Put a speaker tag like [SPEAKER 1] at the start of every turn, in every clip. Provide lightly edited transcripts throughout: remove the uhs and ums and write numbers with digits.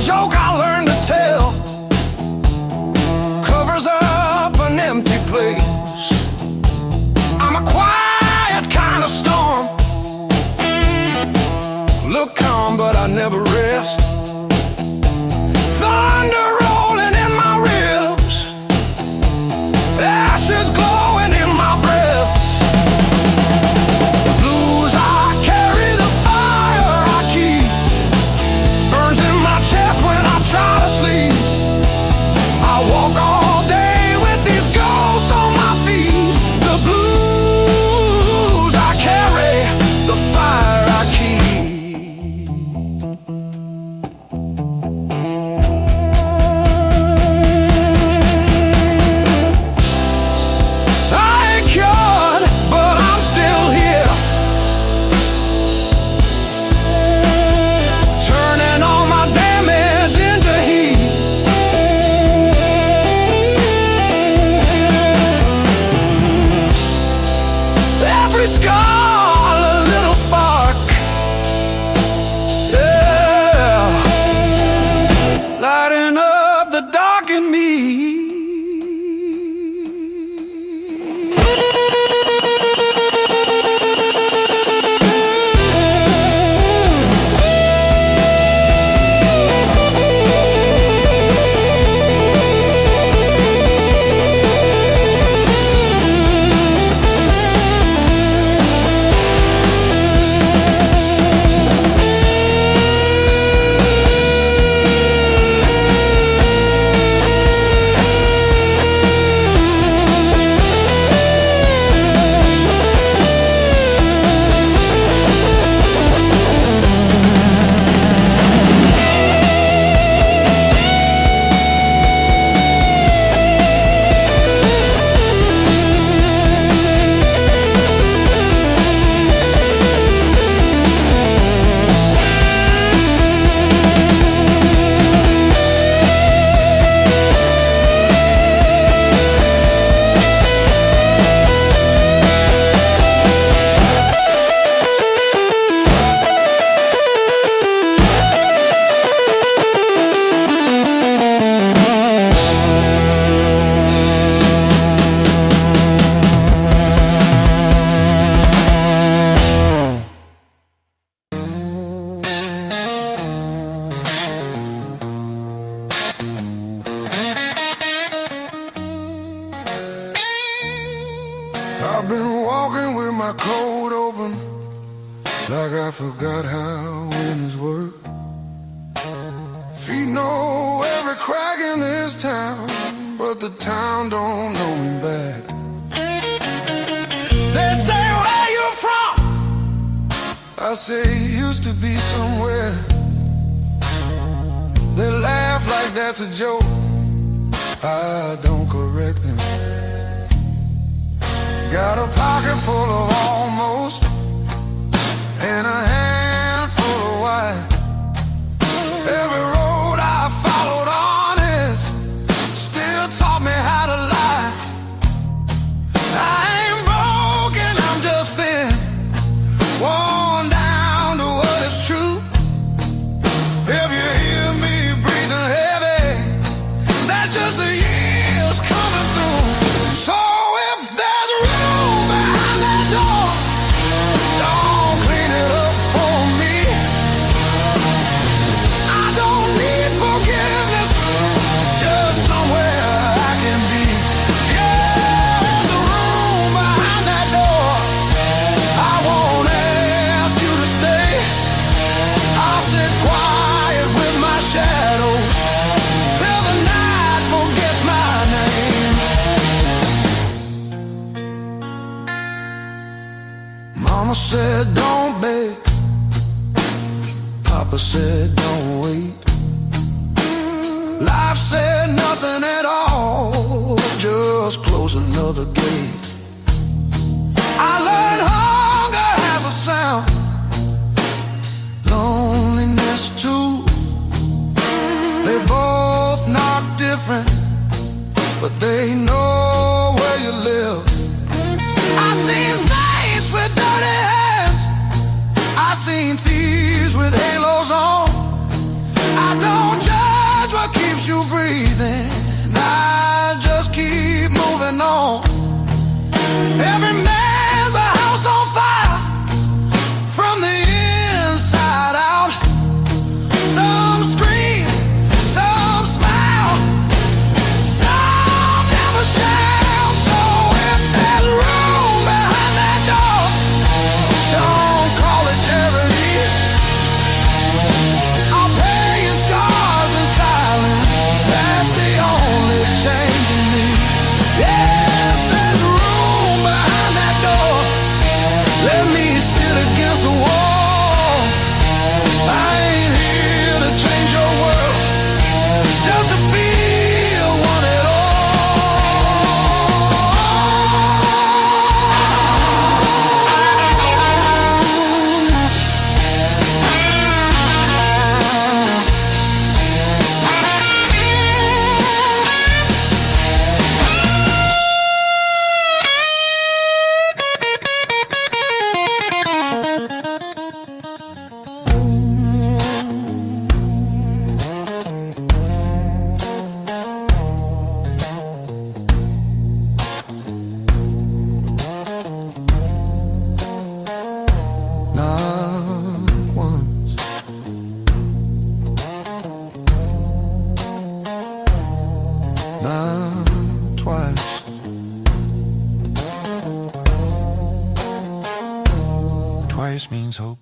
[SPEAKER 1] joke I learned to tell covers up an empty place. I'm a quiet kind of storm, look calm but I never rest. Thunder rolling in my ribs, ashes glowing in my breath. The blues I carry, the fire I keep, burns in my chest when I try to sleep. I walk all day with these ghosts on my feet. The blues I carry, the fire I keep. I ain't cured, but I'm still here, turning all my damage into heat. Every scar, a little spark, yeah, lighting up the dark in me. I've been walking with my coat open, like I forgot how windows work. Feet know every crack in this town, but the town don't know me back. They say, where you from? I say, used to be somewhere. They laugh like that's a joke, I don't correct them. Got a pocket full of almost, and a handful of white. Every road I followed honest still taught me how to lie. I ain't broken, I'm just thin, worn down to what is true. If you hear me breathing heavy, that's just the years coming through. So if there's room behind that door, don't clean it up for me. I don't need forgiveness, just somewhere I can be. Yeah, there's a room behind that door, I won't ask you to stay. I'll sit quiet with my shadows till the night forgets my name. Mama said don't beg, Papa said don't wait. Life said nothing at all, just close another gate. I learned hunger has a sound, loneliness too. They both knock different, but they know where you live. I seen saints with dirty hands, I seen thieves with halos on. I don't judge. which means hope.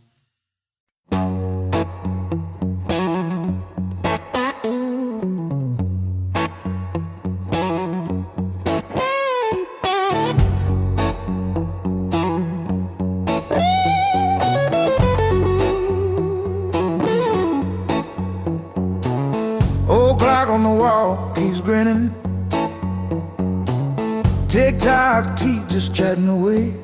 [SPEAKER 1] Old clock on the wall keeps grinning. Tick-tock, teeth just chatting away.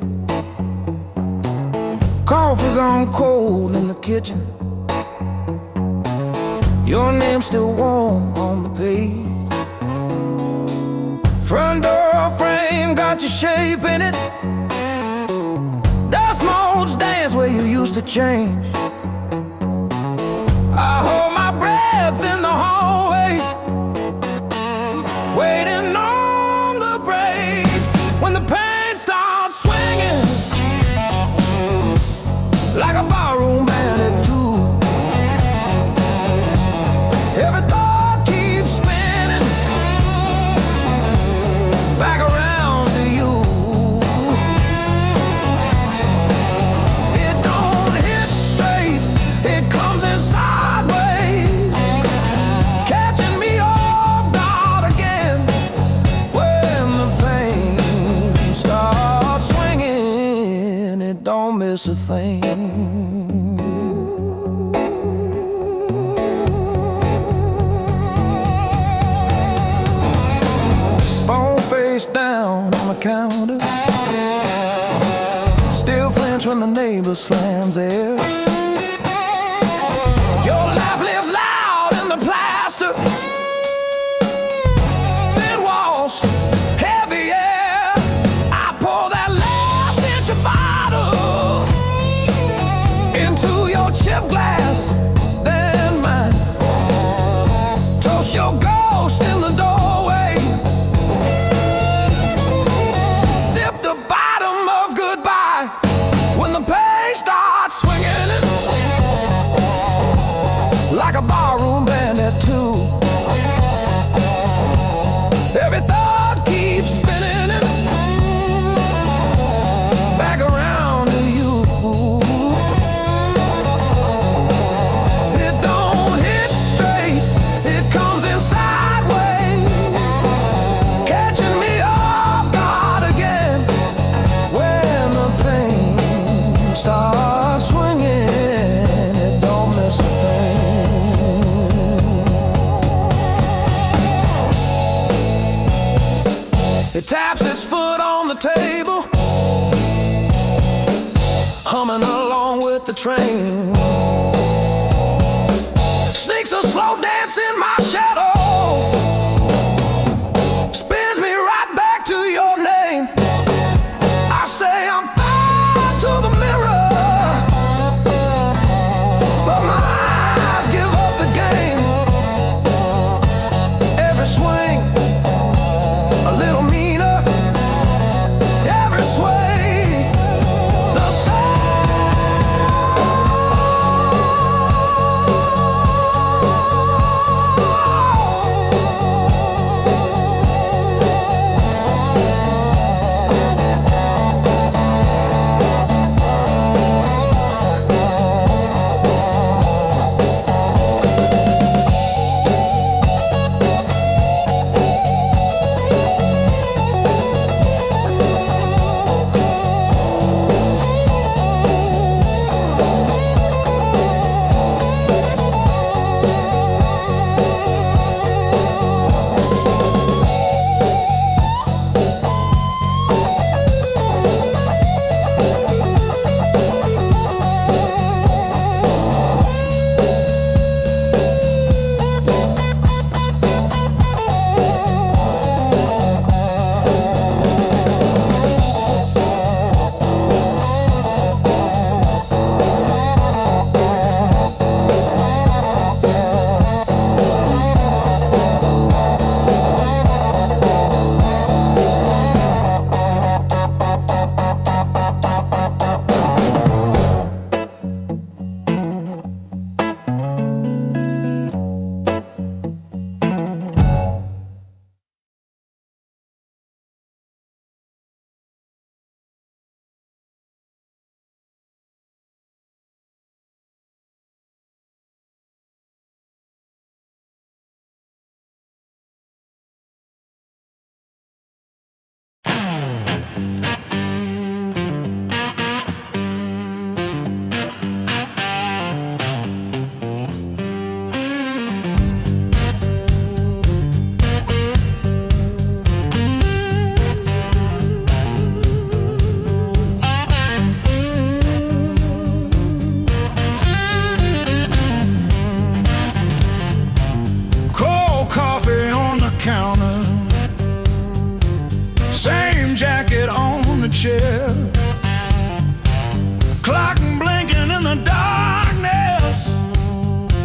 [SPEAKER 1] Coffee gone cold in the kitchen. Your name's still warm on the page. Front door frame got your shape in it. Dust motes dance where you used to change. I hold my breath in the hallway, waiting on the break. When the pain starts swinging like a barroom band at two, every thought keeps spinning back around to you. It don't hit straight, it comes in sideways, catching me off guard again. When the pain starts swinging, it don't miss a thing. Phone face down on the counter, still flinch when the neighbor slams theirs. Your laugh lives loud in the plaster, thin walls, heavy air. I pour that last inch of bottle into your chip glass, then mine. Toast your ghost in the doorway, sip the bottom of goodbye. When the pain starts swinging like a barroom band at two, every thought keeps spinning back around to you. It don't hit straight, it comes in sideways, catching me off guard again. When the pain starts swinging, it don't miss a thing. It taps its foot on the table, humming along with the train. Sneaks a slow dance in my shadow, spins me right back to your name. I say I'm fine to the mirror, but my eyes give up the game. Every swing a little meaner, every sway the same.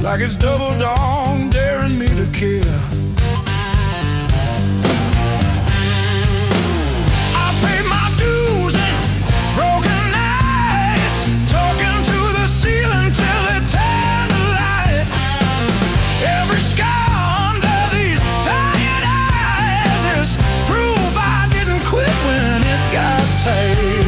[SPEAKER 1] like it's double dawn daring me to kill. I paid my dues and broken nights, talking to the ceiling till it turned to light. Every scar under these tired eyes is proof I didn't quit when it got tight.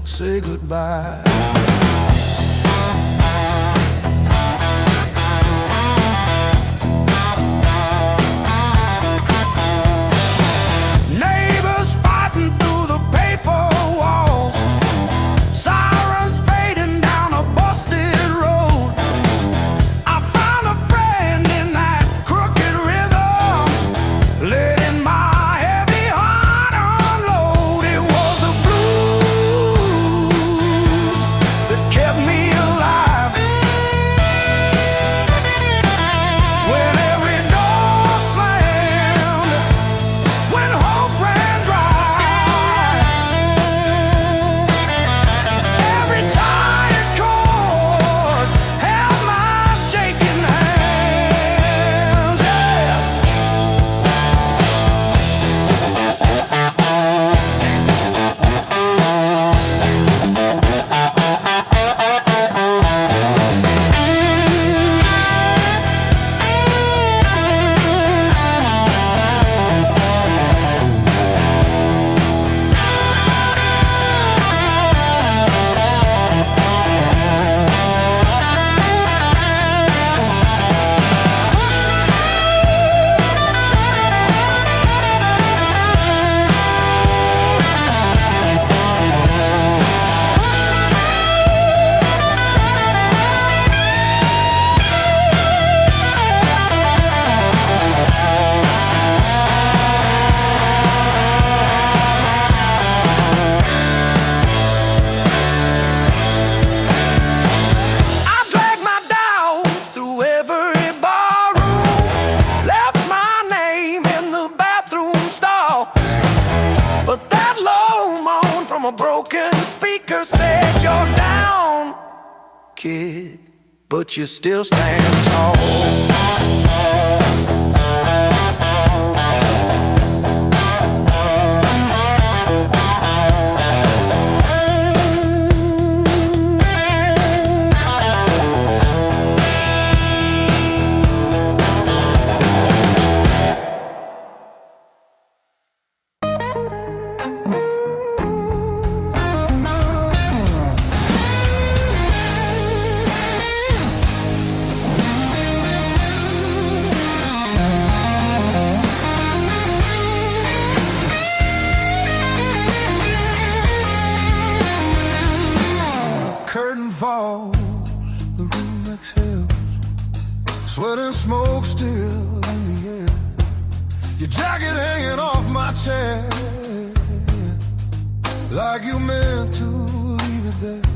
[SPEAKER 1] say goodbye. Neighbors fighting through the paper walls, sirens fading down a busted road. I found a friend in that crooked rhythm, letting my heavy heart unload. It was the blues that kept me alive. When every door slammed, when hope ran dry, every tired chord held my shaking hands. Yeah. I dragged my doubts through every barroom, left my name in the bathroom stall. But that low moan from a broken speaker said, "You're down, kid, but you still stand tall." Curtain falls, the room exhales, sweat and smoke still in the air. Your jacket hanging off my chair, like you meant to leave it there.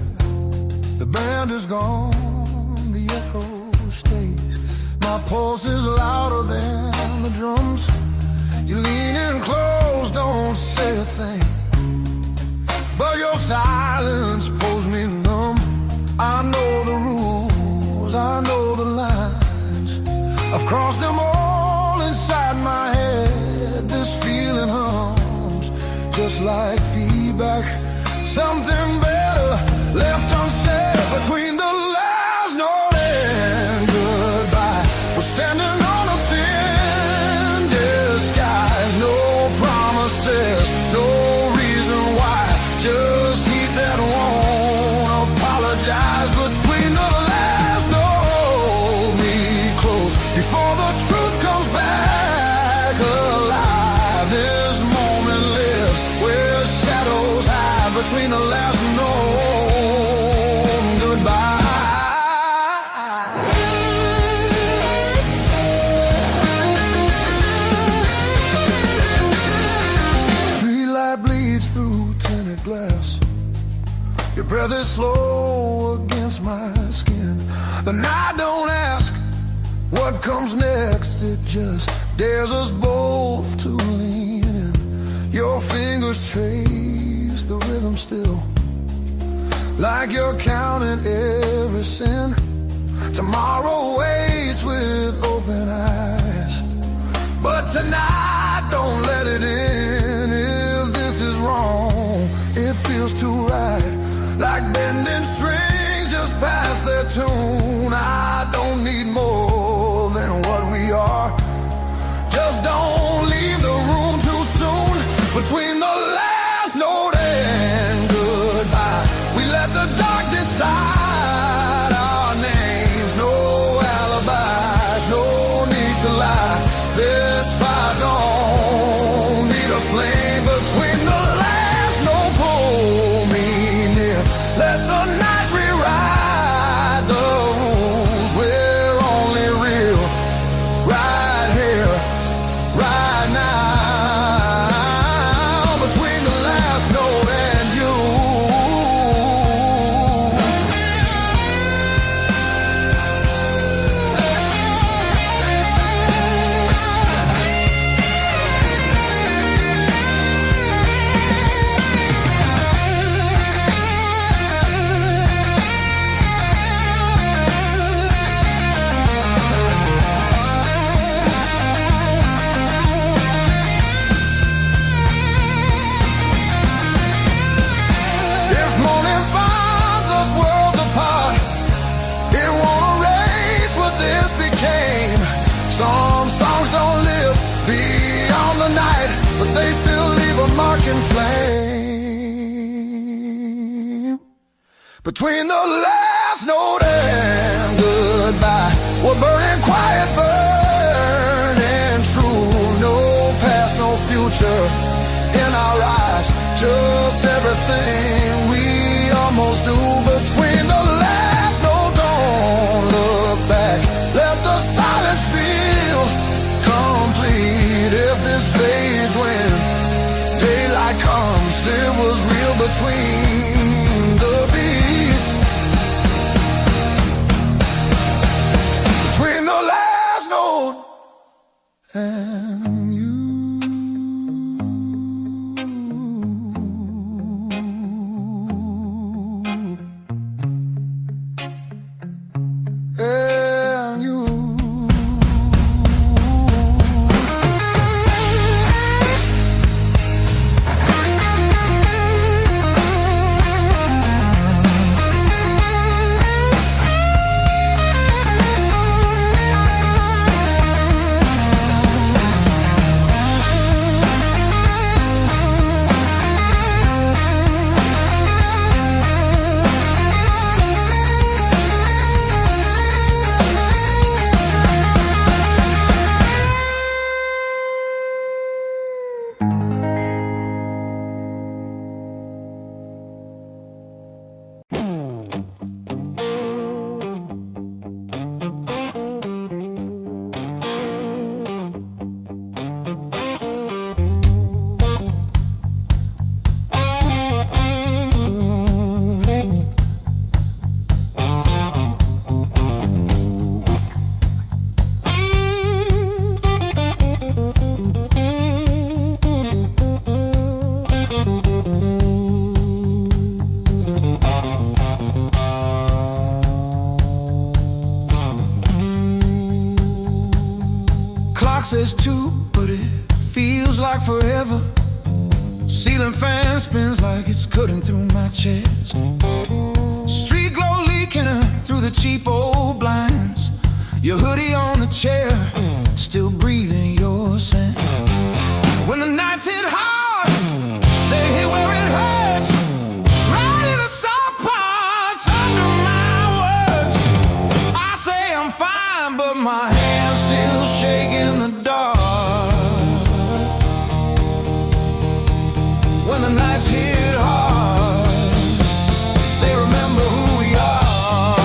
[SPEAKER 1] The band is gone, the echo stays. My pulse is louder than the drums. You lean in close, don't say a thing, but your silence pulls me numb. I know the rules, I know the lines, I've crossed them all inside my head. This feeling hums, just like feedback. Something better left unsaid between the last note and goodbye. We're standing on a thin disguise, no promises, no reason why, just heat that won't apologize. Between the last note, me close, before the truth comes back alive. This moment lives where shadows hide, between the last note and goodbye. Street light bleeds through tinted glass. Your breath is slow against my skin. The night don't ask what comes next, it just dares us both to lean in. Your fingers trace the rhythm still, like you're counting every sin. Tomorrow waits with open eyes, but tonight don't let it in. If this is wrong, it feels too right, like bending strings just past their tune. I don't need more than what we are, just don't leave the room too soon. Between the last note and goodbye, Between the last note and goodbye, we're burning quiet, burning true. No past, no future in our eyes, just everything we almost do. Between the last note, don't look back, let the silence feel complete. If this fades when daylight comes, it was real between the beats. Between the last note and you. And you. Says two, but it feels like forever. Ceiling fan spins like it's cutting through my chest. Street glow leaking through the cheap old blinds. Your hoodie on the chair, still breathing your scent. When the nights hit hard, they hit where it hurts. Right in the soft parts under my words. I say I'm fine, but my hand's still shaking the dark. When the nights hit hard, they remember who we are.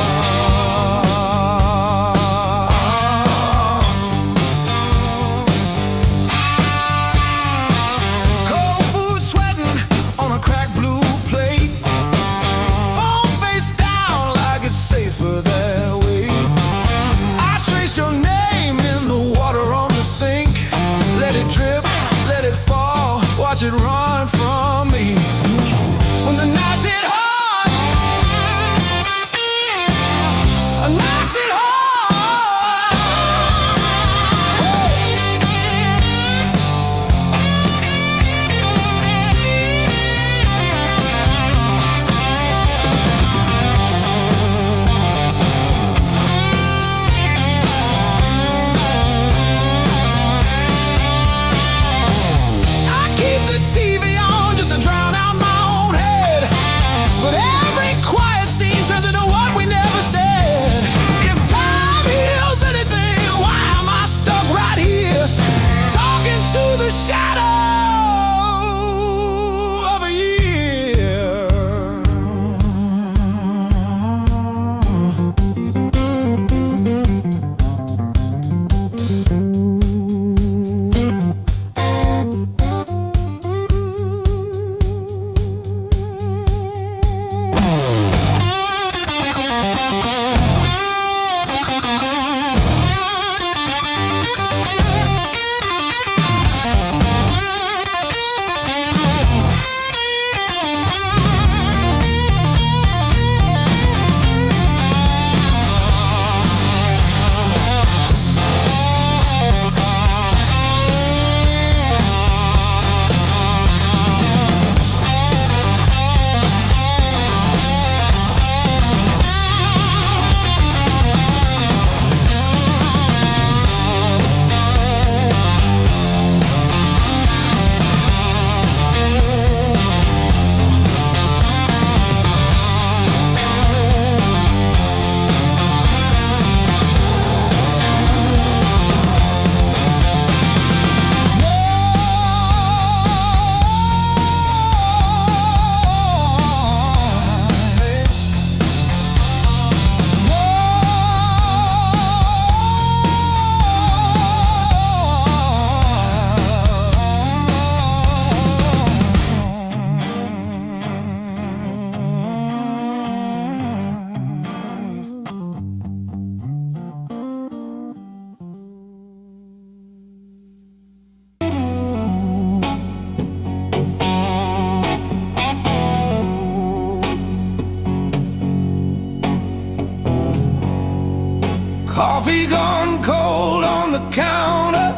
[SPEAKER 1] Coffee gone cold on the counter,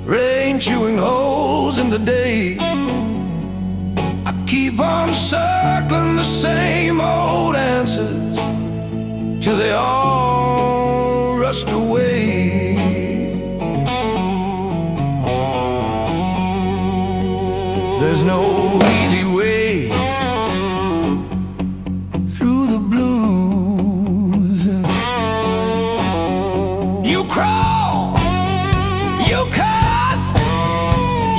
[SPEAKER 1] rain chewing holes in the day. I keep on circling the same old answers till they all rust away. There's no easy way through the blues. You crawl, you cuss,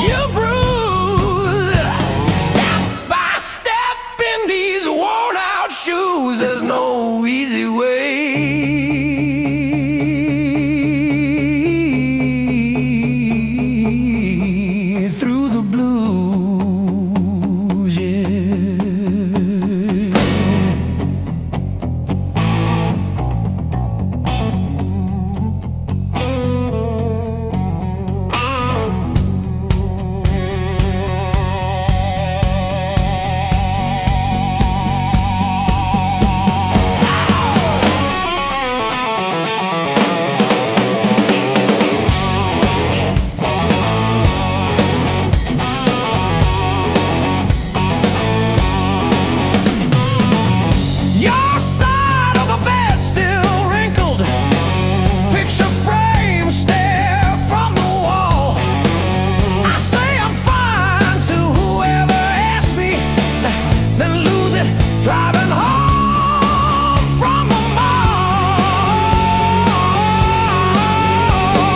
[SPEAKER 1] you bruise, step by step in these worn out shoes. There's no easy way through the blues, yeah. Your side of the bed still wrinkled, picture frame stare from the wall. I say I'm fine to whoever asks me, then lose it driving home from the mall.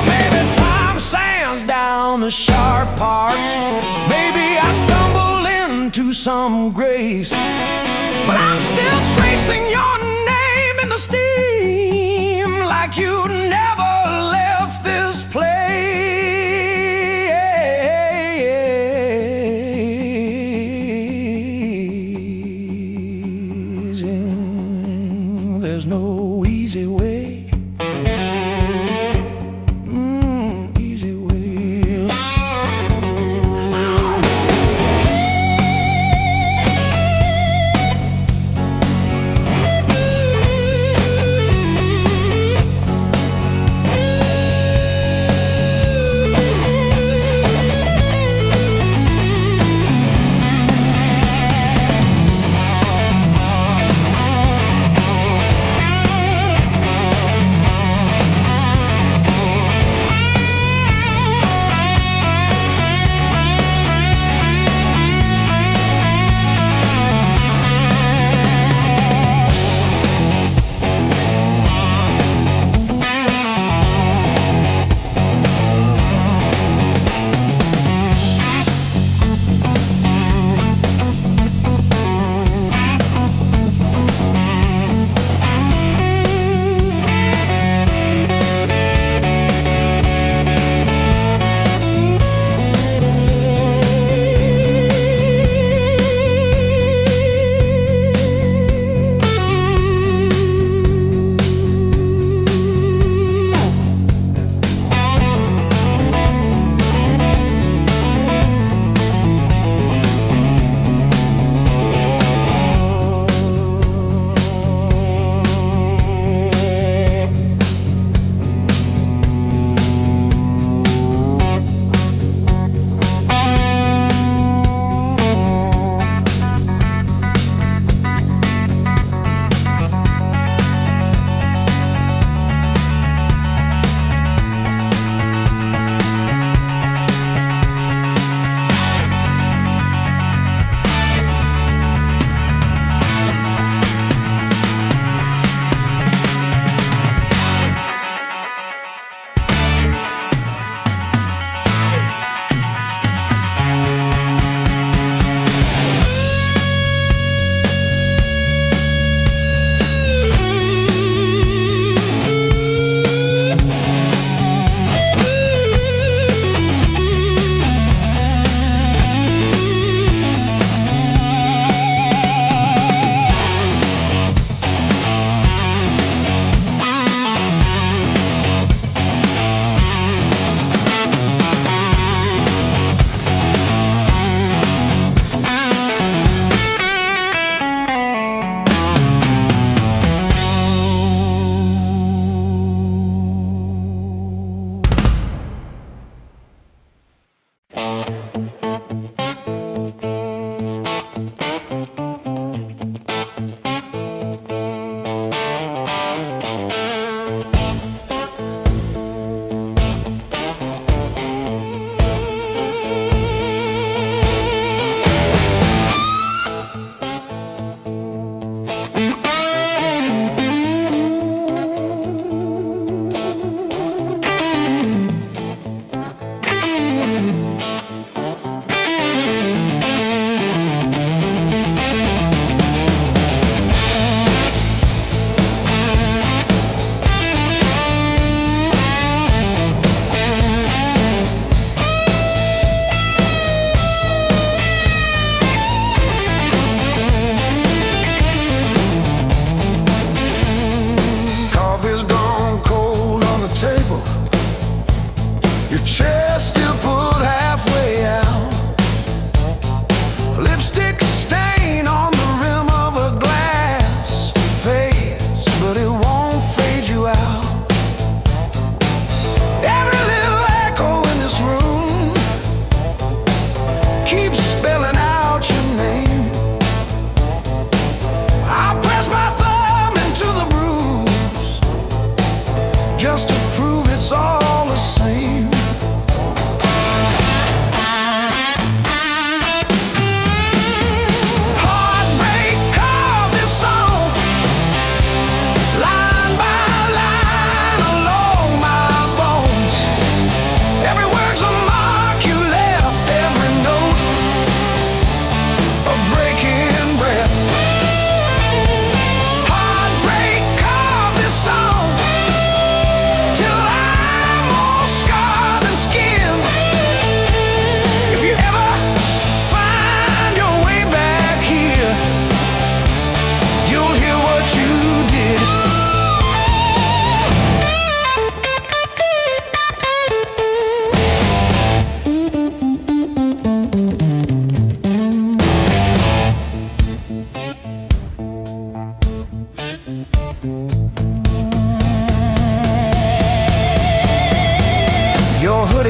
[SPEAKER 1] Maybe time sands down the sharp parts, maybe I stumble into some grace, but I'm still tracing your name in the steam like you never left this place. And there's no easy way. Easy way.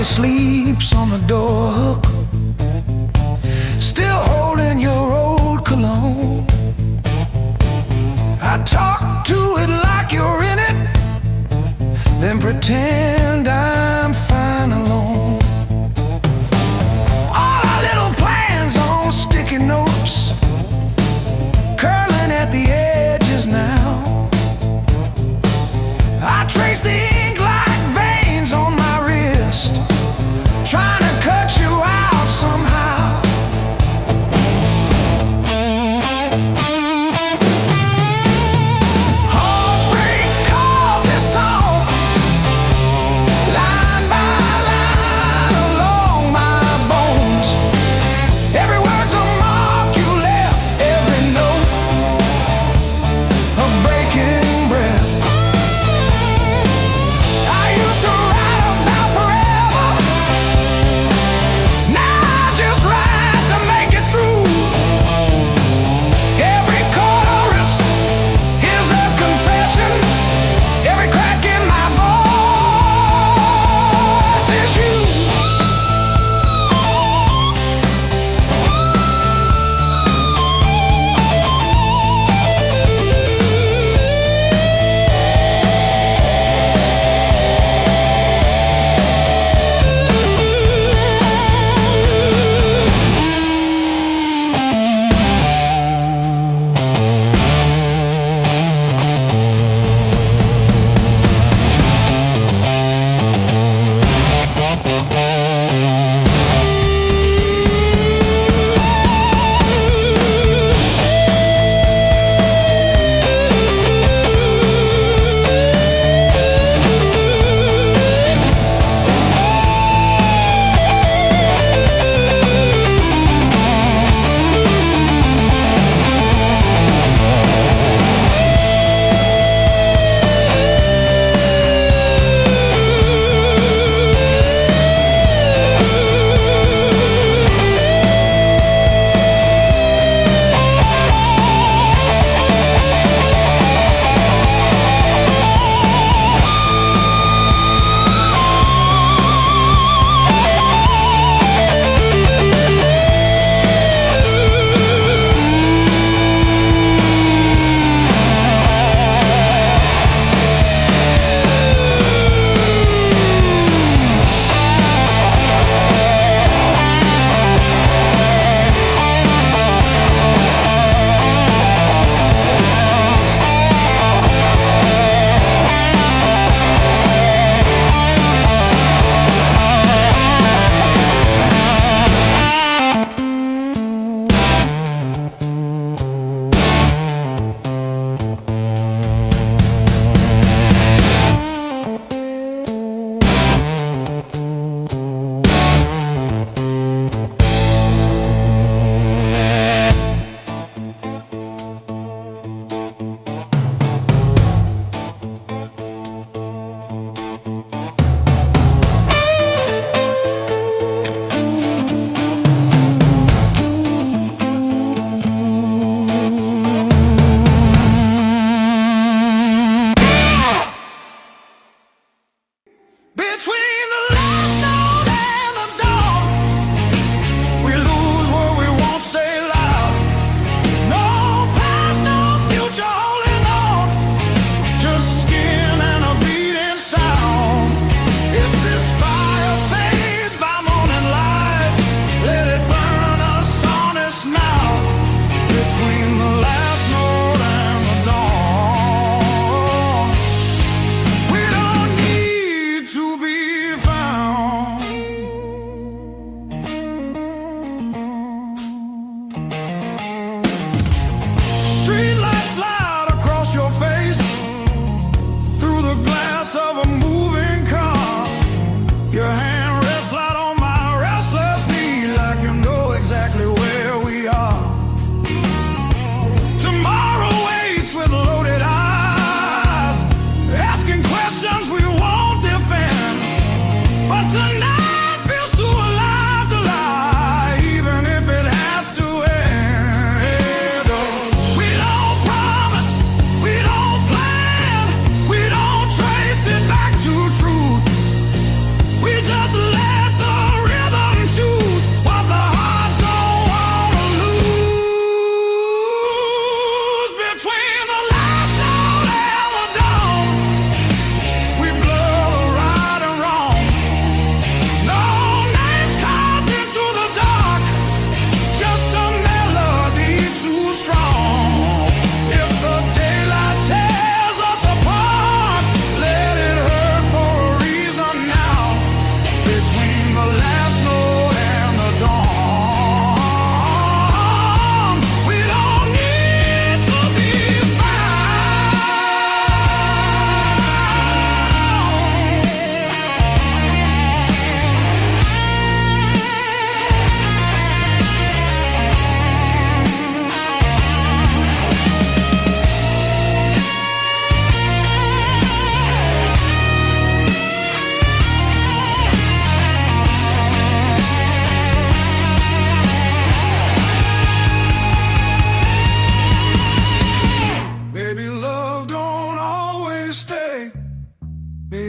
[SPEAKER 1] Charlie sleeps on the door hook, still holding your old cologne. I talk to it like you're in it, then pretend I'm fine alone. All our little plans on sticky notes, curling at the edges now. I trace the ink like veins on my wrist, trying to cut you out somehow. Heartbreak called this song, like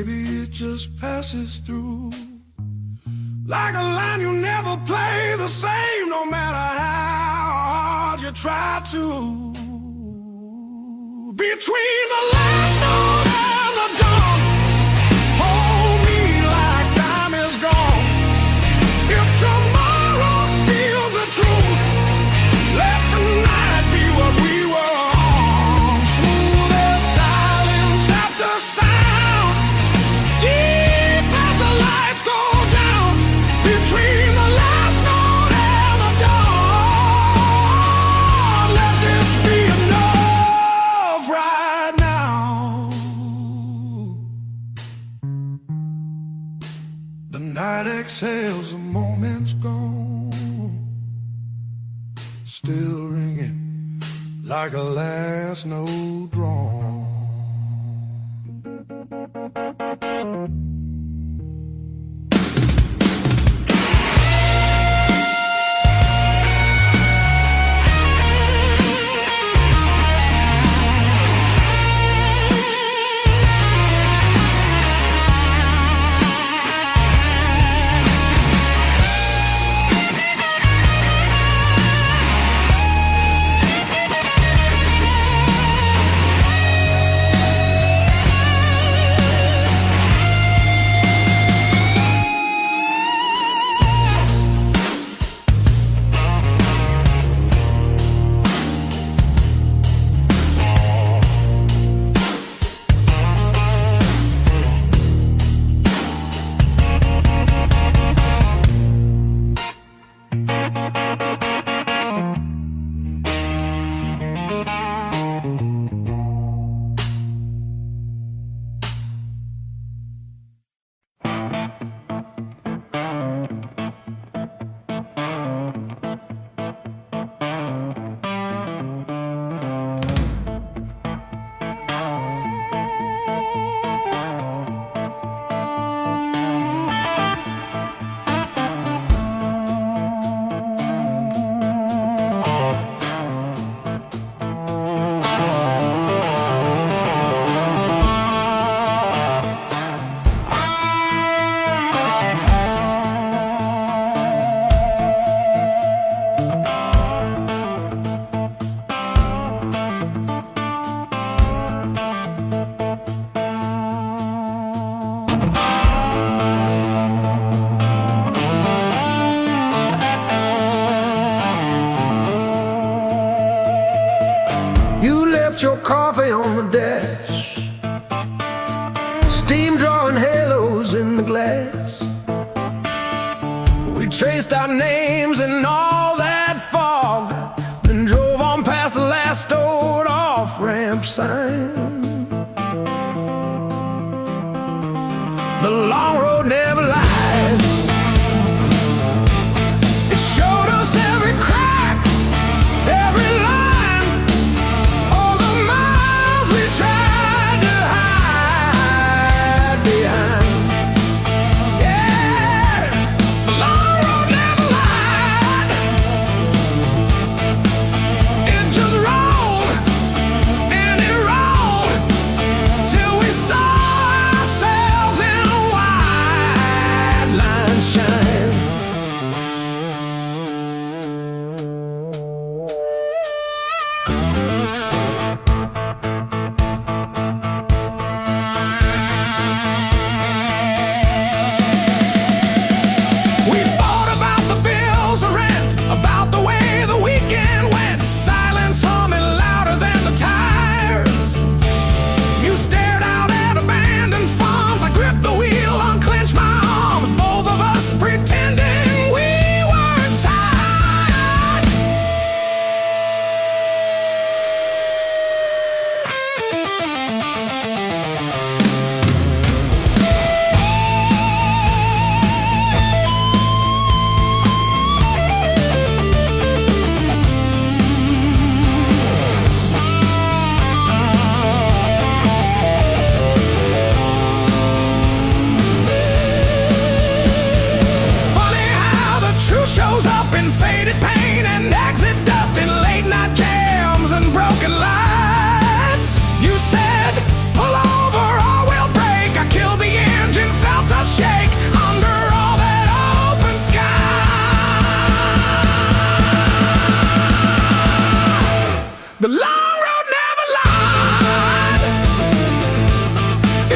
[SPEAKER 1] maybe it just passes through. Like a line you never play the same, no matter how hard you try to. Between the last note and the dawn, hold me like time is gone. If tomorrow steals the truth, let tonight be what we were on. Smooth as silence after sound, deep as the lights go down. Between the last note and the dawn, let this be enough right now. The night exhales, the moment's gone, still ringing like a last note drawn. Your coffee on the dash, steam drawing halos in the glass. We traced our names in all that fog, then drove on past the last old off-ramp sign. The long road never lies. It showed us every crack, every line.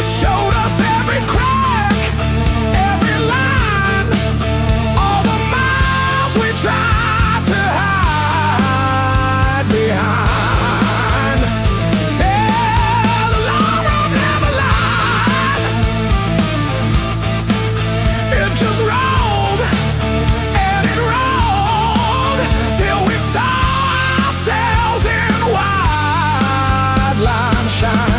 [SPEAKER 1] showed us every crack, every line, all the miles we tried to hide behind. Yeah, the long road never lied. It just rolled and it rolled till we saw ourselves in wide line shine.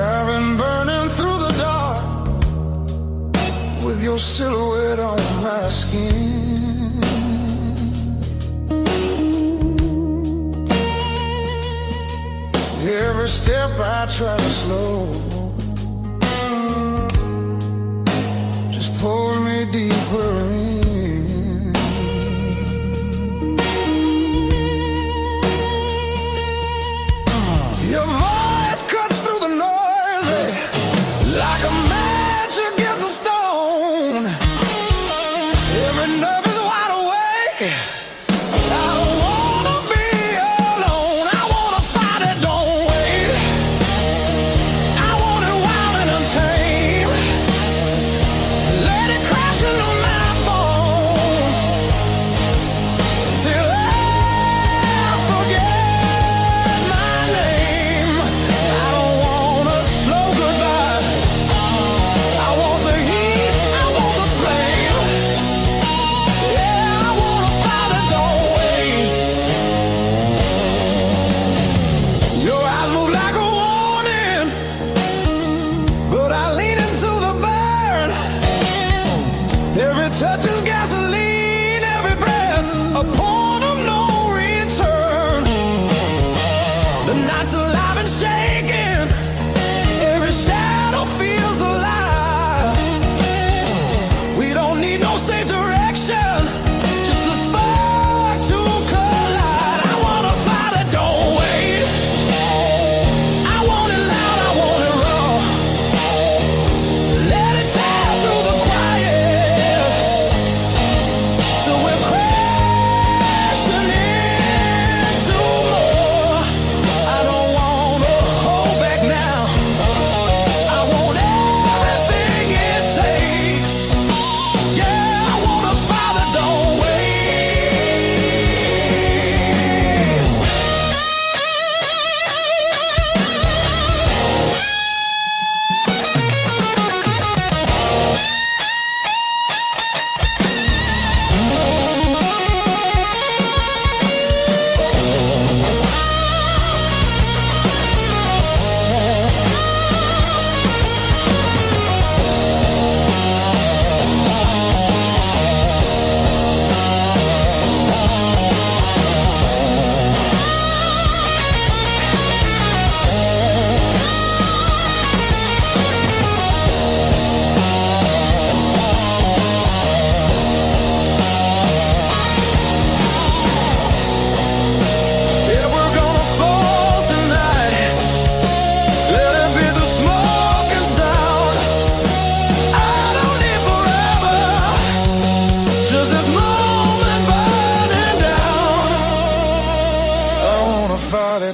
[SPEAKER 1] I've been burning through the dark with your silhouette on my skin. Every step I try to slow just pulls me deeper in. Your voice cuts through the noise like a match against a stone. Every nerve is wide awake. I don't wanna be alone. I wanna fight it, don't wait. I want it wild and untamed. Let it crash into my bones till I forget my name. I don't want a slow goodbye. I want the heat, I want the flame. Yeah, I wanna fight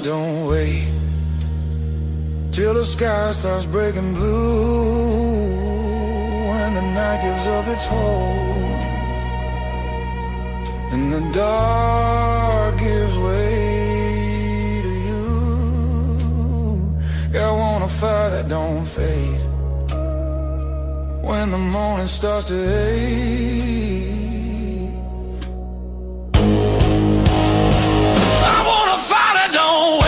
[SPEAKER 1] don't wait till the sky starts breaking blue, and the night gives up its hold, and the dark gives way to you. Yeah, I want a fire that don't fade when the morning starts to ache. I want a fire that don't wait.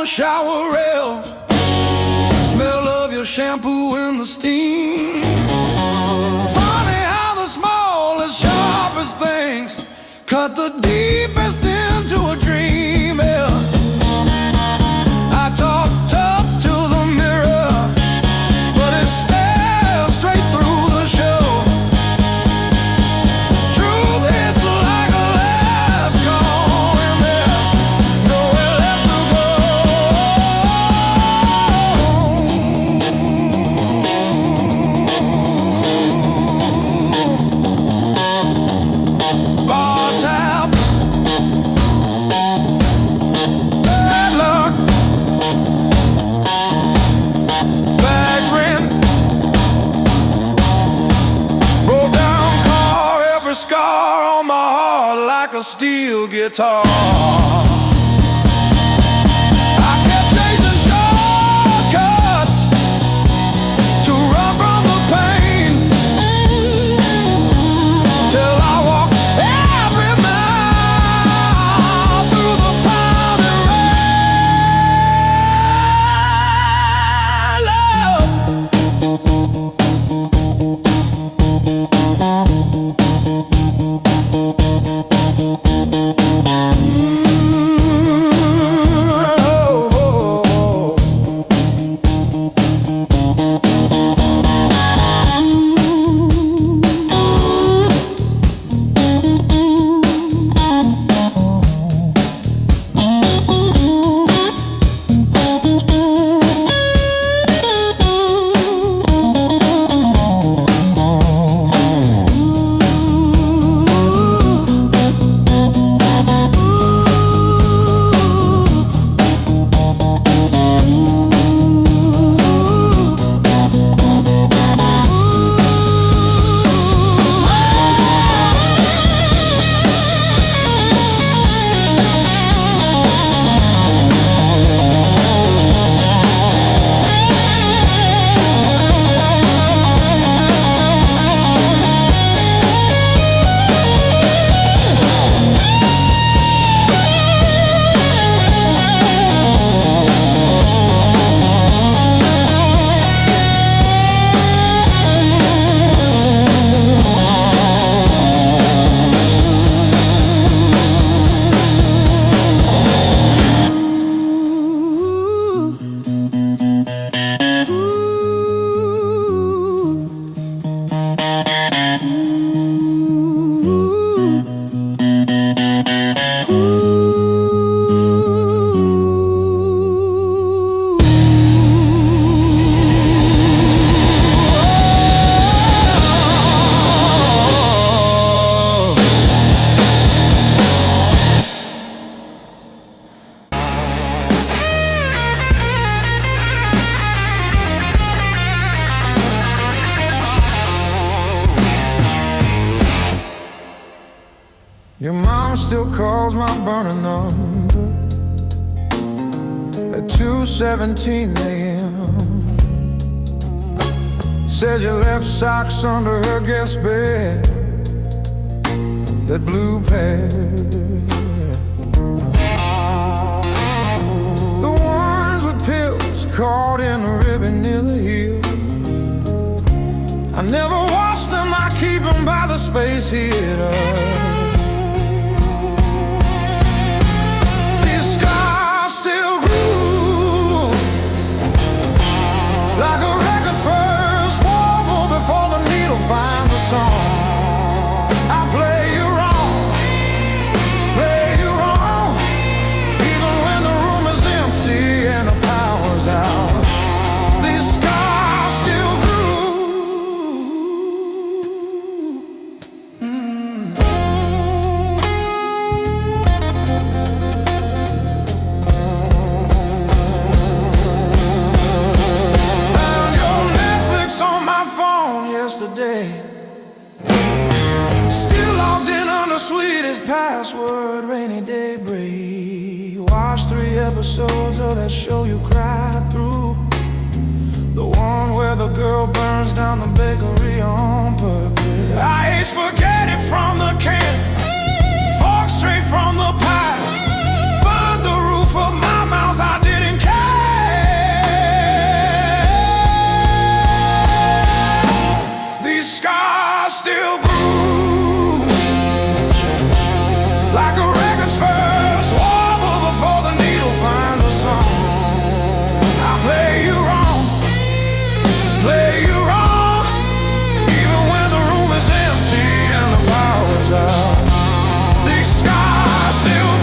[SPEAKER 1] Shower rail, smell of your shampoo in the steam. Funny how the smallest, sharpest things cut the deepest into a dream. Yeah. I talk tough to the mirror, but it stares straight through the show. Truth hits like a last call, and there's nowhere left to go. Bar tab, bad luck, bad rent, broke down car, every scar on my heart like a steel guitar. I kept chasing shortcuts to run from the pain, till I walked every mile through the pounding rain. Love. mama still calls my burning number at 2:17 a.m. Says you left socks under her guest bed, that blue pair, the ones with pills caught in the ribbon near the heel. I never wash them, I keep them by the space heater. These scars still groove like a record's first warble before the needle finds the song. I play you wrong, even when the room is empty and the power's out. These scars still yesterday, still logged in on the sweetest password, rainy day break. Watched 3 episodes of that show you cried through, the one where the girl burns down the bakery on purpose. I ate spaghetti from the can, fork straight from the pie, burned the roof of my mouth, I didn't care. Scars still groove like a record's first warble before the needle finds a song. I play you wrong, even when the room is empty and the power's out. These scars still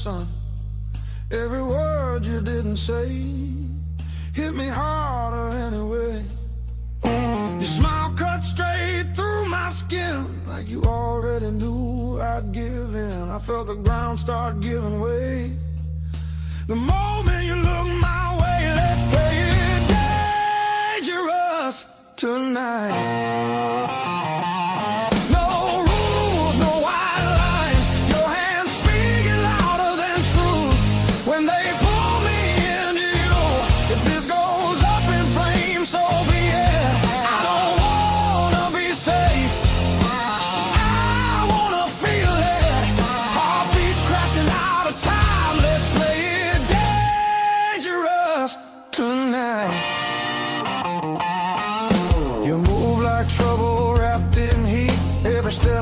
[SPEAKER 2] sun. Every word you didn't say hit me harder anyway. Your smile cut straight through my skin, like you already knew I'd give in. I felt the ground start giving way. The moment you look my way, let's play it dangerous tonight.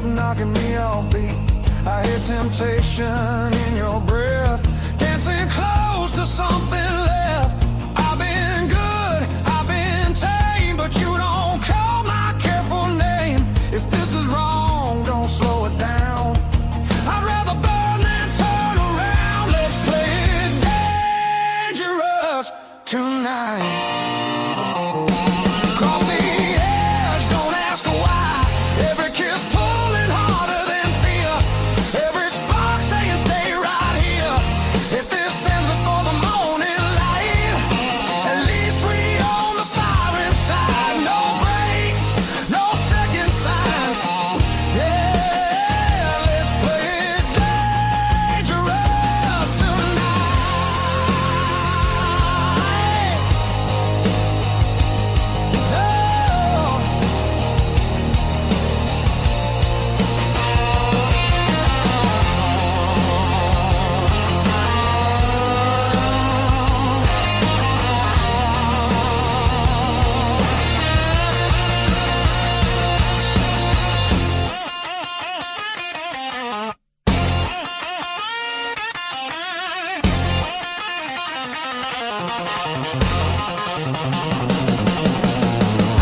[SPEAKER 2] Knocking me off beat. I hear temptation in your breath, dancing close to something left. I've been good, I've been tame, but you don't call my careful name. If this is wrong, don't slow it down. I'd rather burn than turn around. Let's play it dangerous tonight. Cross the edge, don't ask why. Every kiss pulling harder than fear. Every spark saying stay right here. If this ends before the morning light, at least we own the fire inside. No breaks, no second signs. Yeah, let's play it dangerous tonight.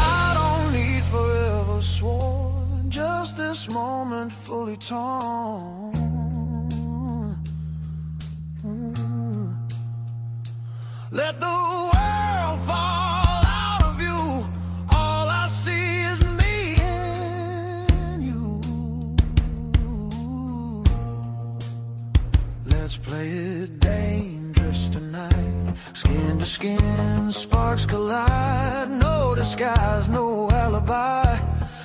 [SPEAKER 2] I don't need forever sworn, just this moment fully torn. Let the world fall out of you. All I see is me and you. Let's play it dangerous tonight. Skin to skin, sparks collide. No disguise, no alibi.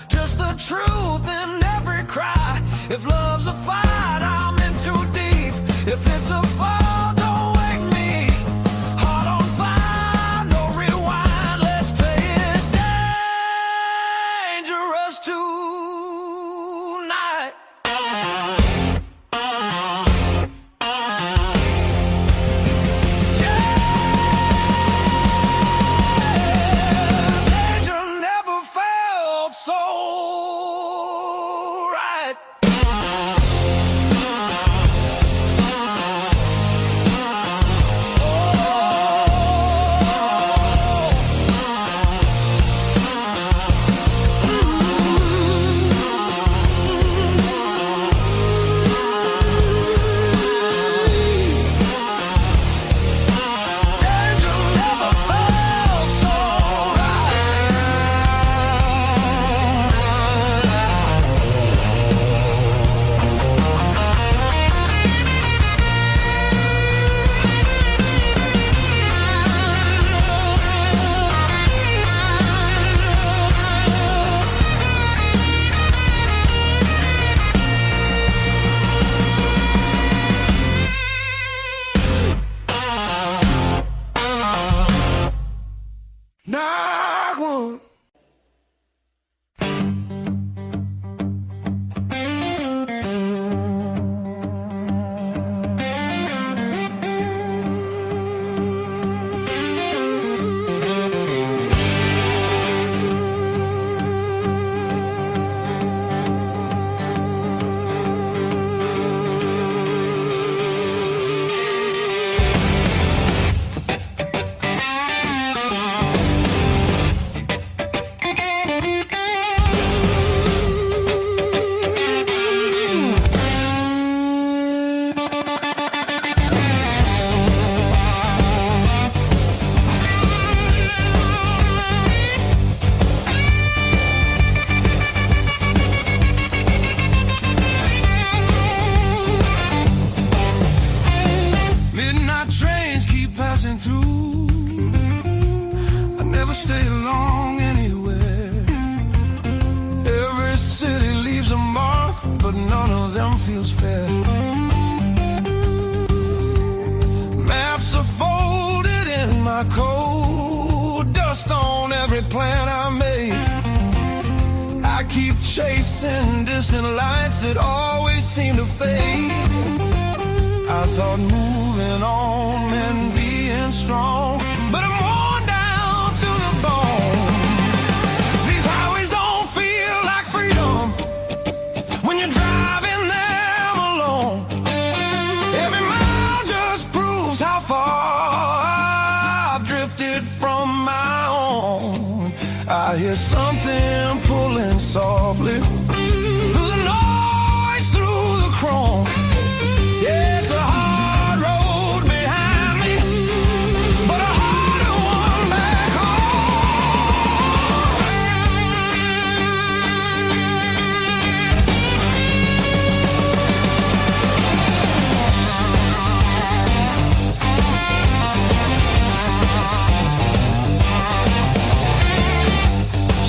[SPEAKER 2] Just the truth in every cry. If love's a fight, I'm in too deep. If it's a fall, don't wake me. Heart on fire, no rewind. Let's play it dangerous tonight. Danger never felt so right. Danger never felt so Knock one.
[SPEAKER 1] stay long anywhere. Every city leaves a mark, but none of them feels fair. Maps are folded in my coat, dust on every plan I made. I keep chasing distant lights that always seem to fade. I thought moving on meant being strong, but I'm worn down to the bone. These highways don't feel like freedom when you're driving them alone. Every mile just proves how far I've drifted from my own. I hear something pulling softly through the noise, through the chrome. Yeah, it's a hard road behind me, but a harder one back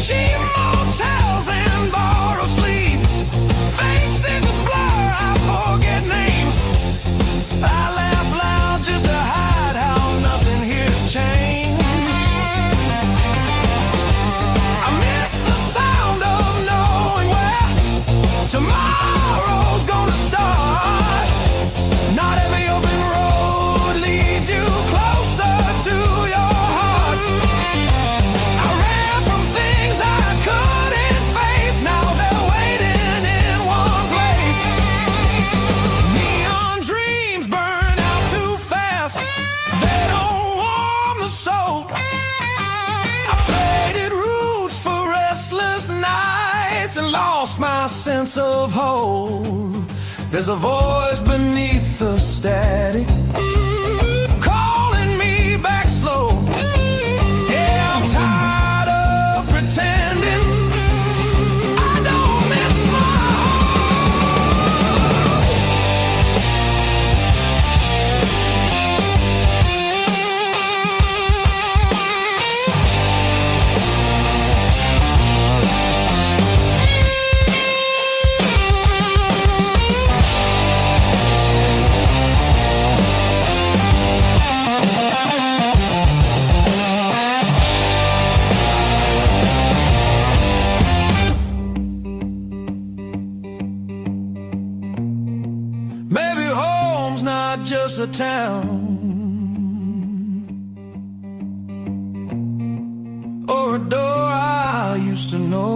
[SPEAKER 1] cheap motels and borrowed sleep, faces a blur, I forget names. I laugh loud just to hide how nothing here's changed. I miss the sound of knowing where tomorrow's gonna start. Not every open road leads you closer to your heart. I ran from things I couldn't face, now they're waiting in one place. Neon dreams burn out too fast, they don't warm the soul. I traded roots for restless nights and lost my sense of hold. There's a voice beneath the static calling me back slow. Yeah, I'm tired of pretending I don't miss my home. Maybe home's not just a town or a door I used to know.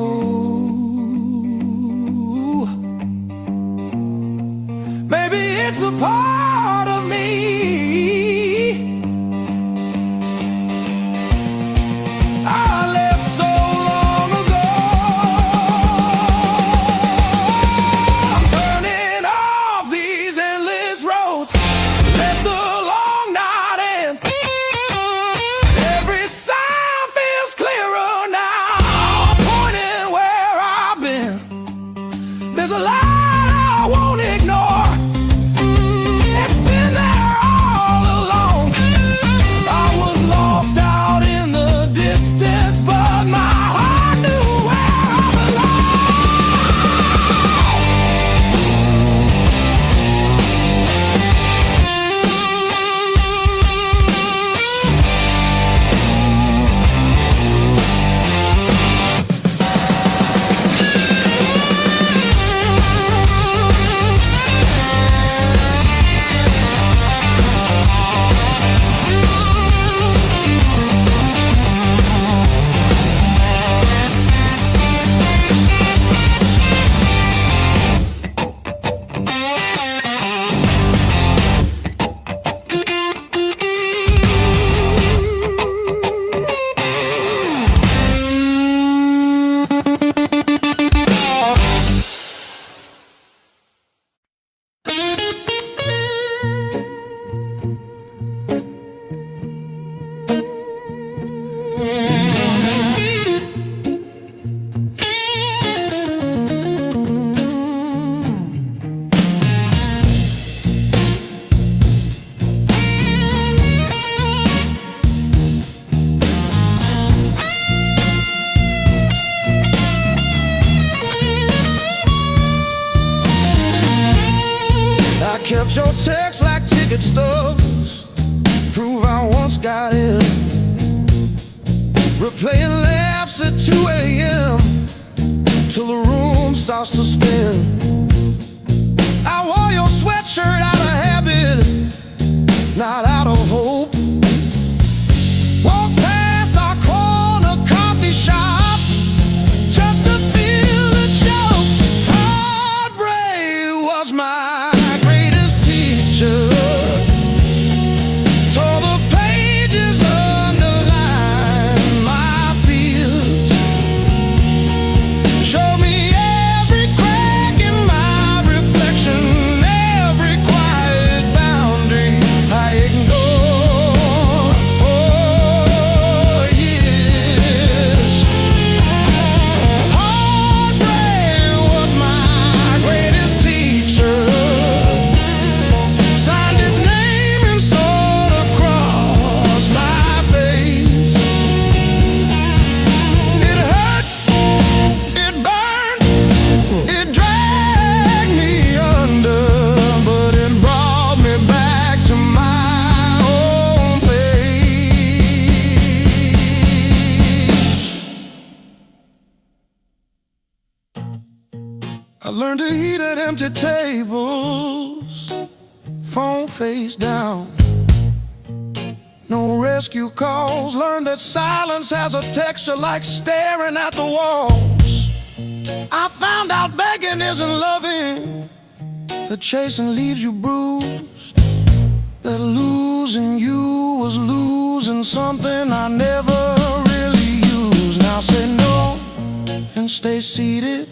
[SPEAKER 1] Maybe it's a part of me I left so long ago. I'm turning off these endless roads, let the long night end. Every sound feels clearer now, pointing where I've been. There's a light I won't ignore, it's been there all
[SPEAKER 2] Kept your text like ticket stubs, prove I once got in. Replaying laughs at 2 a.m. till the room starts to spin. I wore your sweatshirt out of habit, not out of hope. Walk past our corner coffee shop just to feel the choke. Heartbreak was my greatest teacher. Tore the pages, underlined my fears. Showed me every crack in my reflection, every quiet boundary I ignored for years. Heartbreak was my greatest teacher. Signed its name and sword across my face. It hurt, it burned, it dragged me under, but it brought me back to my own place. I learned to eat at empty tables, phone face down. No rescue calls. Learned that silence has a texture like staring at the walls. I found out begging isn't loving, that chasing leaves you bruised, that losing you was losing something I never really used. Now say no and stay seated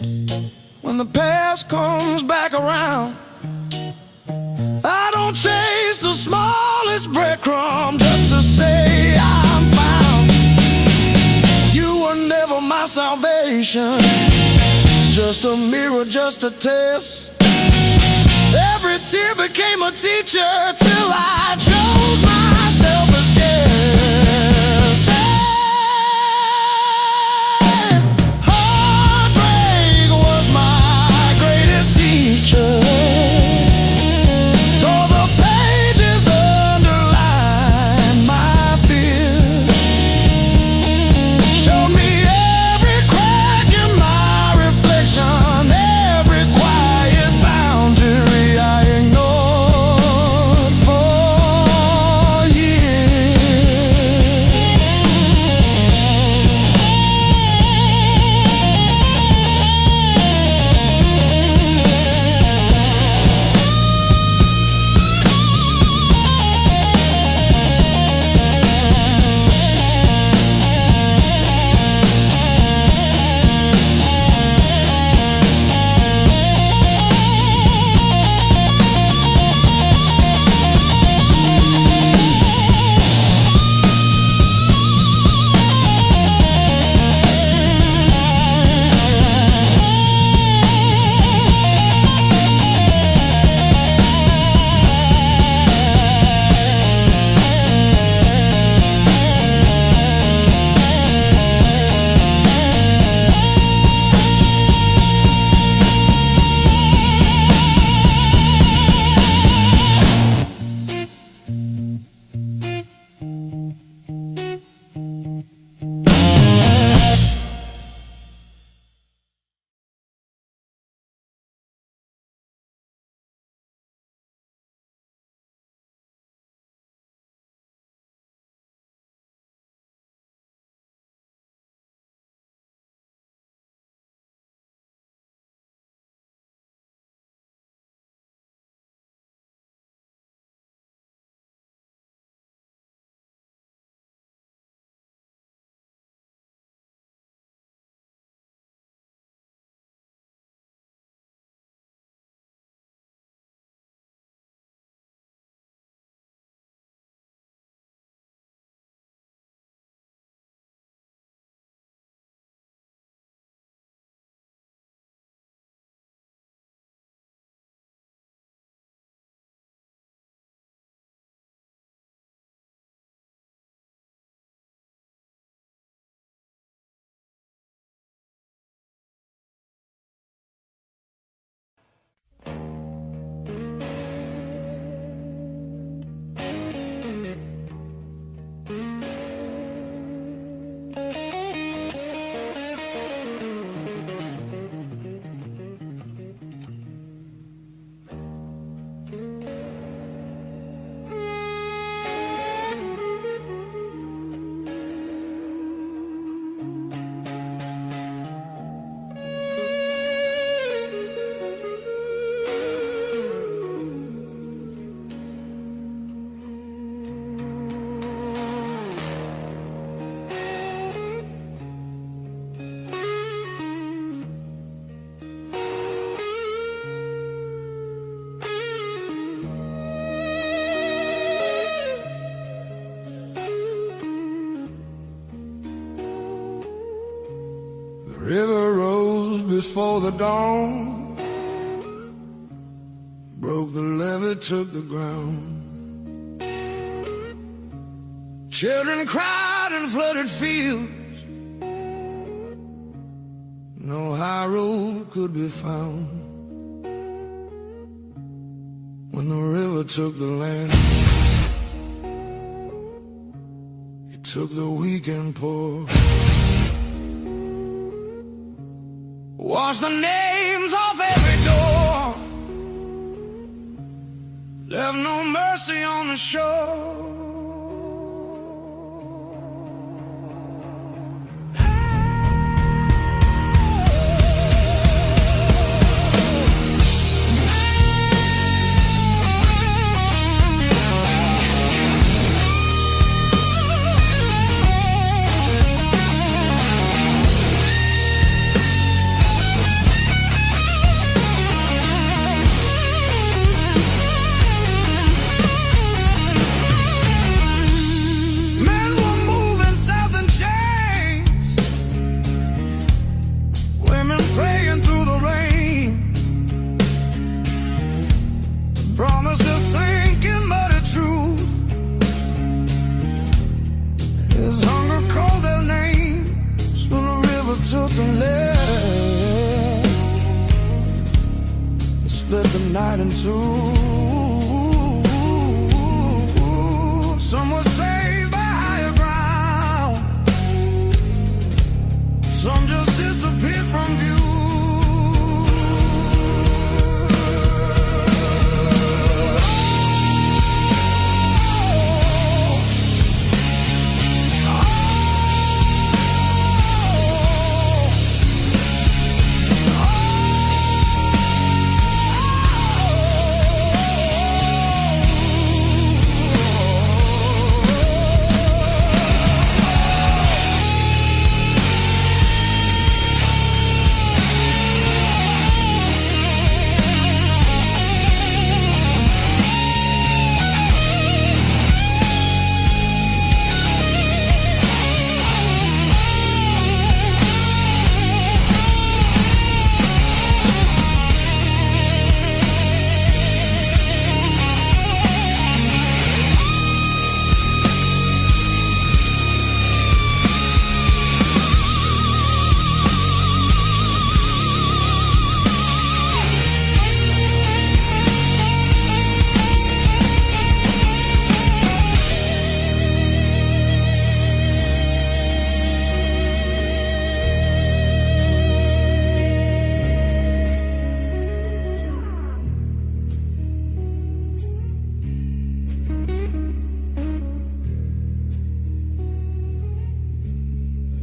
[SPEAKER 2] when the past comes back around. I don't chase the smallest breadcrumb just to say I'm found. You were never my salvation, just a mirror, just a test. Every tear became a teacher till I chose myself as guest. Heartbreak was my greatest teacher. Tore the pages, underlined my fears. Showed me every crack in my reflection, every quiet boundary I ignored for
[SPEAKER 1] River rose before the dawn, broke the levee, took the ground. Children cried in flooded fields, no high road could be found. When the river took the land, it took the weak and poor. Washed the names off every door, left no mercy on the shore. Took the land, split the night in two. Some were saved by higher ground, some just disappeared from view.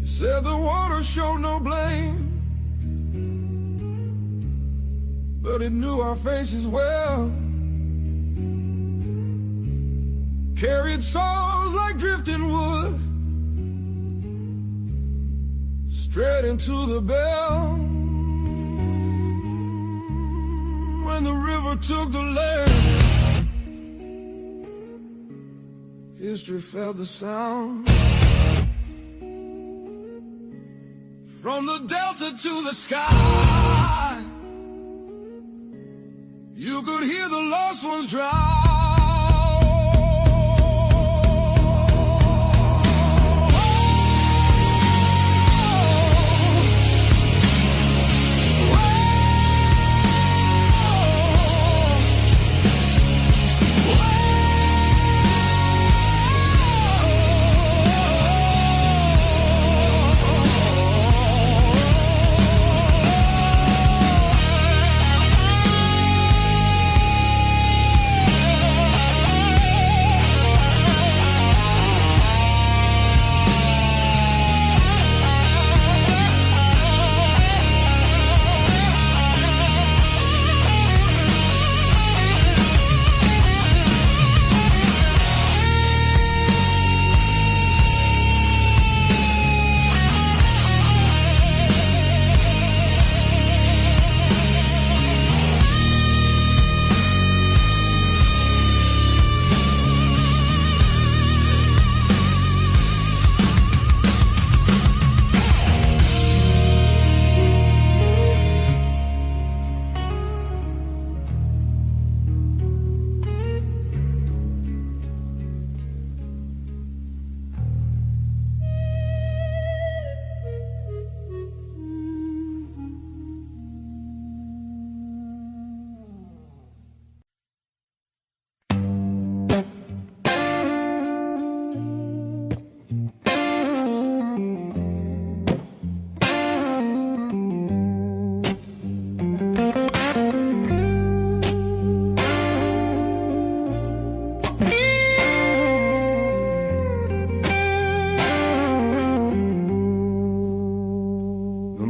[SPEAKER 1] Said the water showed no blame, but it knew our faces well. Carried souls like drifting wood, straight into the bell. When the river took the land, history felt the sound. From the delta to the sky, you could hear the lost ones drown.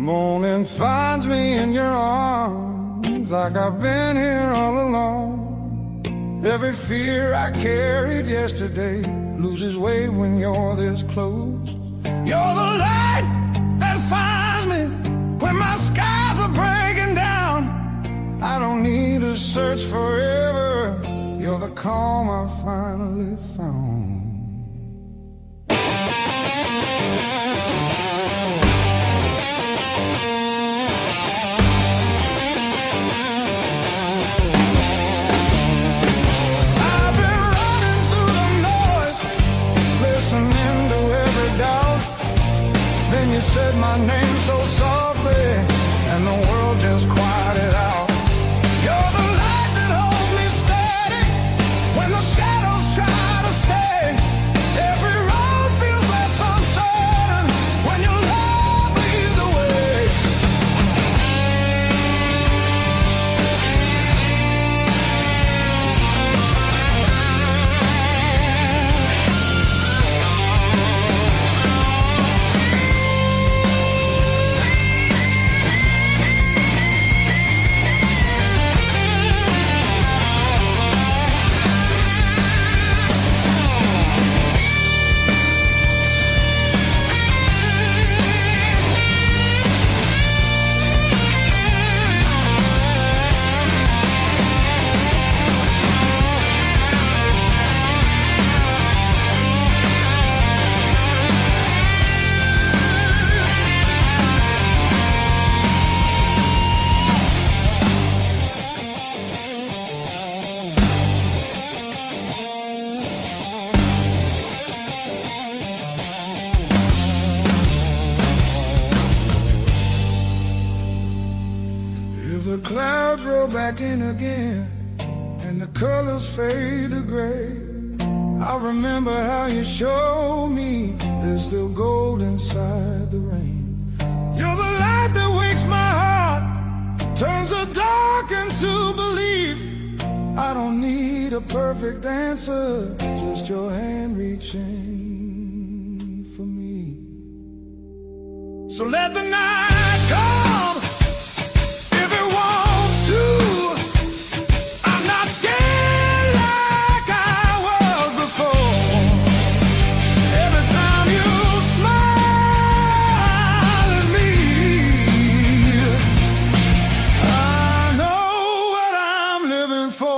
[SPEAKER 2] morning finds me in your arms, like I've been here all along. Every fear I carried yesterday loses weight when you're this close. You're the light that finds me when my skies are breaking down. I don't need to search forever. You're the calm I finally found. I've been running through the noise, listening to every doubt. Then you said my name so softly, and the world just quieted out. You're the light that holds me steady when the shadows try to stay. Every road feels less uncertain when your love leads the way. If the clouds roll back in again and the colors fade to gray, I remember how you showed me there's still gold inside the rain. You're the light that wakes my heart, turns the dark into belief. I don't need a perfect answer, just your hand reaching for me. So let the night come if it wants to. I'm not scared like I was before. Every time you smile at me, I know what I'm living for.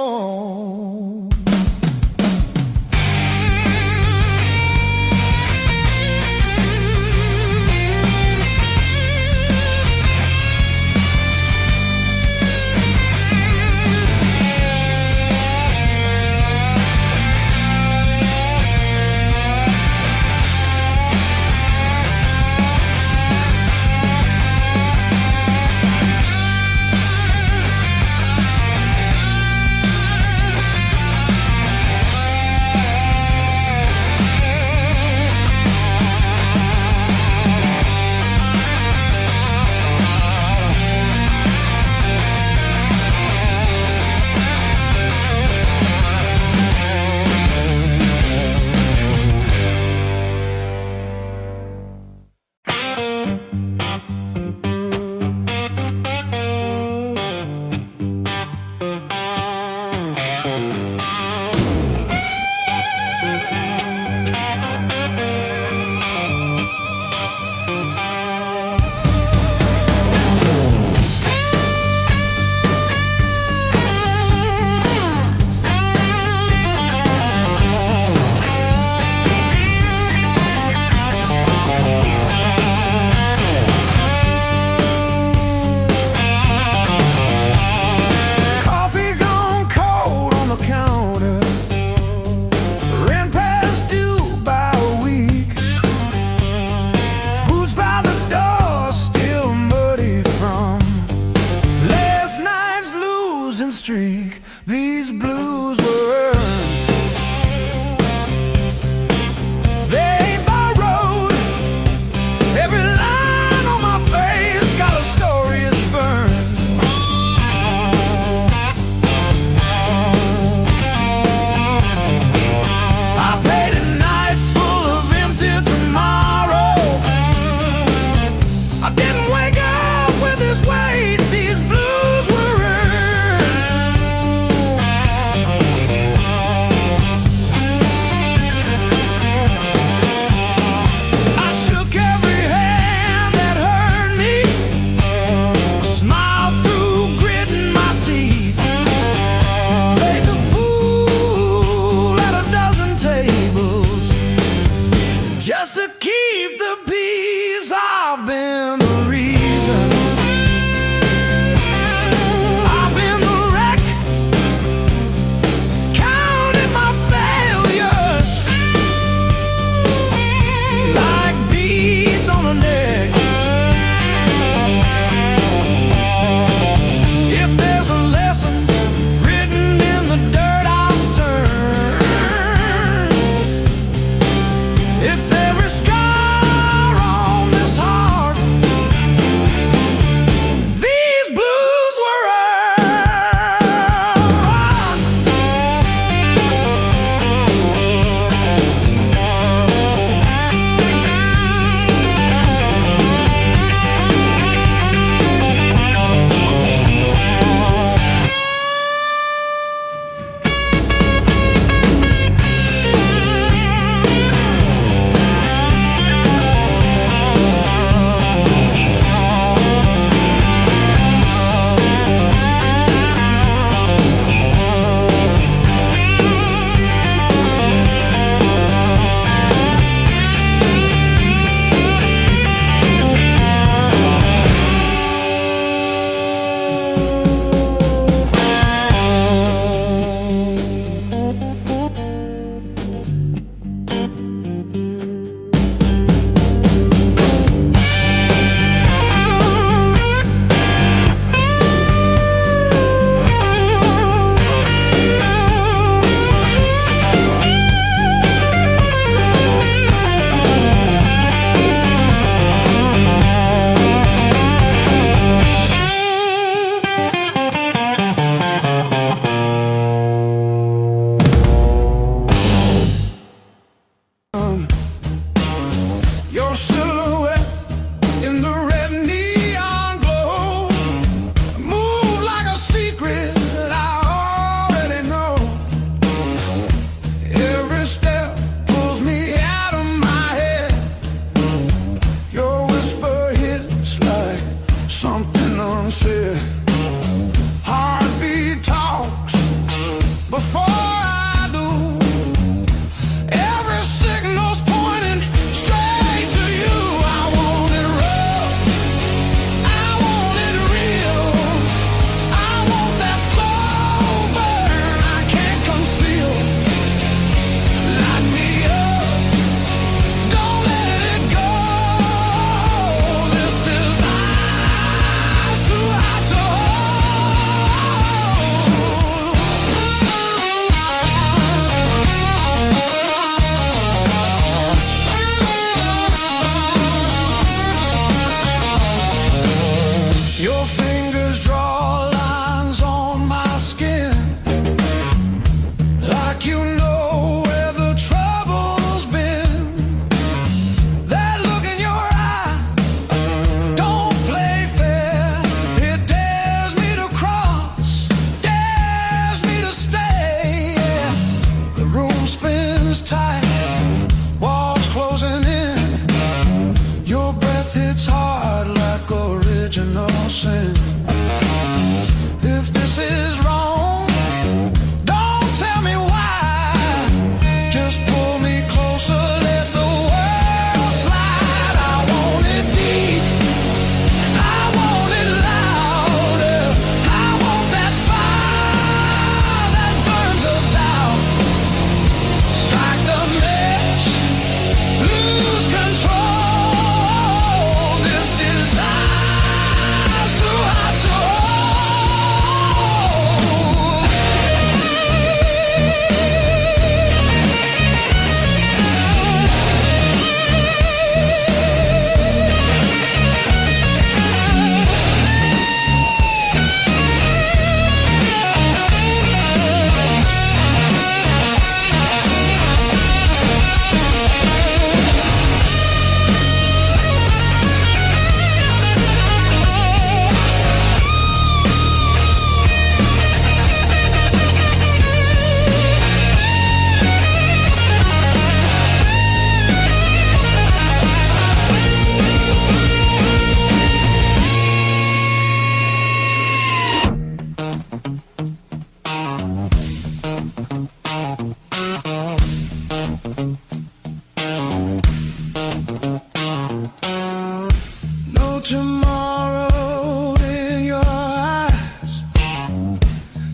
[SPEAKER 2] tomorrow in your eyes,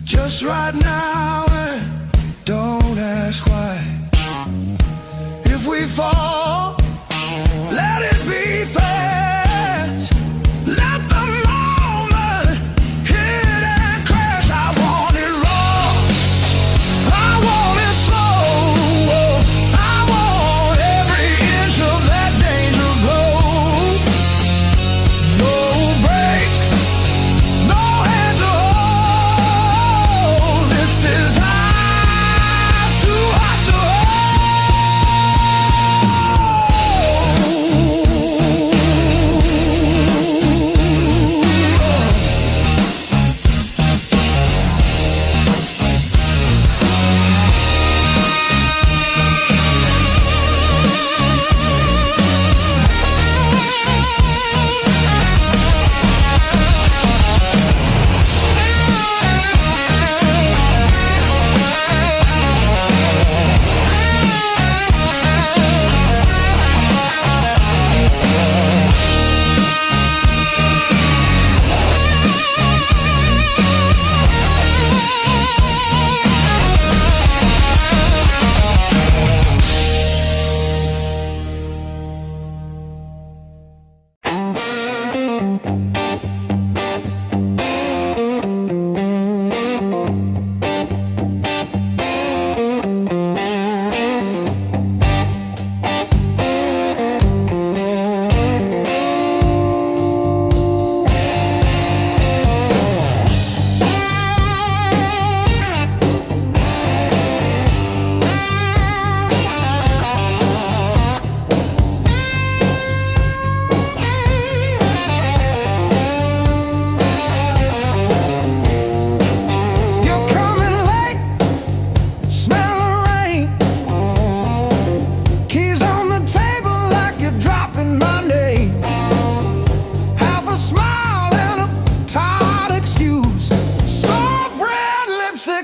[SPEAKER 2] just right now, and don't ask why. If we fall, let it be fast. Let the moment hit and crash. I want it raw, I want it slow, I want every inch of that danger blow. No brakes, no hands to hold. This desire's too hot to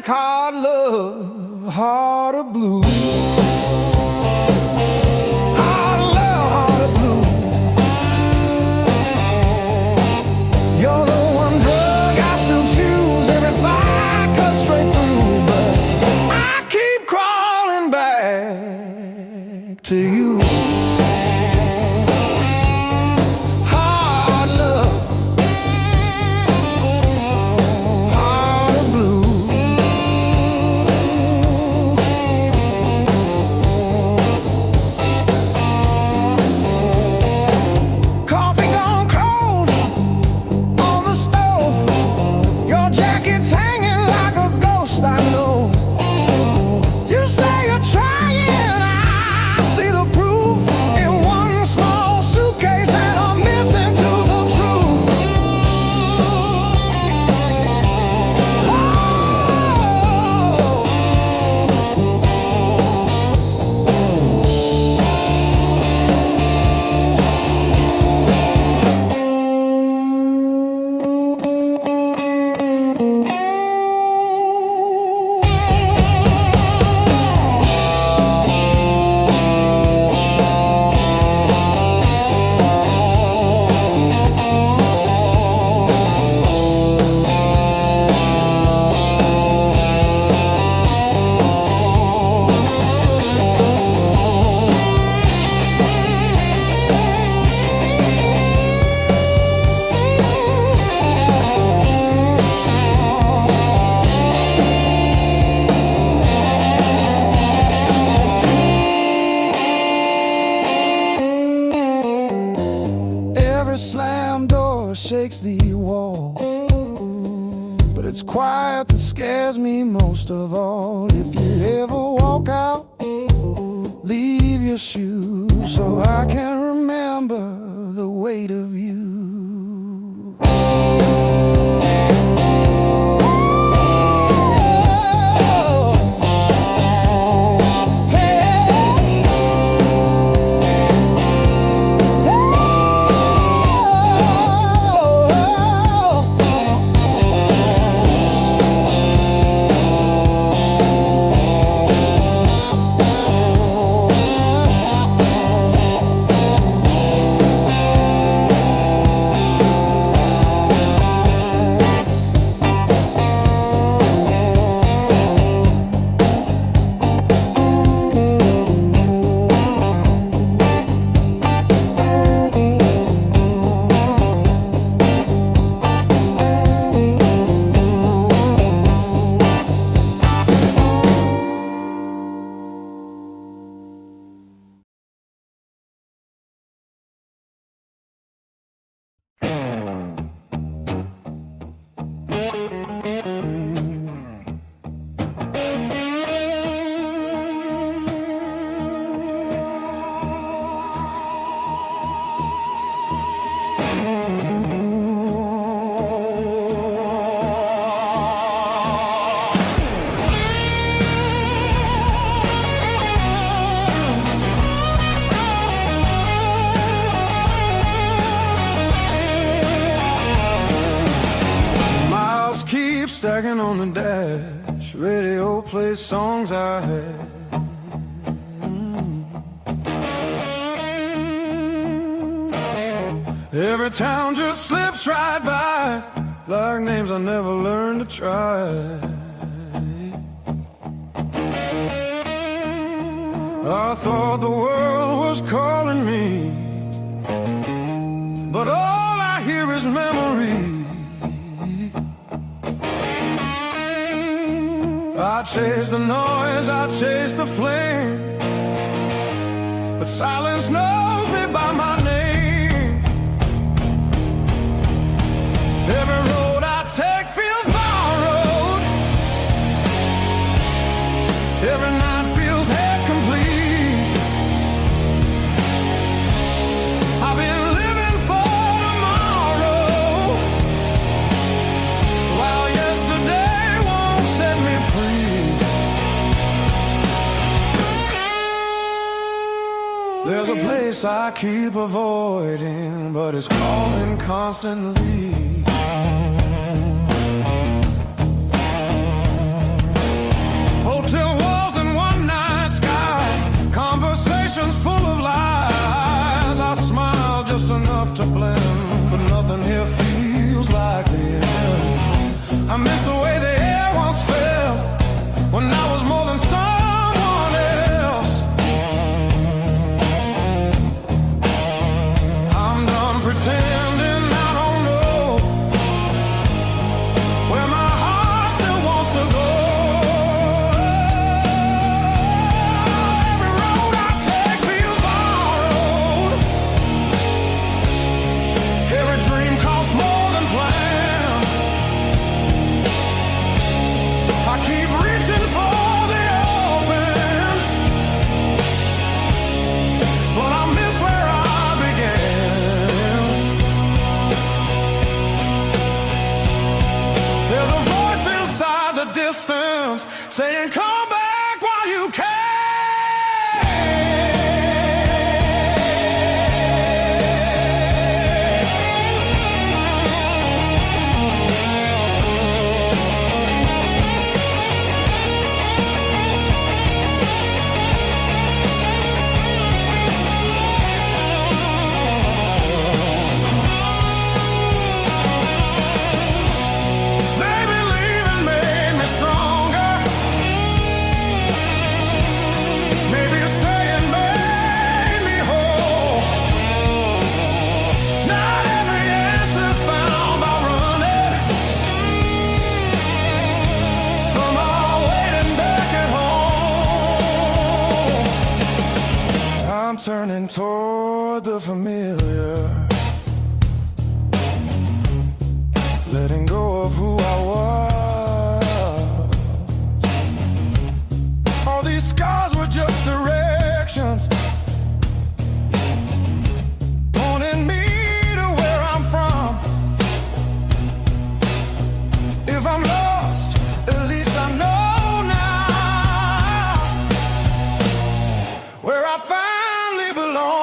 [SPEAKER 2] hard love, heart of blue. Hard love, heart of blue. You're the one drug I still choose. Every fight cuts straight through, but I keep crawling back to you. Hard love, heart of blue. Coffee gone cold on the stove. Your jacket's hanging like a ghost, I know. You say you're trying, I see the proof in one small suitcase, and I'm missing to the truth. Every slam door shakes the walls, but it's quiet that scares me most of all. If you ever walk out, leave your shoes so I can remember the weight of you. stacking on the dash. Radio plays songs I had. Every town just slips right by, like names I never learned to try. I thought the world was calling me, but all I hear is memory. I chase the noise, I chase the flame, but silence knows me by my name. Every road I take feels borrowed. Every night feels half complete. I've been living for tomorrow, while yesterday won't set me free. There's a place I keep avoiding, but it's calling constantly. Hotel walls and one-night skies, conversations full of lies. I smile just enough to blend, but nothing here feels like the end. I miss the way the air once felt, when I was more than someone else. I'm done pretending I don't know where my heart still wants to go. Every road I take feels borrowed. Every dream costs more than planned. I keep reaching for the open, but I miss where I began. There's a voice inside the distance saying, come back while you can. Maybe leaving made me stronger. Maybe staying made me whole. Not every answer's found by running. Some are waiting back at home. I'm turning toward the familiar, letting go of who I was. All these scars were just directions, pointing me to where I'm from. If I'm lost, at least I know now where I finally belong.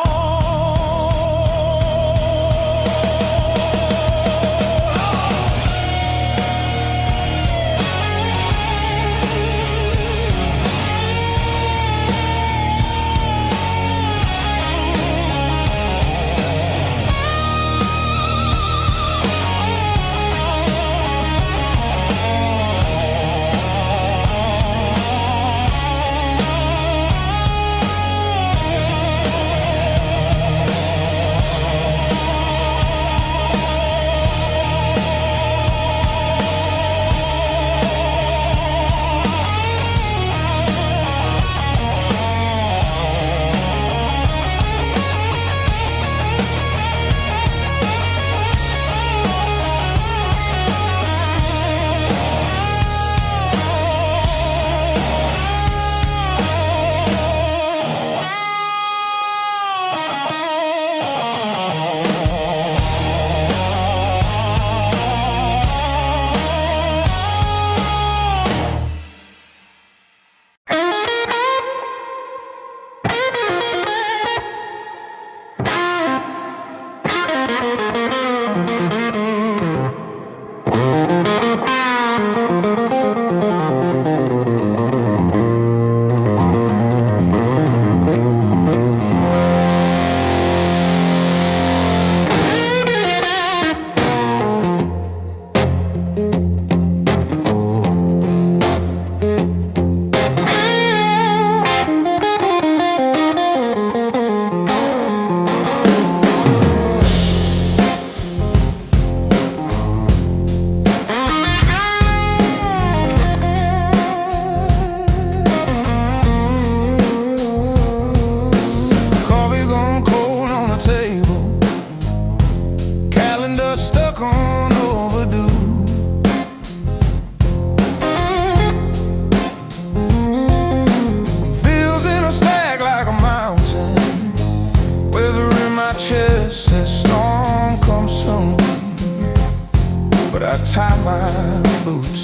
[SPEAKER 1] I tie my boots.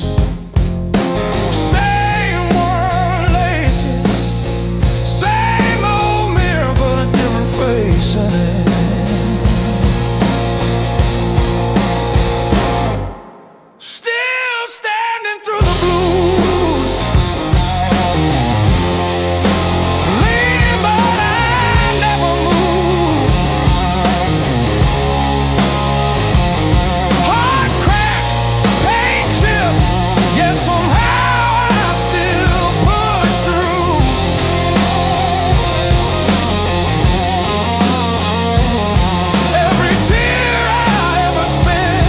[SPEAKER 1] Same worn laces, same old mirror, but a different face in it. Still standing through the blues, lean but I never move. Heart cracked, paint chipped, yet somehow I still push through. Every tear I ever spent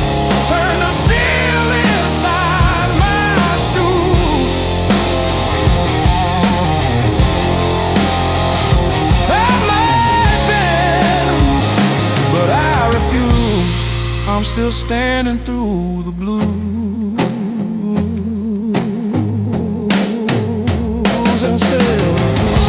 [SPEAKER 1] turned to steel inside my shoes. That might have been, but I refuse. I'm still standing through the blues and still the blues.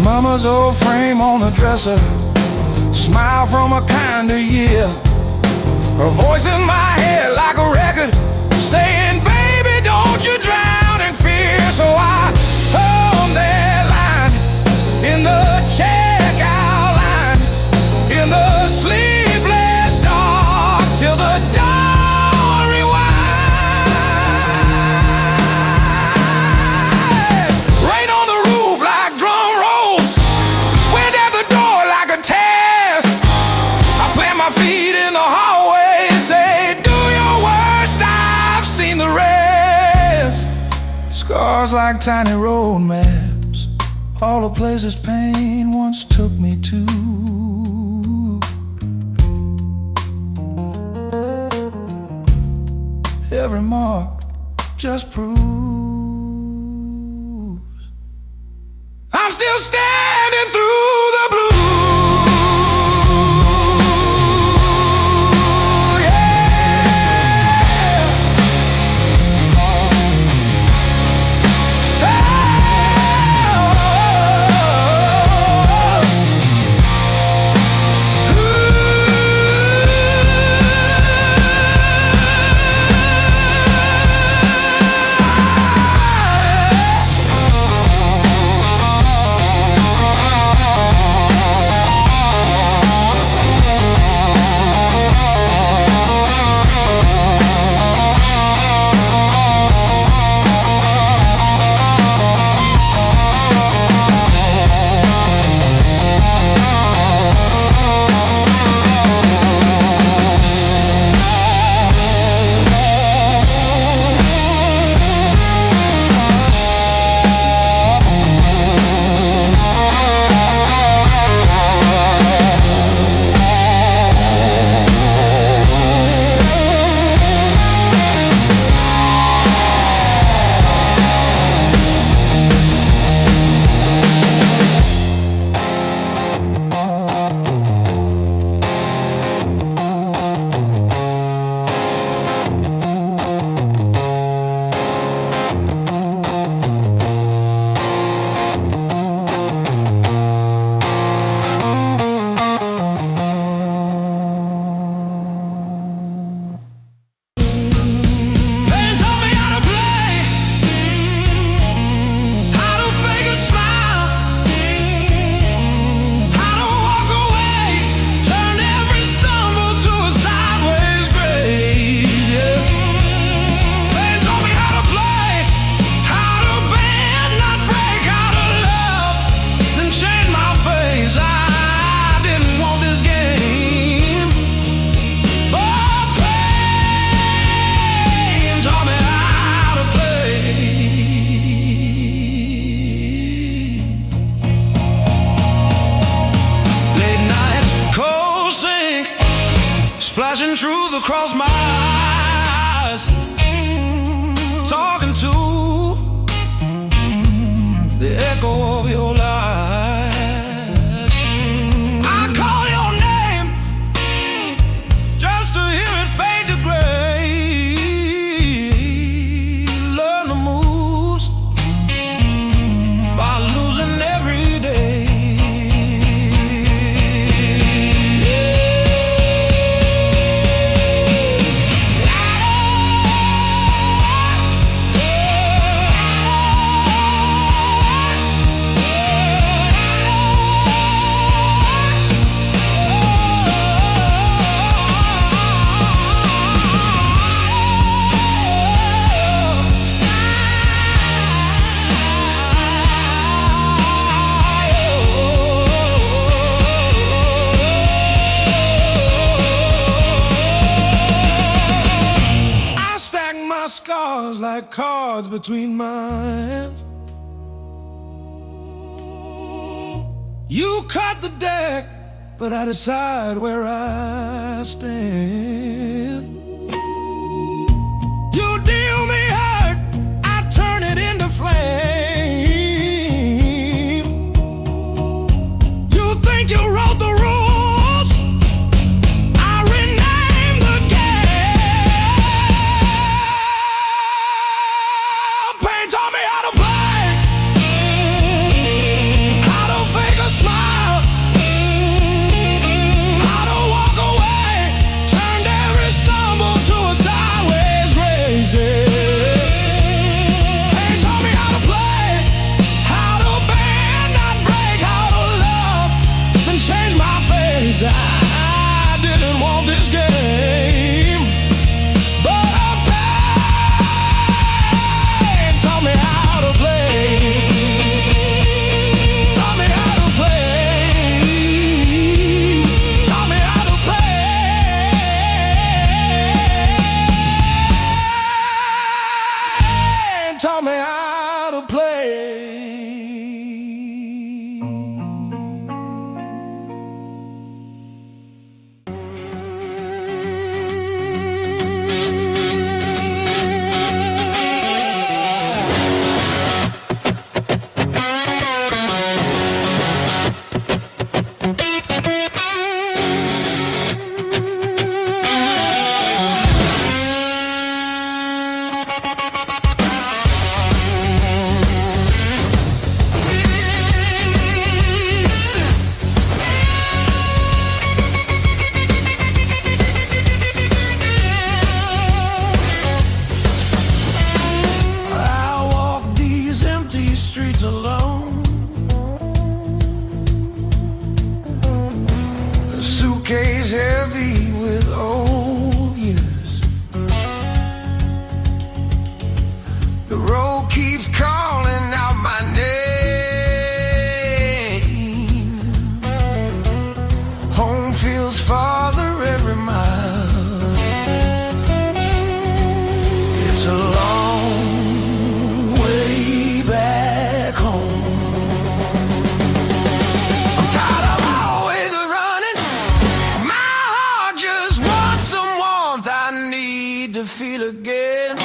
[SPEAKER 1] Mama's old frame on the dresser, smile from a kinder year. Her voice in my head like a record saying, baby, don't you drown in fear. So I hung that line in the checkout line, in the sleepless dark, till the dawn rewind. Rain on the roof like drum rolls, wind at the door like a test. I plant my feet in the hallway and say, do your worst, I've seen the rest. Scars like tiny road maps, all the places pain once took me to. Every mark just proves I'm still standing through the blues. my scars like cards between my hands. You cut the deck, but I decide where I stand. You deal me hurt, I turn it into flame. You think you wrote the rules, I rename the game. Pain taught me how to play, how to fake a smile, how to walk away, turned every stumble to a sideways crazy. Pain taught me how to play, how to bend, not break, how to love, then change my face. I didn't want this game, but pain taught me how to play. Taught me how to play. Taught me how to play. Taught me how to play. I walk these empty streets alone, a suitcase heavy with old years. The road keeps calling out my name. Home feels farther every mile. It's a long way back home. I'm tired of always running. My heart just wants some warmth I need to feel again.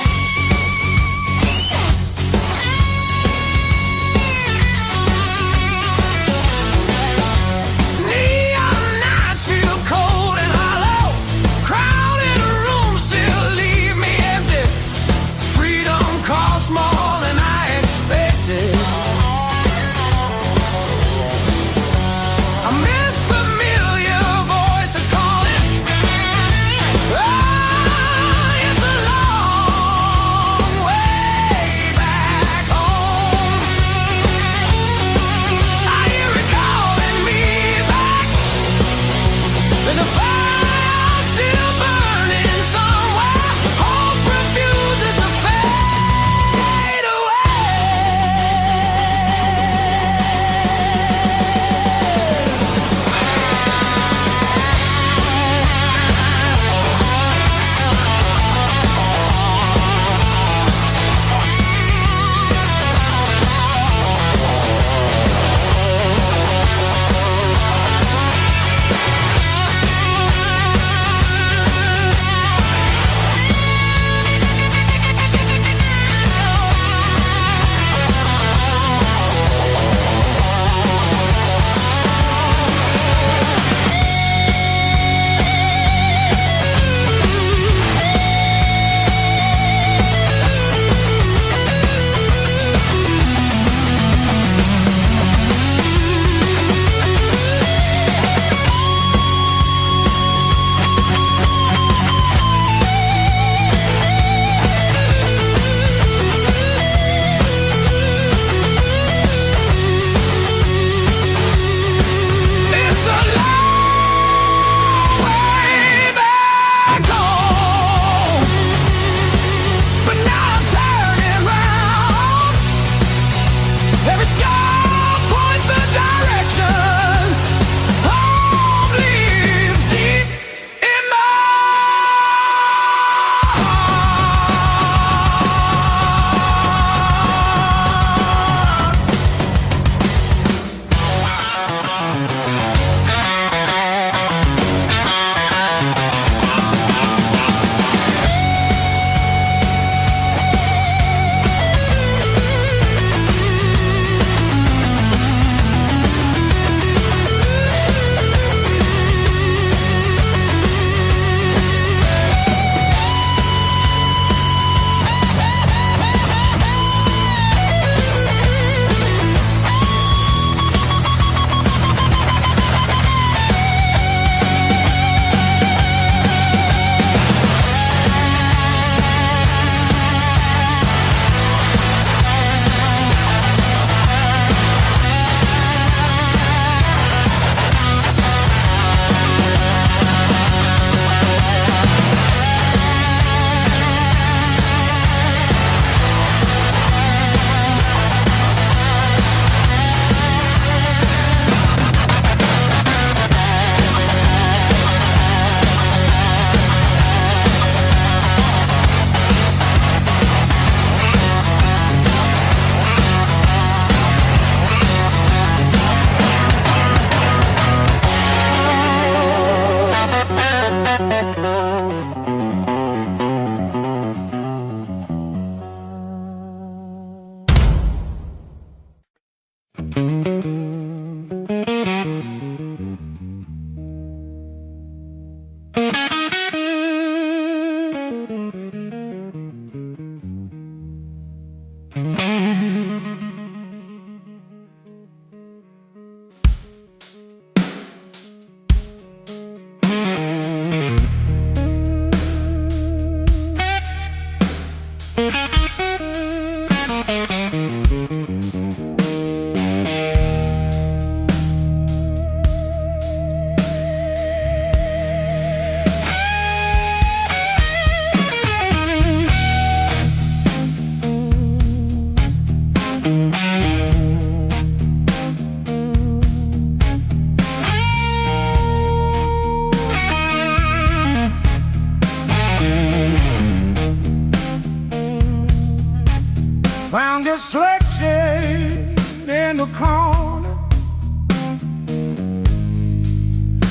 [SPEAKER 2] Found this sweatshirt in the corner,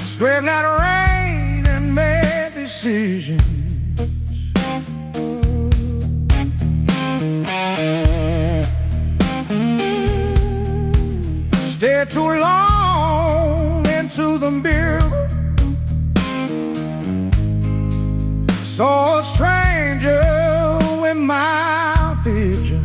[SPEAKER 2] straightened out rain and made decisions. Stared too long into the mirror, saw a stranger with my vision.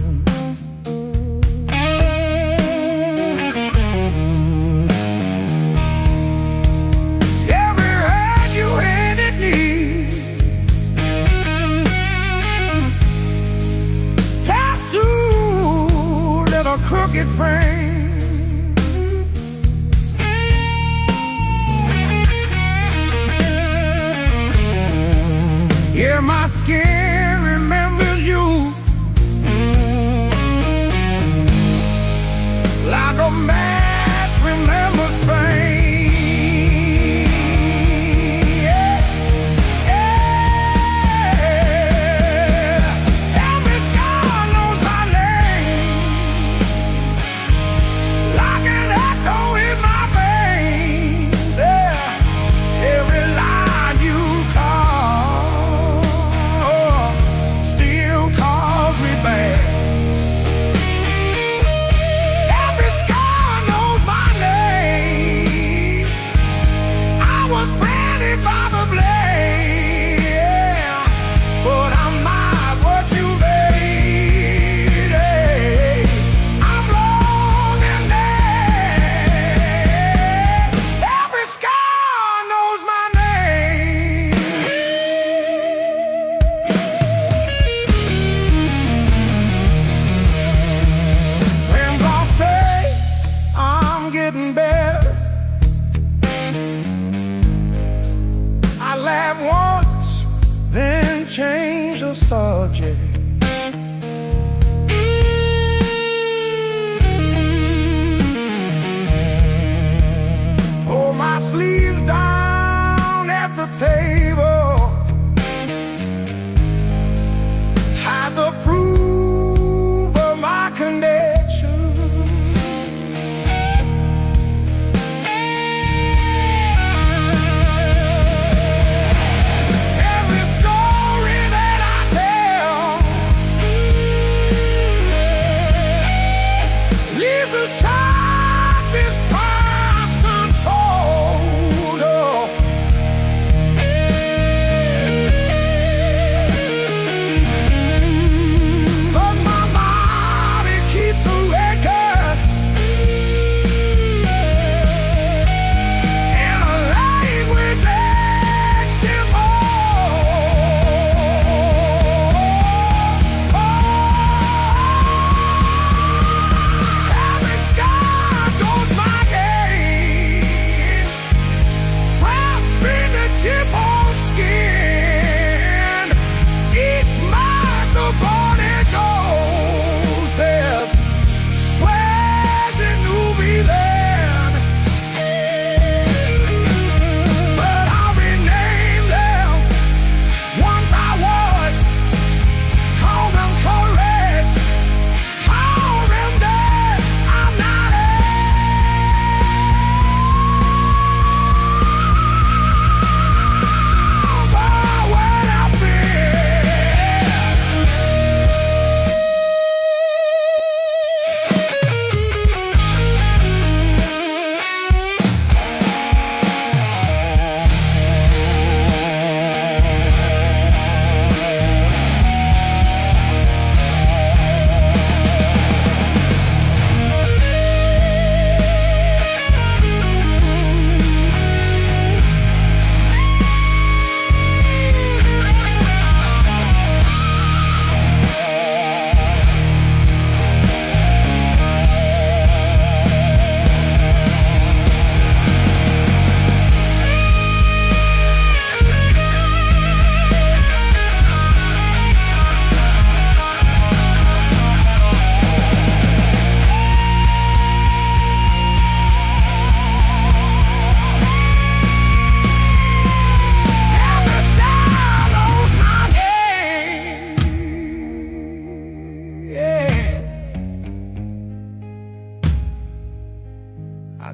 [SPEAKER 2] Crooked frame, yeah, my skin remembers you like a match remembers fame. Yeah, yeah. Every scar knows my name, like an echo in my veins. Yeah, every line you call, oh,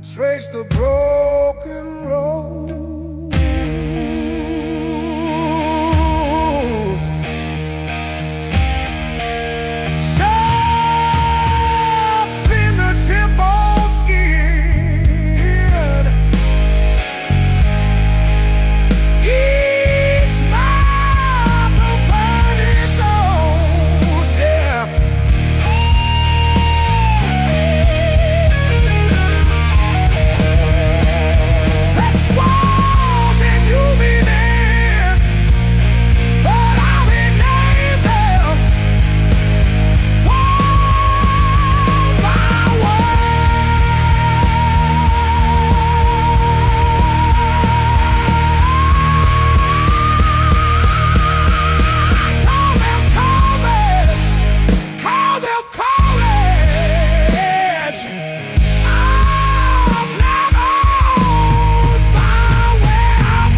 [SPEAKER 1] trace the broken road. Soft fingertip on skin, each mouth a burning nose, yeah. Let's walk and you be there, but I'll be there. Walk my way. Call them comets, call them comets. I'm not old by where I've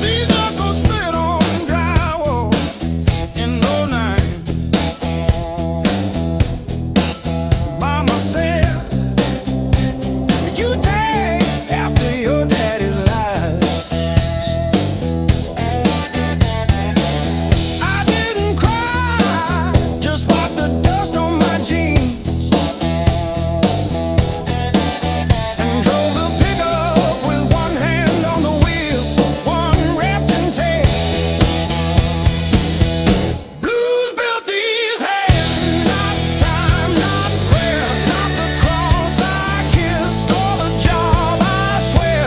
[SPEAKER 1] These knuckles spit on drywall in '09 by myself. You take after your daddy's lies. I didn't cry, just wiped the dust on my jeans and drove the pickup with one hand on the wheel, one wrapped in tape. Blues built these hands, not time, not prayer, not the cross I kissed or the job I swear.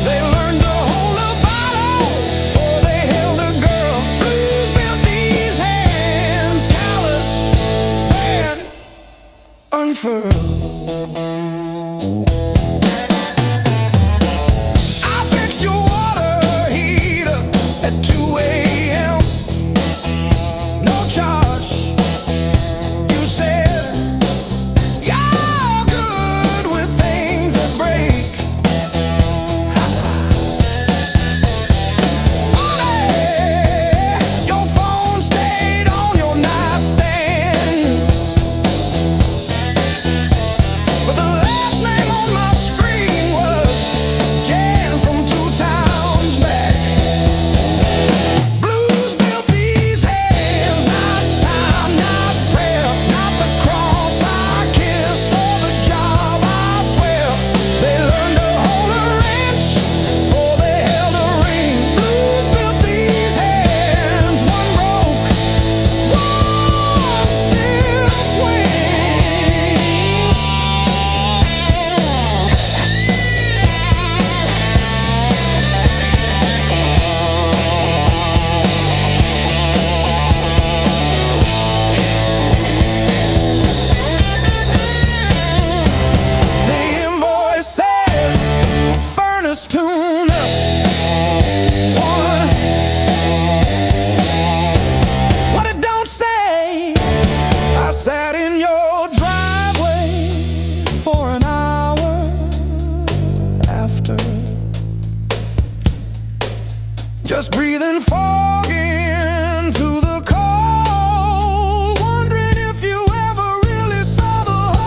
[SPEAKER 1] They learned to hold a bottle before they held a girl. Blues built these hands, calloused and unfurled. I fixed your water heater at 2 a.m. No charge. You said you're good with things that break. Funny, your phone stayed on your nightstand, but the last name on my screen was Jan from 2 towns back. Blues built these hands, not time, not prayer, not the cross I kissed or the job I swear. They learned to hold a wrench before they held a ring. Blues built these hands, one broke, one still swings. The invoice says furnace tune up. What it don't say, I sat in your driveway for an hour after, just breathing fog into the cold, wondering if you ever really saw the whole.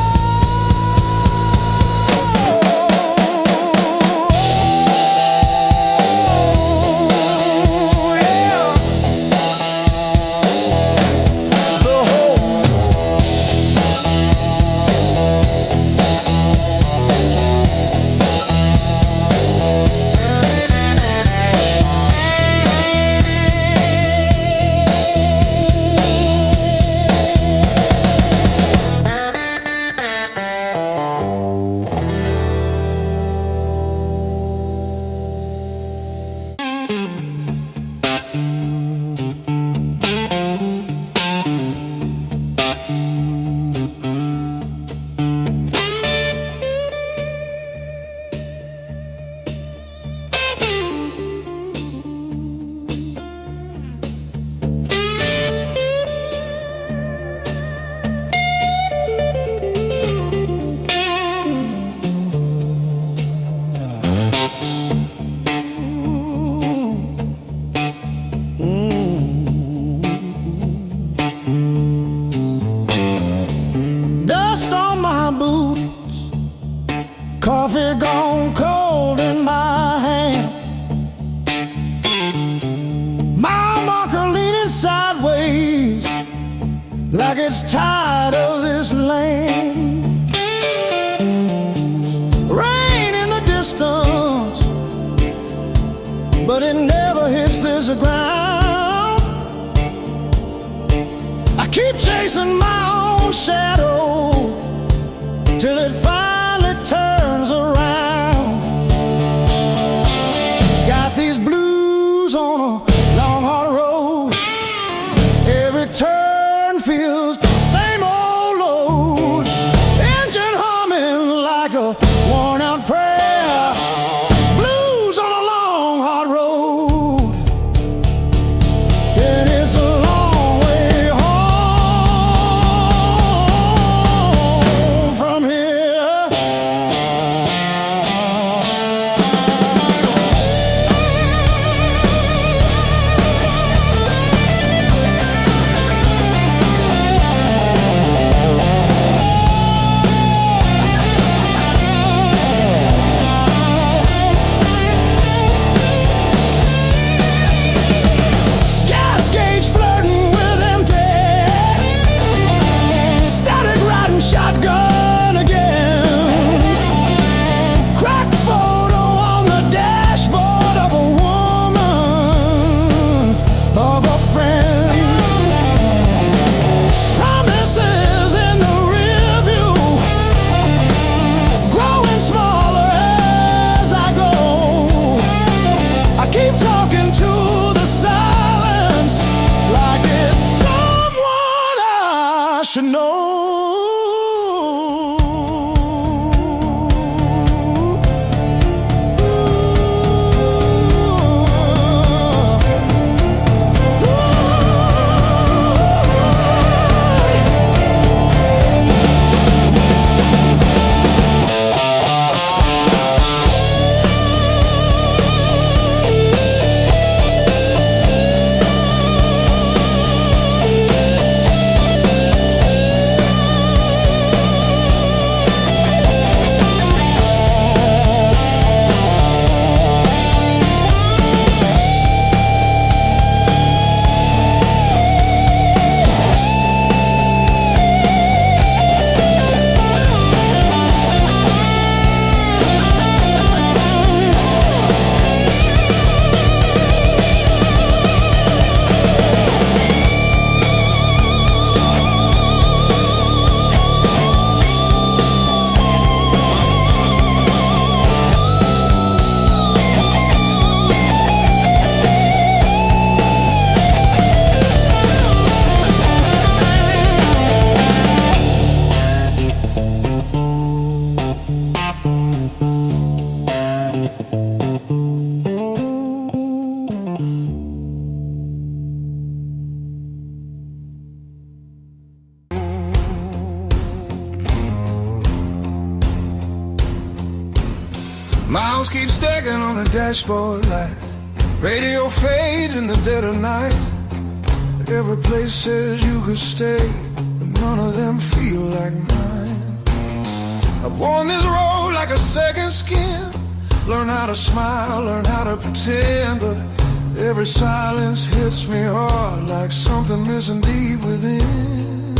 [SPEAKER 2] Coffee gone cold in my hand. Mile marker leaning sideways like it's tired of this land. Rain in the distance, but it never hits this ground. I keep chasing my own shadow till it finally turns around. Got these blues on a long hard road. Every turn feels the same old load. Engine humming like a worn out prayer. Blues on a long hard road. And it's a long way home from here. Gas gauge flirting with empty. Static riding shotgun again. Cracked photo on the dashboard of a woman, of a friend. Promises in the rear view, growing smaller as I go. I keep talking to the silence like it's someone I should know. Miles keep stacking on the dashboard light. Radio fades in the dead of night. Every place says you could stay, but none of them feel like mine. I've worn this road like a second skin. Learn how to smile, learn how to pretend, but every silence hits me hard like something missing deep within.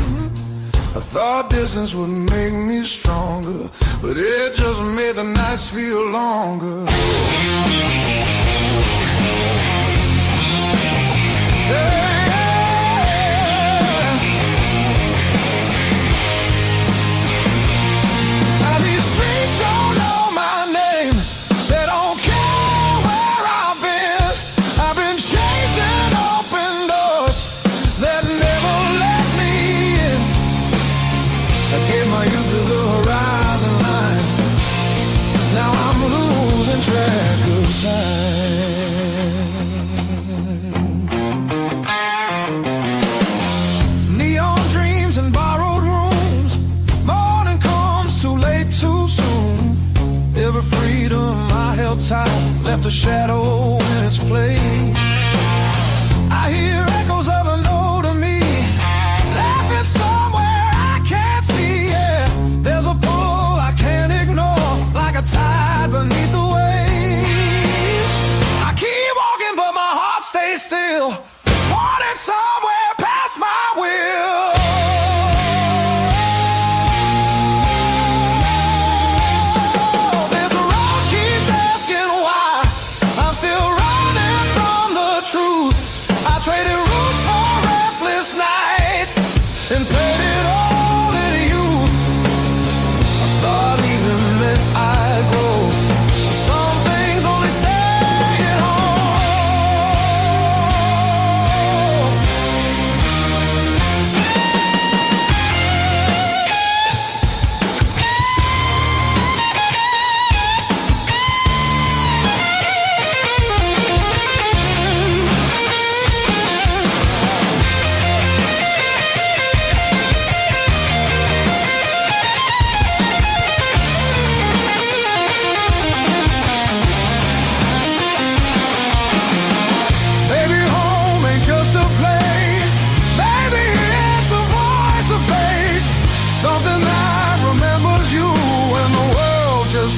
[SPEAKER 2] I thought distance would make me stronger, but it just made the nights feel longer. Now these streets don't know my name. They don't care where I've been. I've been chasing open doors that never let me in. I gave my youth to the horizon line. Now I'm losing track of time. Neon dreams and borrowed rooms. Morning comes too late, too soon. Every freedom I held tight left a shadow in its place. I hear echoes of an older me laughing somewhere I can't see. Yeah, there's a pull I can't ignore, like a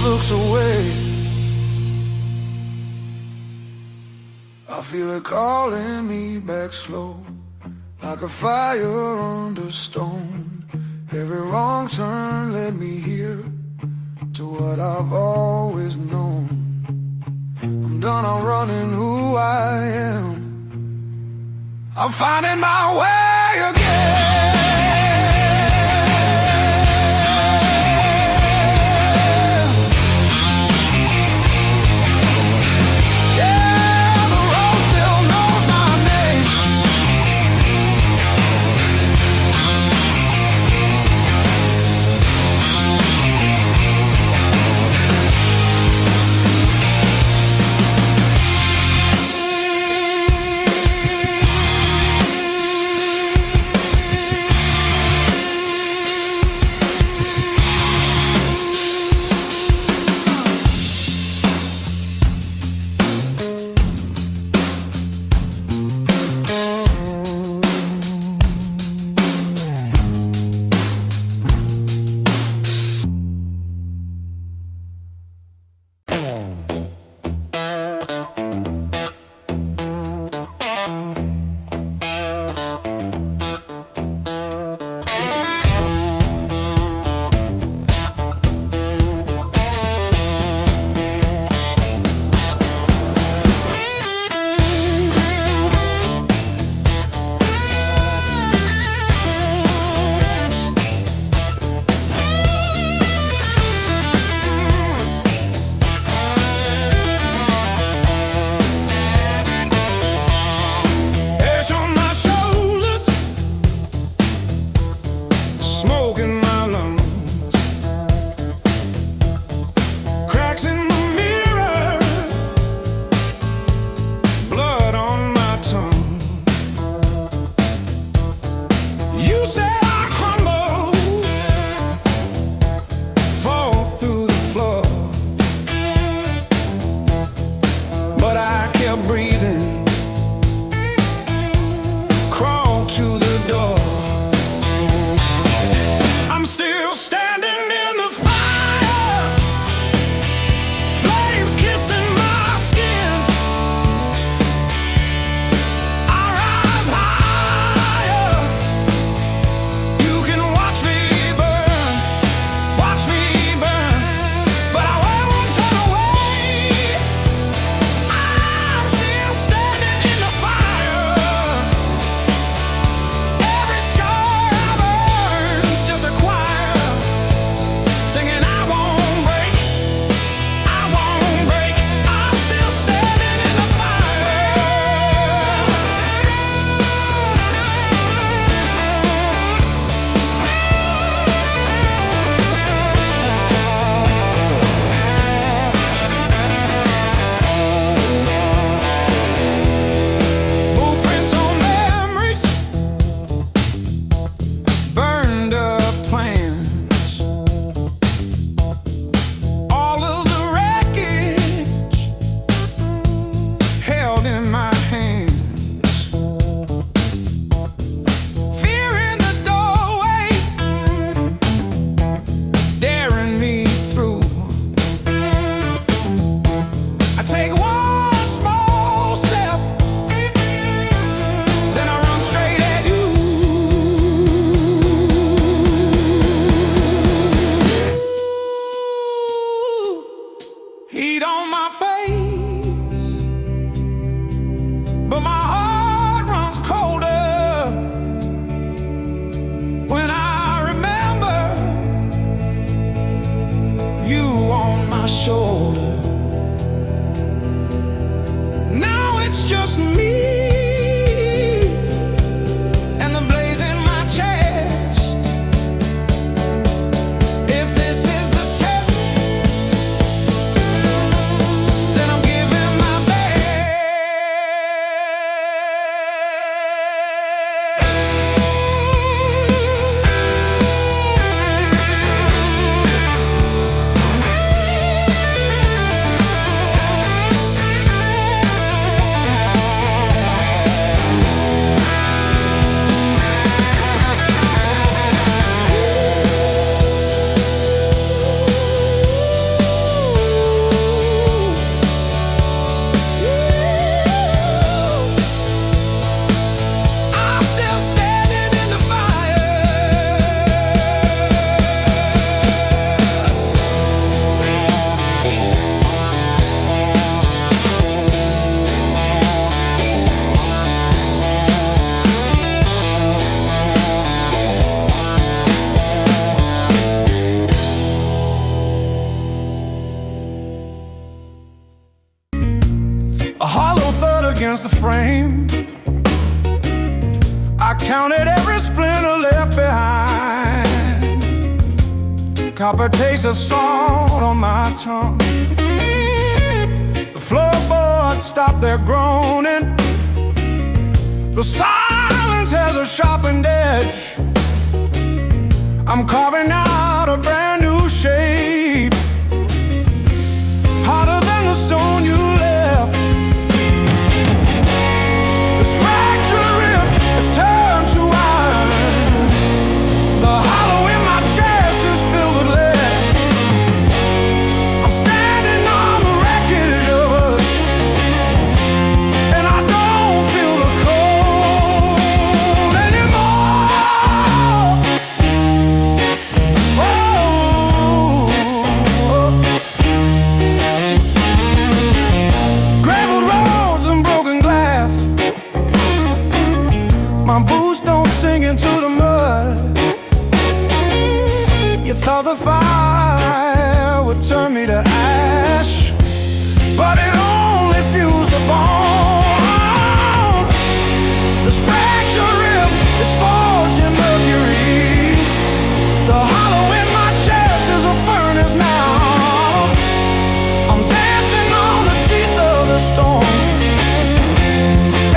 [SPEAKER 2] looks away. I feel it calling me back slow, like a fire under stone. Every wrong turn led me here to what I've always known. I'm done outrunning who I am. I'm finding my way again. against the frame. I counted every splinter left behind. Copper taste of salt on my tongue. The floorboards stopped their groaning. The silence has a sharpened edge. I'm carving out a brand new shape, harder than the stone you left. This fractured rib has turned to iron. The hollow in my chest is filled with lead. I'm standing on the wreckage of us, and I don't feel the cold anymore. Gravel roads and broken glass. My boots don't sink into the mud. You thought the fire would turn me to ash, but it only fused the bone. This fractured rib is forged in mercury. The hollow in my chest is a furnace now. I'm dancing on the teeth of the storm,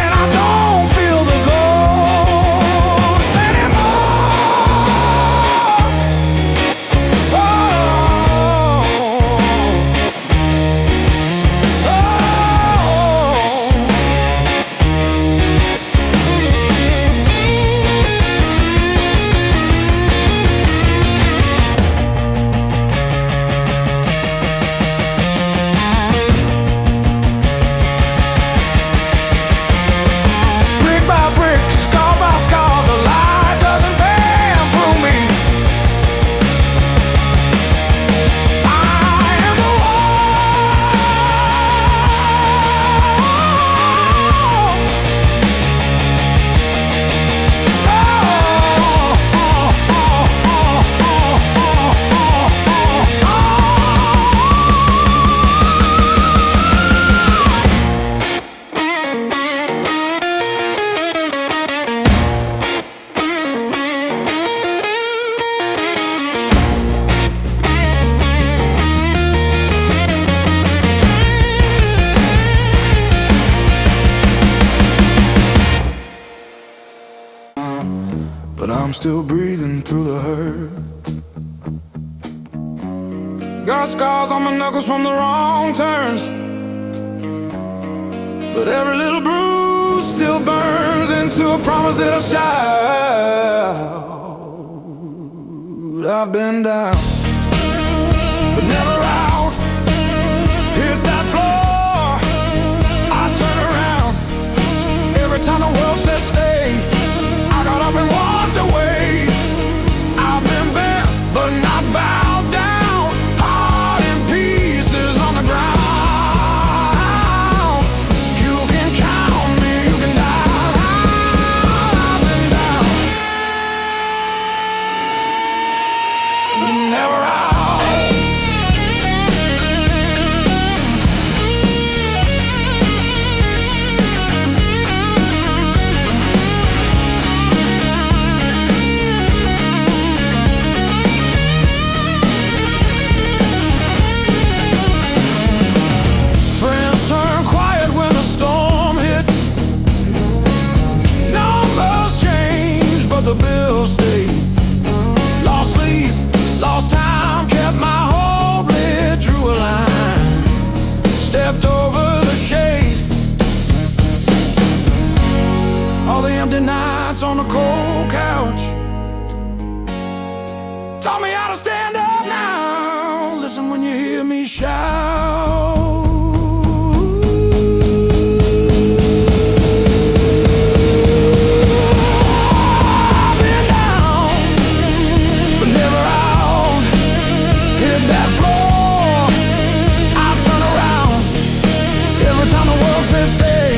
[SPEAKER 2] and I don't feel the ghost anymore. Oh, brick by brick, scar by scar, the light doesn't bend through me. I am the but I'm still breathing through the hurt. Got scars on my knuckles from the wrong turns, but every little bruise still burns into a promise that I shout. I've been down, but never out. Hit that floor, I turn around. Every time the world says stay, I got up and walked away. I've been bent, but not bowed down. Heart in pieces on the ground. You can count me, you can die. I've been down, but never out. Friends turn quiet when the storm hit. Numbers change, but the bills stay. Lost sleep, lost time, kept my hope lit, drew a line, stepped over the shade. All the empty nights on the cold couch taught me how to stand up now. Listen when you hear me shout. I've been down, but never out. Hit that floor, I turn around. Every time the world says stay,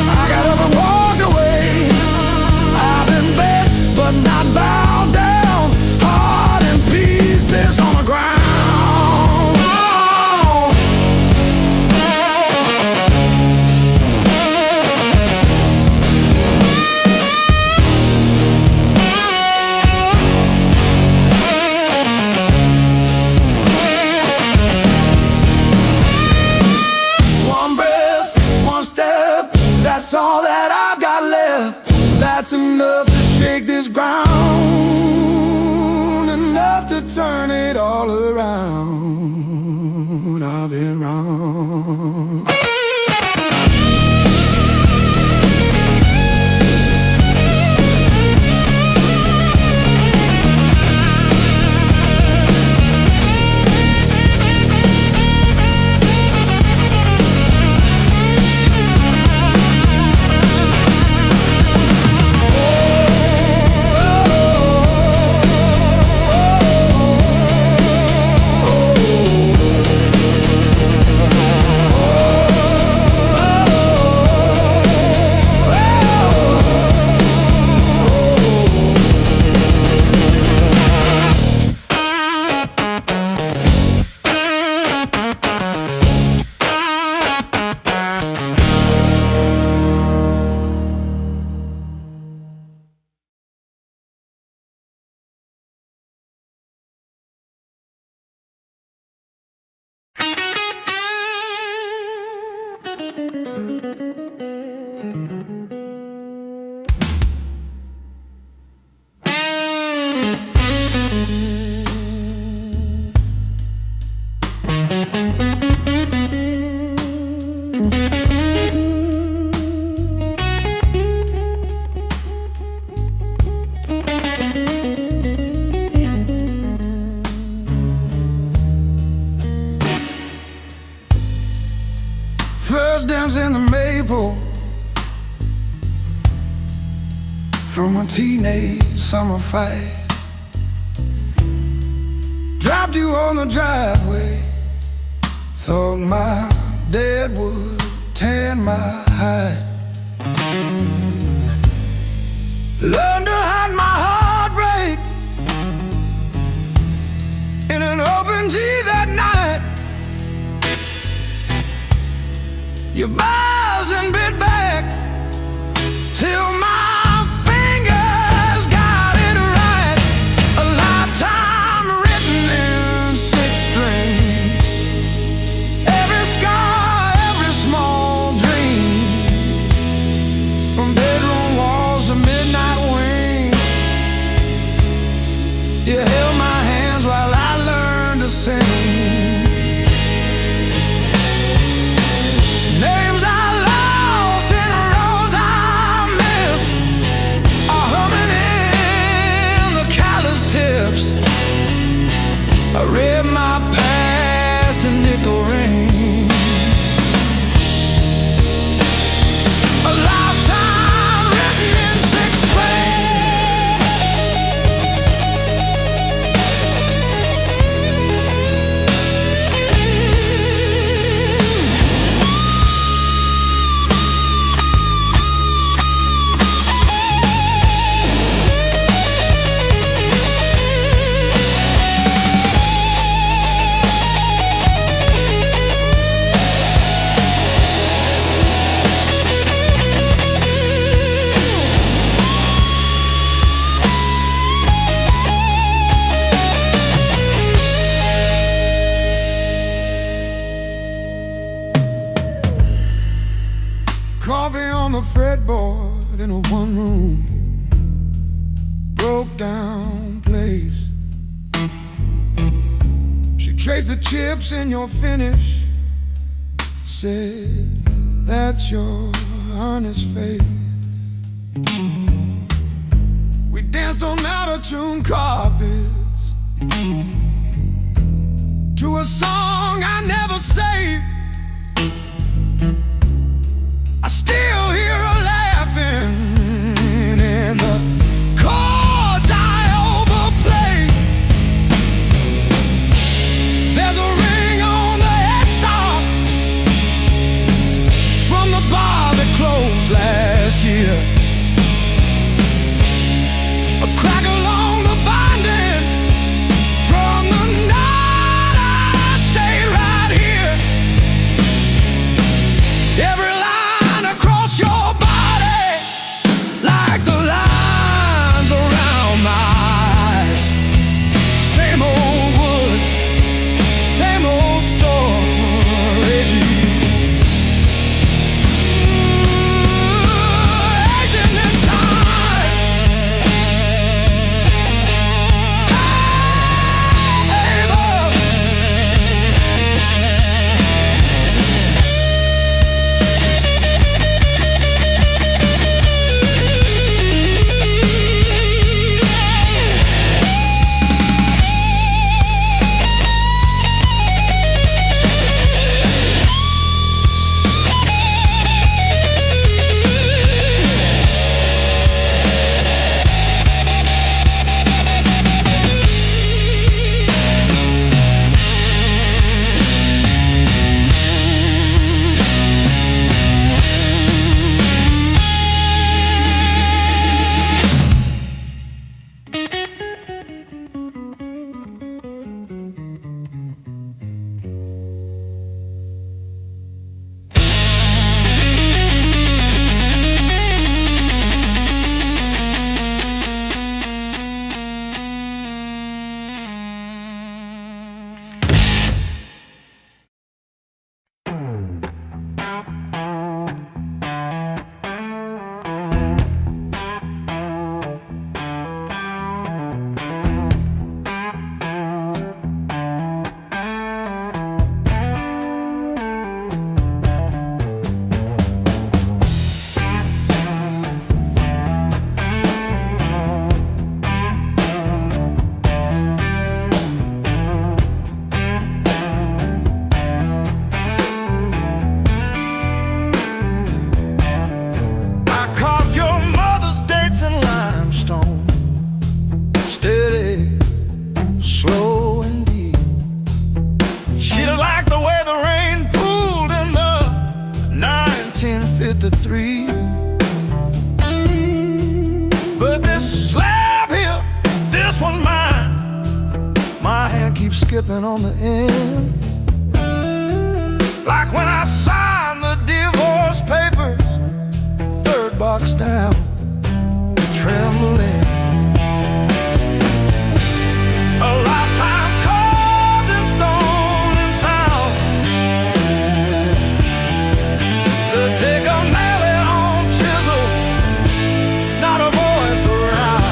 [SPEAKER 2] I got up and walked away. I've been bent, but not bowed down. Heart in pieces on the ground. Oh.
[SPEAKER 1] ground, enough to turn it all around. I've been wrong. First dance in the maple from a teenage summer fight. Dropped you on the driveway. Thought my dad would tan my hide. Learned to hide my heartbreak in an open G that night. You buzz and bit back till my fingers got it right. A lifetime written in 6 strings. Every scar, every small dream, from bedroom walls to midnight wings. You held my hands while I learned to sing. Names I lost and roads I missed are humming in the callous tips. I read my past in nickel rings. A lifetime written in 6 Coffee on the fretboard in a one-room broke down place. She traced the chips in your finish, said, that's your honest face. We danced on out-of-tune carpets to a song I never saved. I still hear her laughing in the chords I overplay. There's a ring on the headstock from the bar that closed last year. A crack along the binding from the night I stayed right
[SPEAKER 2] hit the 3. But this slab here, this one's mine. My hand keeps skipping on the end, like when I signed the divorce papers, 3rd box down, trembling. A lifetime carved in stone and sound. They'll take a mallet on chisel, not a voice around.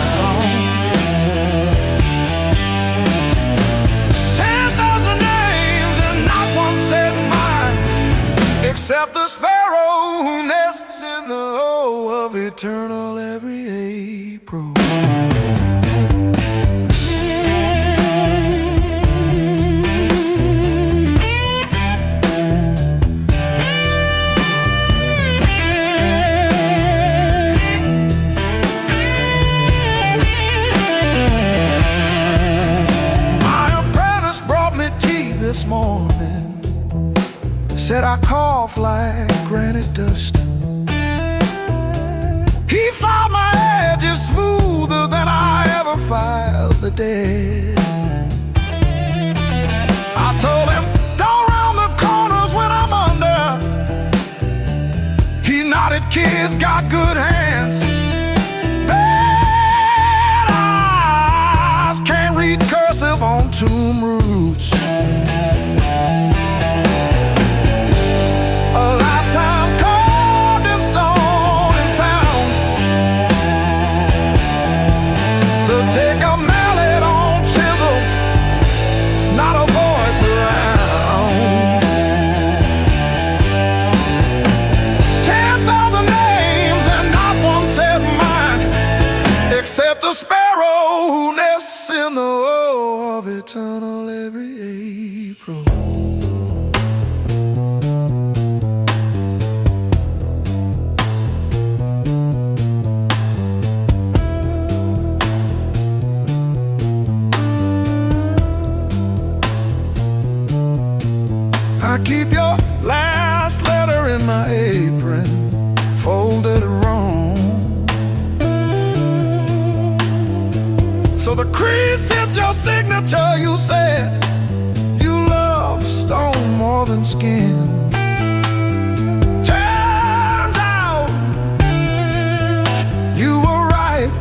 [SPEAKER 2] 10,000 names and not one said mine, except the sparrow who nests in the O of eternal every April. This morning said I cough like granite dust. He filed my edges smoother than I ever filed the dead. I told him, don't round the corners when I'm under. He nodded, kids got good hands, bad eyes, can't read cursive on tomb roots. The sparrow who nests in the O of eternal every April. I keep your last letter in my apron, folded wrong. So the crease hits your signature. You said you love stone more than skin. Turns out you were right,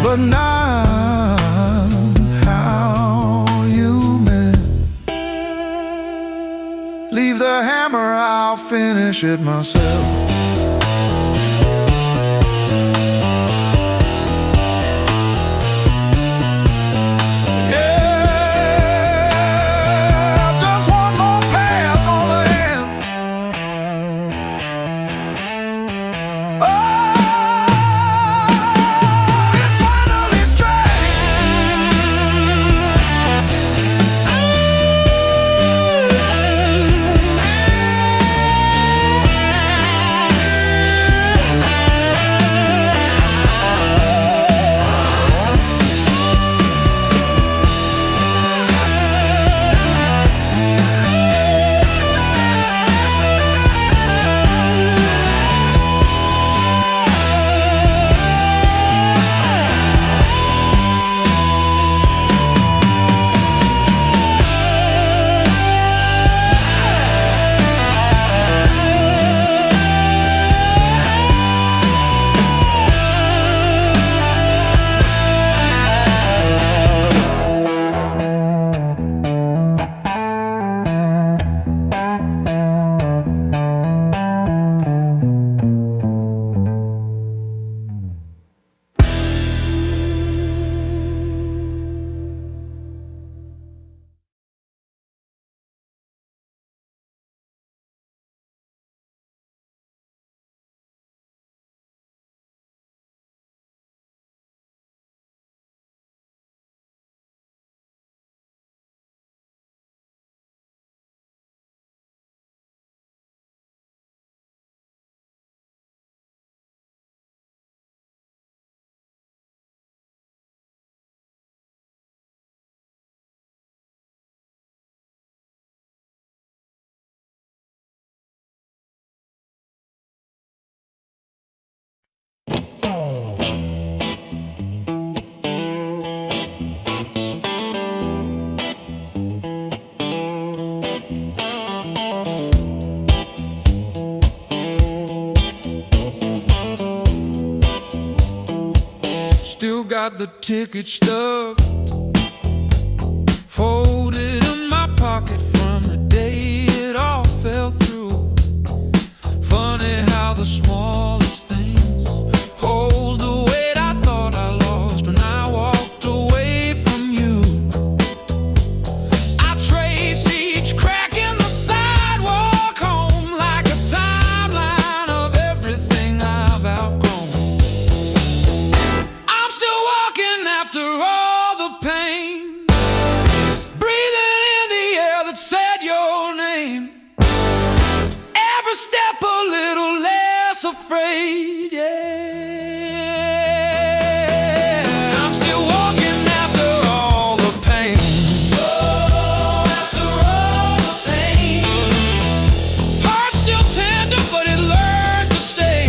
[SPEAKER 2] but not how you meant. Leave the hammer, I'll finish it myself.
[SPEAKER 1] got the ticket stub folded in my pocket from the day it all fell through. Funny how the smallest things hold the weight I thought I lost when I walked away from you. I trace each crack in the sidewalk home like a timeline of everything I've outgrown. I'm still walking after all the pain, breathing in the air that said your name. Every step a little less afraid, yeah. I'm still walking after all the pain. Oh, after all the pain. Heart still tender, but it learned to stay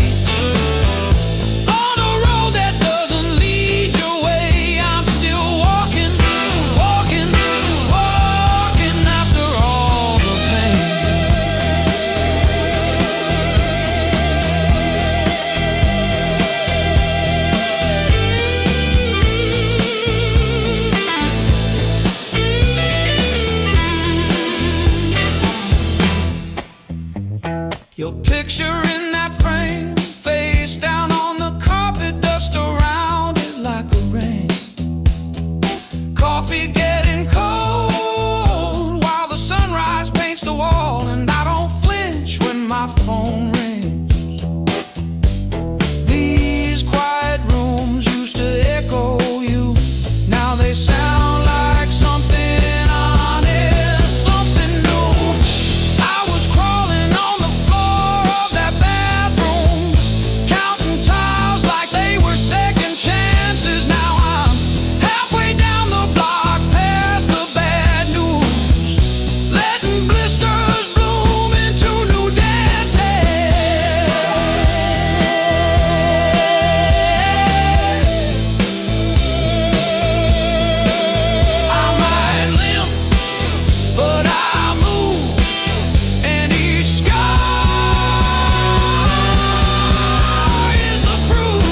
[SPEAKER 1] on a road that doesn't lead your way. I'm still walking, walking, walking after all the pain. Your picture in that frame, face down on the carpet, dust around it like a rain. Coffee getting cold while the sunrise paints the wall, and I don't flinch when my phone rings. These quiet rooms used to echo you, now they sound like something honest, something new. I was crawling on the floor of that bathroom, counting tiles like they were second chances. Now I'm halfway down the block, past the bad news, letting blisters bloom into new dances. I might limp, but I move, and each scar is a proof.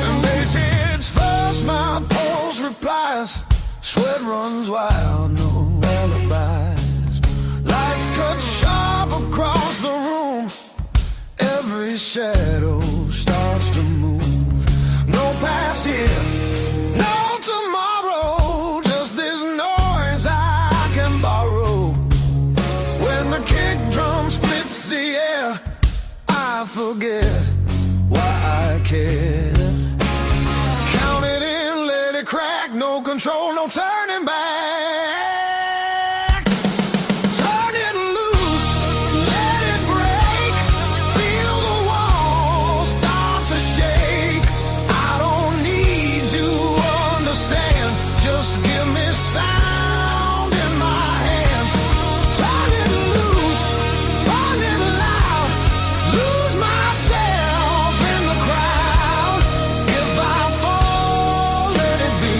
[SPEAKER 1] And bass hits first, my pulse replies, sweat runs wild, no alibis. Lights cut sharp across the room, every shadow starts to move. No past here, no tomorrow, just this noise I can borrow. When the kick drum splits the air, I forget why I care. Count it in, let it crack, no control, no turning back. Turn it loose, let it break, feel the walls start to shake. I don't need to understand, just give me sound in my hands. Turn it loose, run it loud, lose myself in the crowd. If I fall, let it be.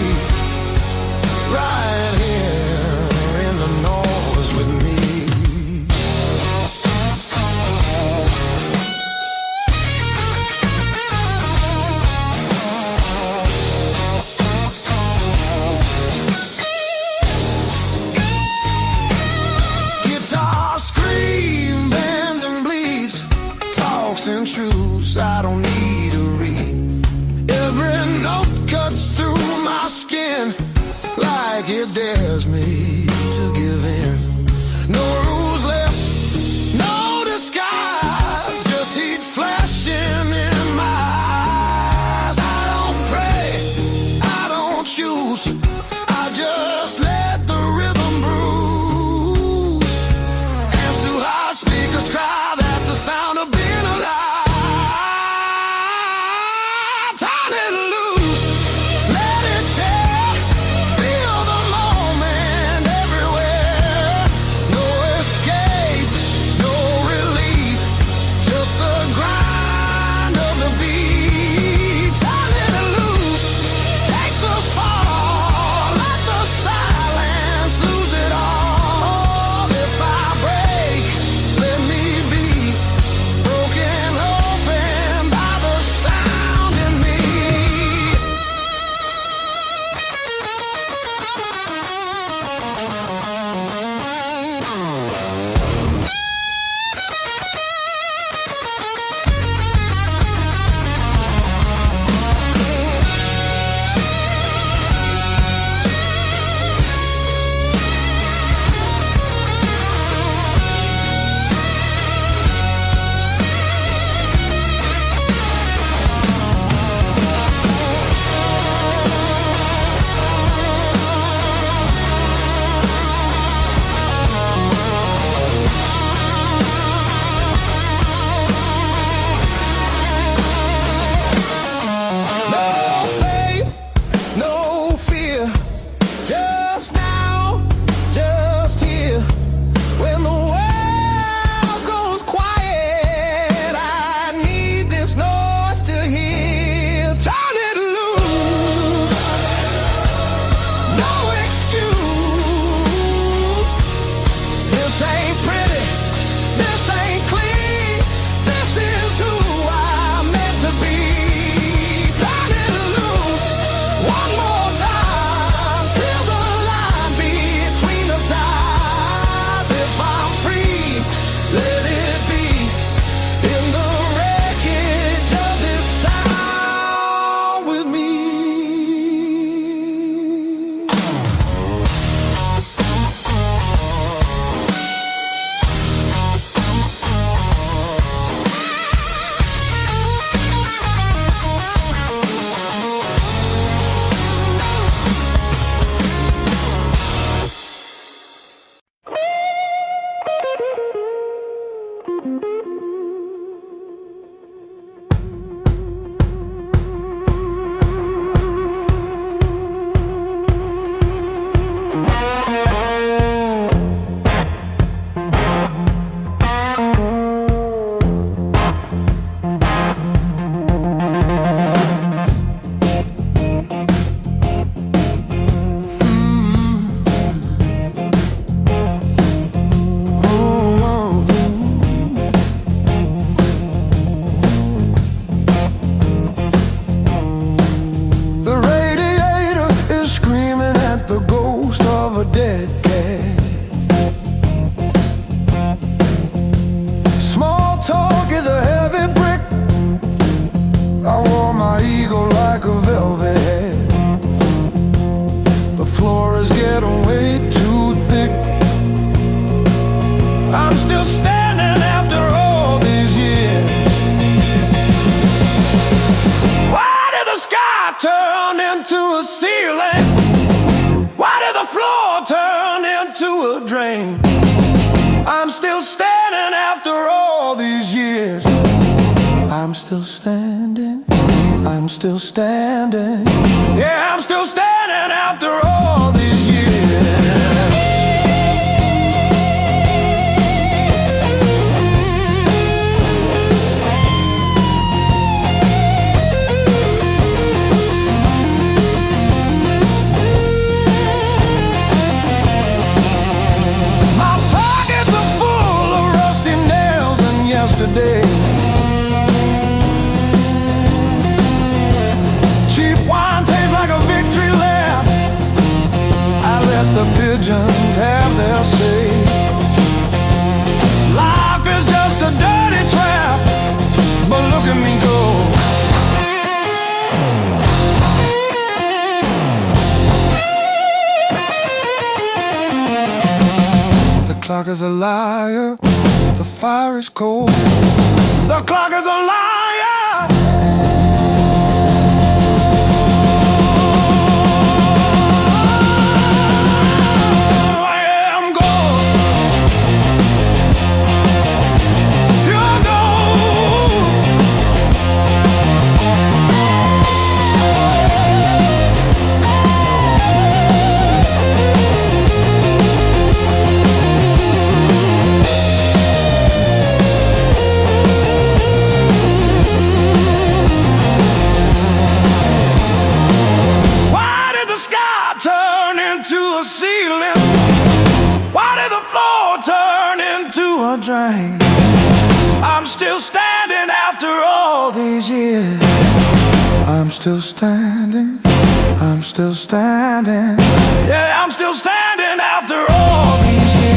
[SPEAKER 2] still standing, I'm still standing. Yeah, I'm still standing after all these years. My pockets are full of rusty nails and yesterday. The pigeons have their say. Life is just a dirty trap, but look at me go. The clock is a liar, the fire is cold. The clock is a liar. Drain. I'm still standing after all these years. I'm still standing, I'm still standing. Yeah, I'm still standing after all these years.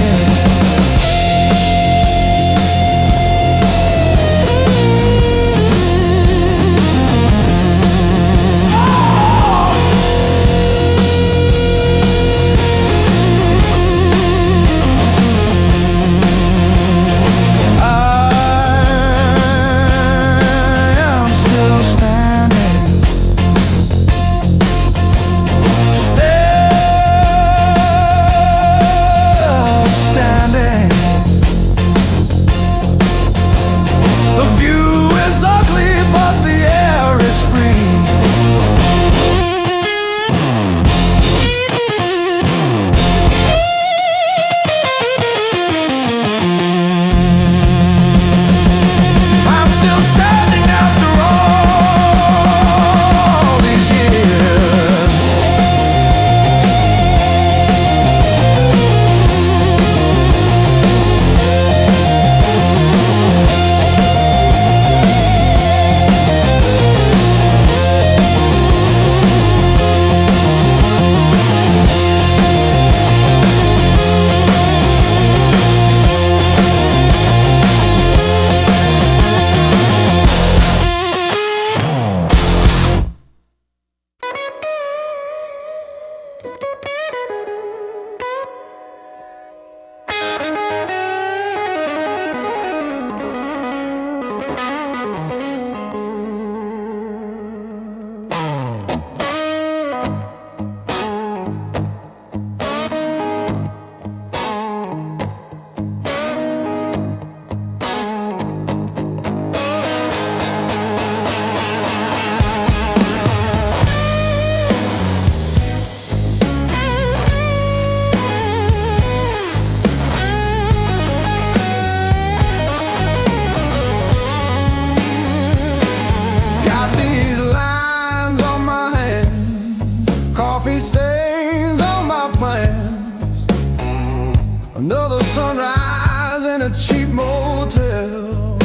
[SPEAKER 2] Another sunrise in a cheap motel.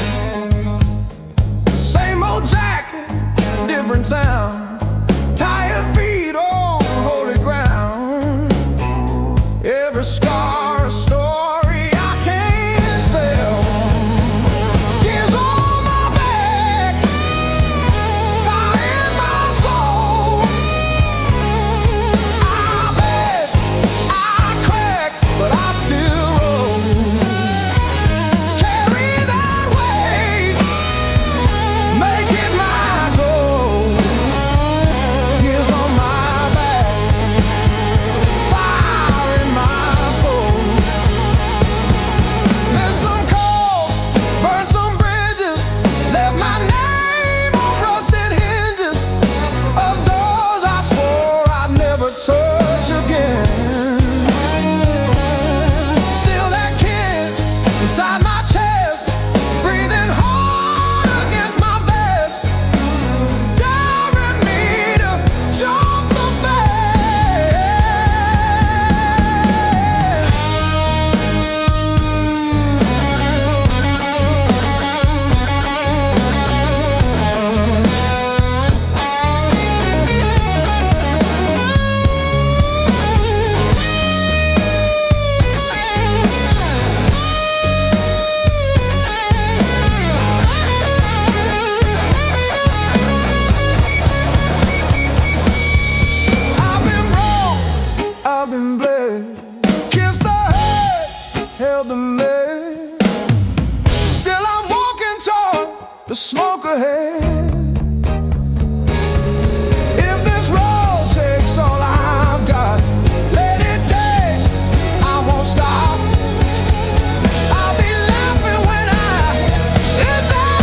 [SPEAKER 2] Same old jacket, different town. Tired feet on holy ground. Every scar a story I can't sell. Years on my back, fire in my soul. I bet I crack, but I still roll. Carry that weight, make it my goal. smoke ahead. If this road takes all I've got, let it take, I won't stop. I'll be laughing when I hit that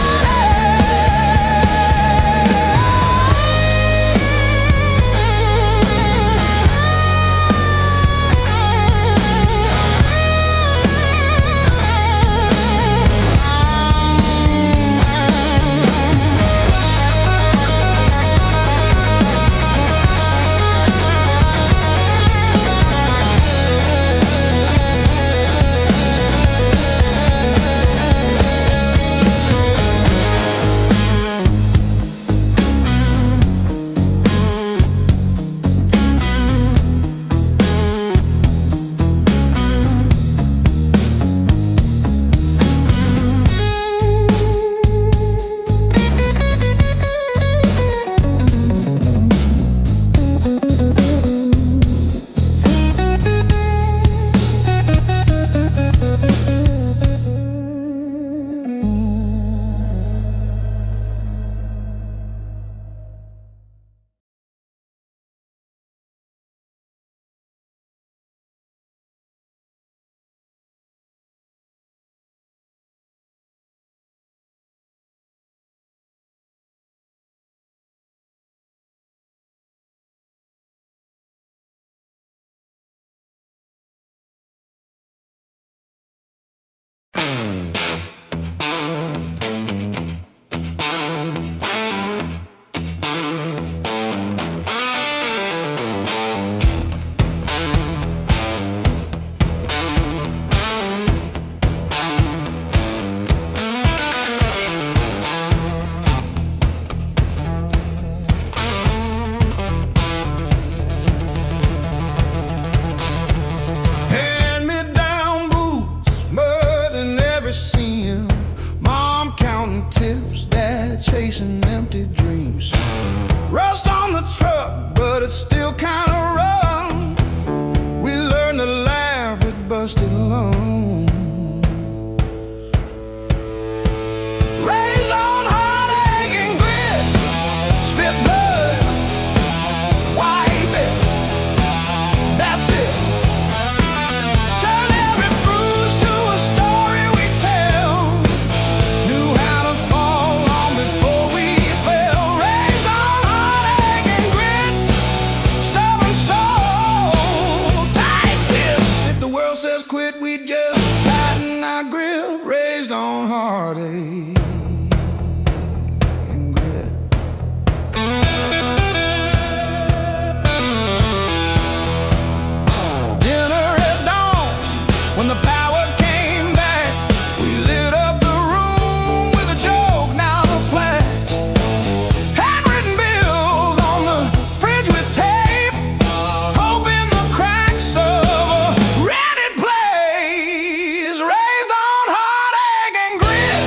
[SPEAKER 2] chasing empty dreams. Rust on the truck, but it's still kinda run. We learned to laugh at busted lungs. Raised on heartache and grit, spit blood, wipe it, that's it. Turn every bruise to a story we tell. Knew how to fall long before we fell. Raised on heartache and grit, stubborn soul, tight fist. If the world says quit, we just tighten our grip. Raised on heartache. When the power came back, we lit up the room with a joke, now the plaque. Handwritten bills on the fridge with tape, hoping the cracks of a rented place. Raised on heartache and grit.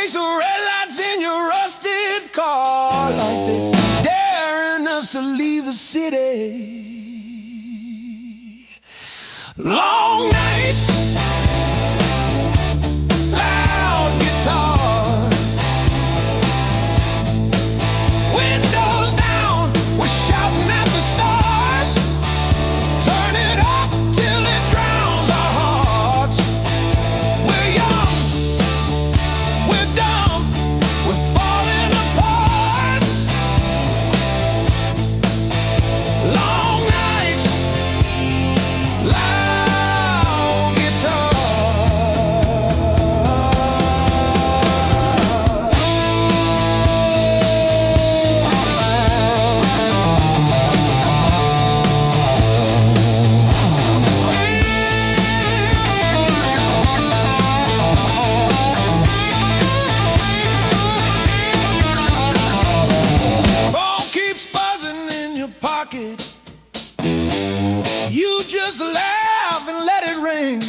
[SPEAKER 2] face the red lights in your rusted car, like they daring us to leave the city. Long nights, loud guitar, windows down, we're shouting at the stars. Turn it up till it drowns our hearts. We're young, we're dumb, we're falling apart. Long nights, loud guitar. Phone keeps buzzing in your pocket. You just laugh and let it ring.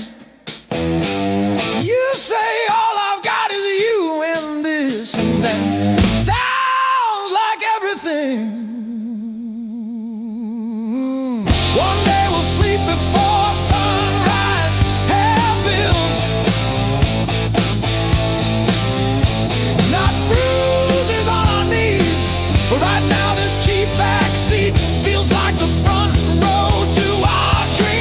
[SPEAKER 2] You say all I've got is you and this and that. Sounds like everything. One day we'll sleep before sunrise. Have bills, not bruises on our knees. But right now this cheap backseat feels like the front row to our dreams.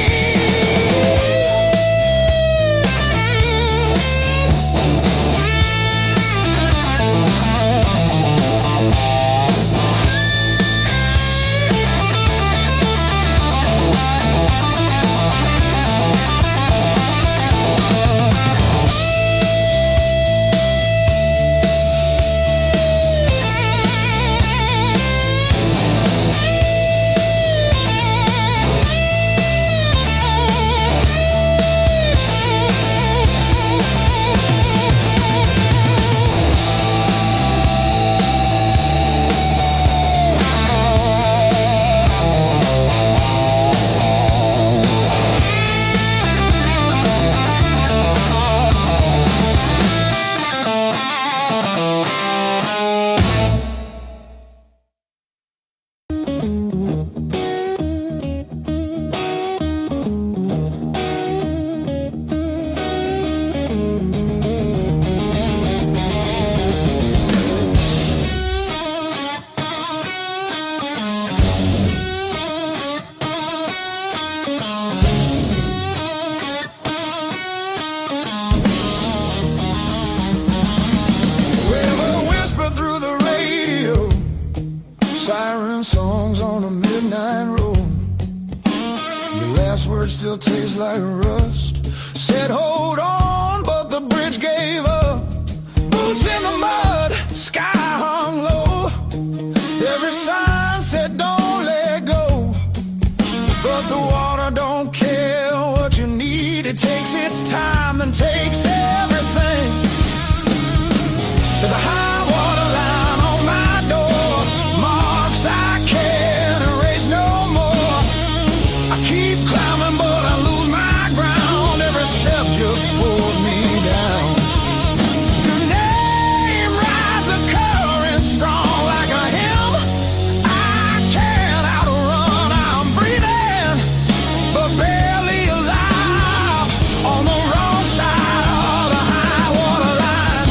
[SPEAKER 2] River whisper through the radio, siren songs on a midnight road. Your last word still tastes like rust. Said hold on, but the bridge gave up. Boots in the mud, sky hung low. Every sign said don't let go, but the water don't care what you need. It takes its time, then takes everything. There's a high water line on my door, marks I can't erase no more. I keep climbing but I lose my ground. Every step just pulls me down. Your name rides the current strong like a hymn. I can't outrun, I'm breathing but barely alive on the wrong side of the high water line.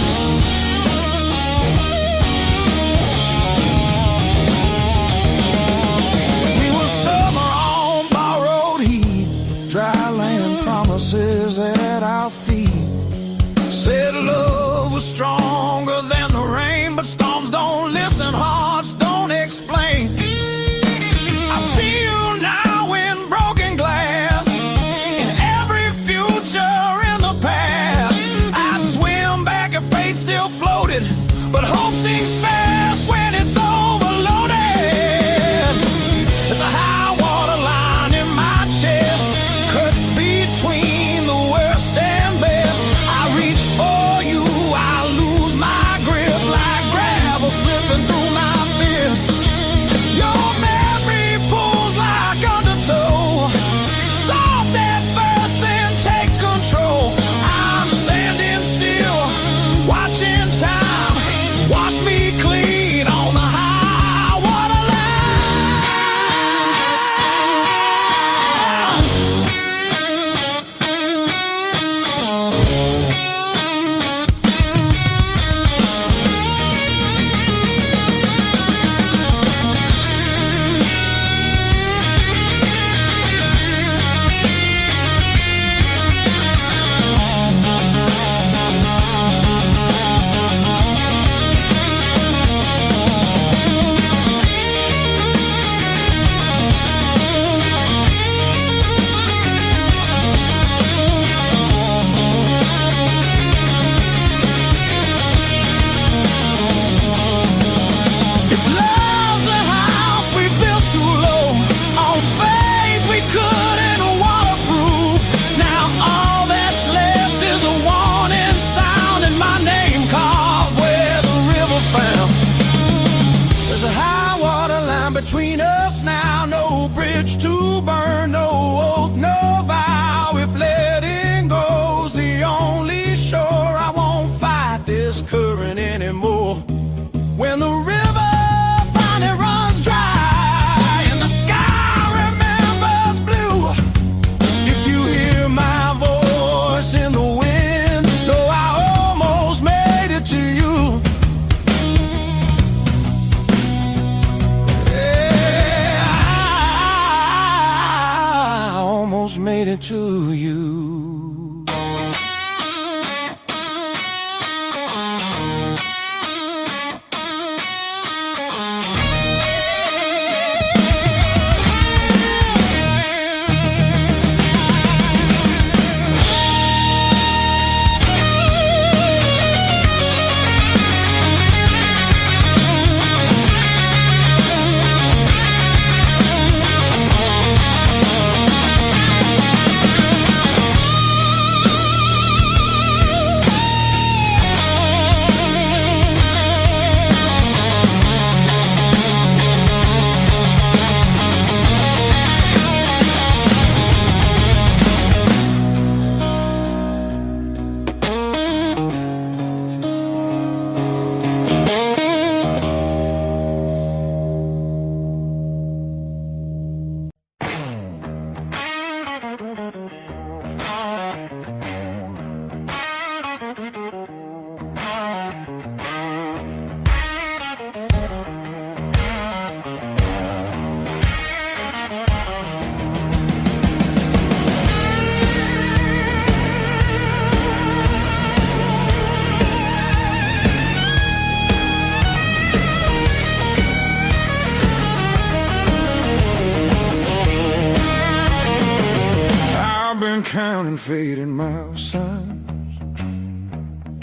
[SPEAKER 2] and fading mile signs,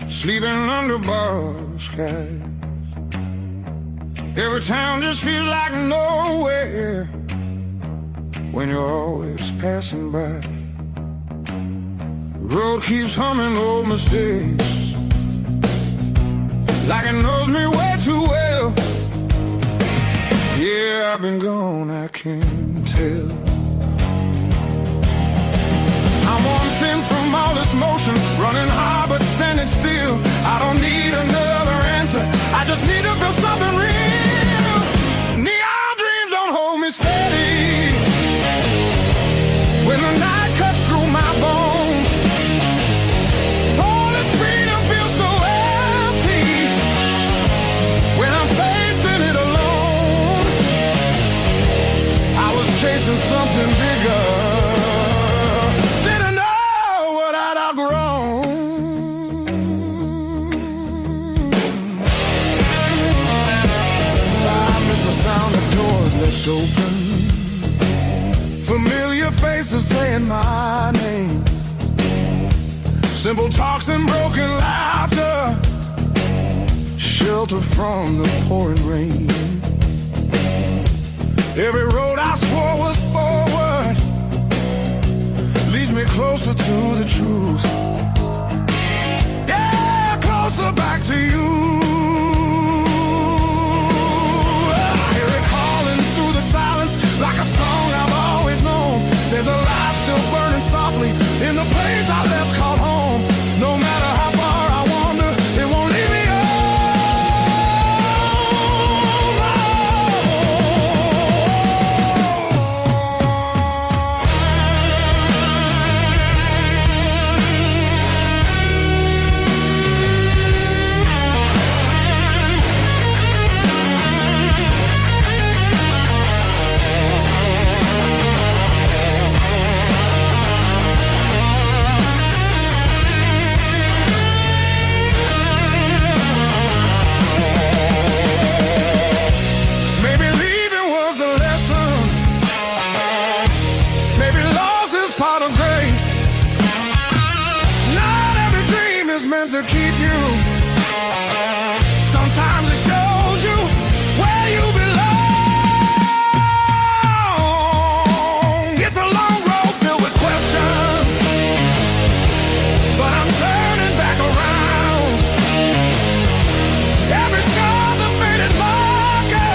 [SPEAKER 2] sleeping under borrowed skies. Every town just feels like nowhere when you're always passing by. The road keeps humming old mistakes like it knows me way too well. Yeah, I've been gone, I can't tell. I'm one thing from all this motion, running hard but standing still. I don't need another answer, I just need to feel something real. Neon dreams don't hold me steady when the night cuts through my bones. All this freedom feels so empty when I'm facing it alone. I was chasing something bigger, didn't know what I'd outgrown. I miss the sound of doors left open, familiar faces saying my name, simple talks and broken laughter, shelter from the pouring rain. Every road I swore was forward leads me closer to the truth. Yeah, closer back to you. I hear it calling through the silence like a song I've always known. There's a light still burning softly in the place I left called home. No matter how far I wander, it won't leave me alone. Maybe leaving was a lesson, maybe loss is part of grace. Not every dream is meant to keep you. Sometimes it shows you where you belong. It's a long road filled with questions, but I'm turning back around. Every scar's a faded marker,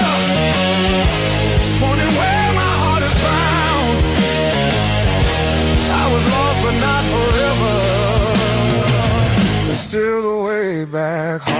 [SPEAKER 2] pointing where my heart is found. I was lost but not forever. There's still the way back home.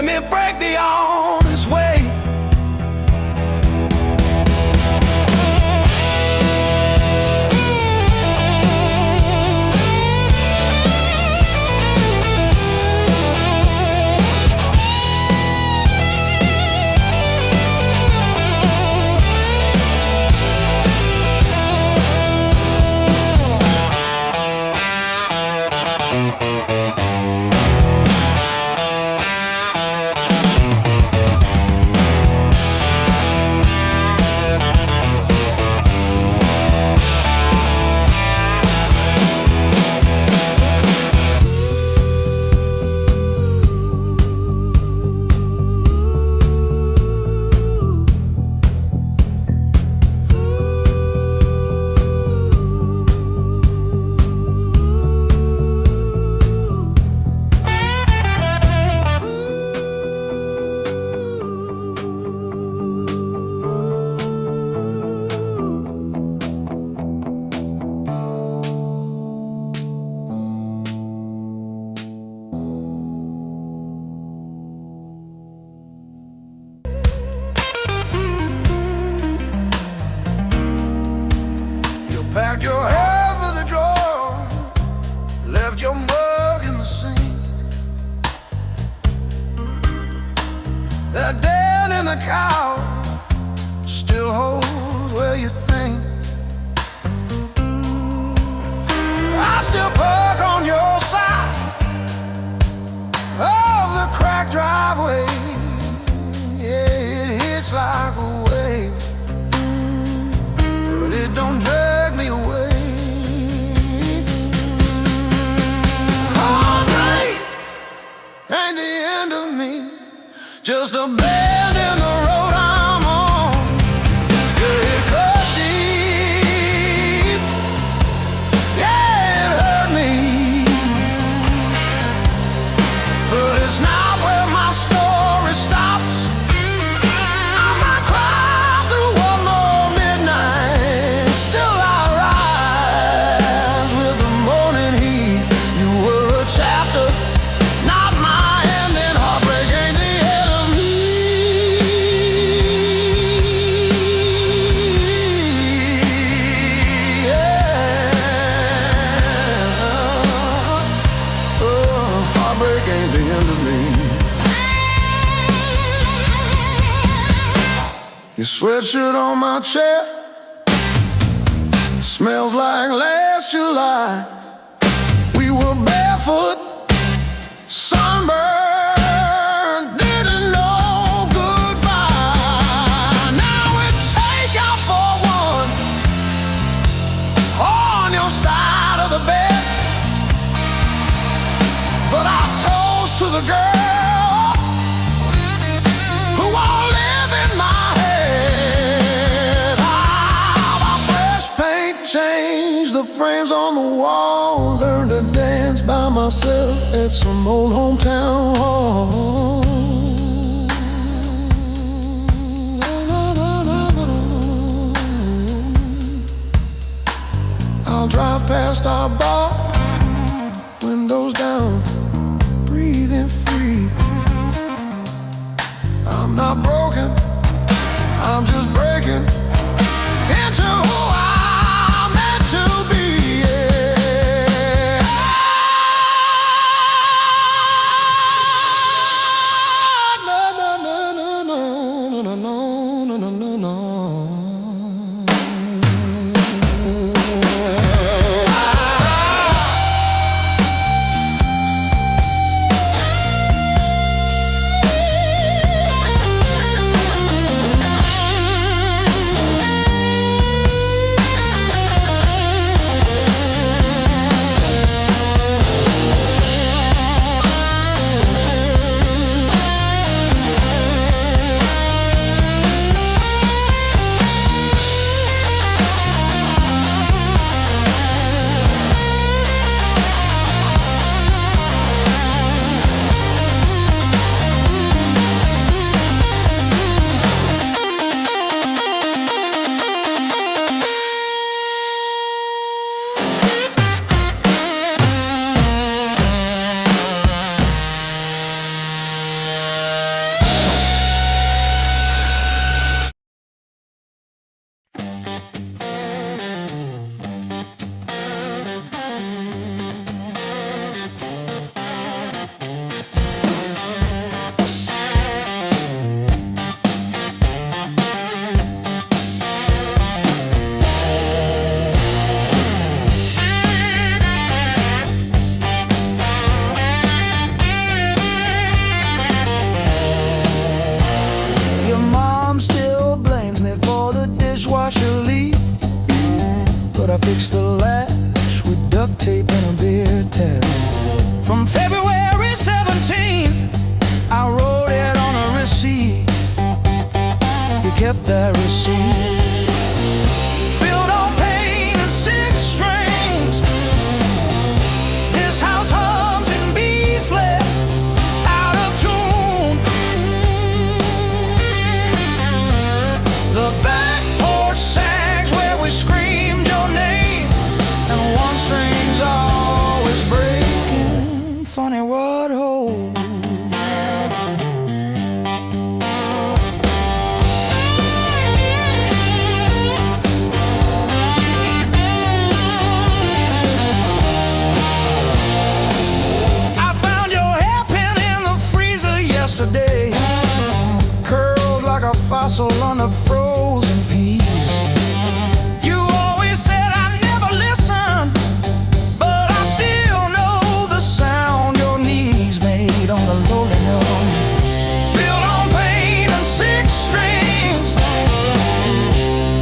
[SPEAKER 1] let me break the honest way. Packed your hair for the drawer, left your mug in the sink. That dead in the cow still holds where you think. I still park on your side of the cracked driveway. Yeah, it hits like a wave, but it don't drag me away. Heartbreak ain't the end of me, just a bend in the road I'm on. Yeah, it cut deep, yeah, it hurt me, but it's not where my story stops. I might cry through one more midnight, still I rise with the morning heat. You were a chapter, not my ending. Heartbreak ain't the end of me. Yeah. Oh, heartbreak ain't the end of me. Your sweatshirt on my chair smells like last July. We were barefoot, sunburned, didn't know goodbye. Now it's take out for one on your side of the bed, but I toast to the girl who won't live in my head. How fresh paint changed the frames on the wall. Learned to dance by myself at some old hometown hall. I'll drive past our bar, windows down, breathing free. I'm not broken, I'm just breaking into who I'm meant to be. Yeah. No, no, no, no, no, no, no, no, no, no.
[SPEAKER 2] but I fixed the latch with duct tape and a beer tap. From February 17, I wrote it on a receipt. You kept that receipt. Built on pain and six strings. This house hums in B flat, out of tune. The back porch sags where we screamed your name, and one string's always breaking. Funny what holds. Curled like a fossil on the frozen peas. You always said I never listen, but I still know the sound your knees made on the linoleum. Built on pain and six strings.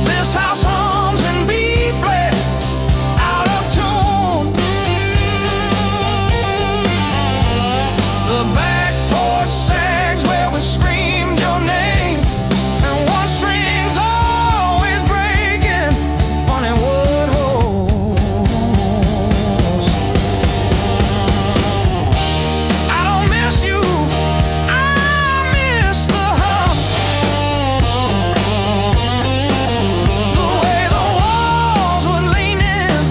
[SPEAKER 2] This house hums in B flat, out of tune. The back porch sags where we screamed your name, and one string's always breaking. Funny what holds. I don't miss you, I miss the hum. The way the walls would lean in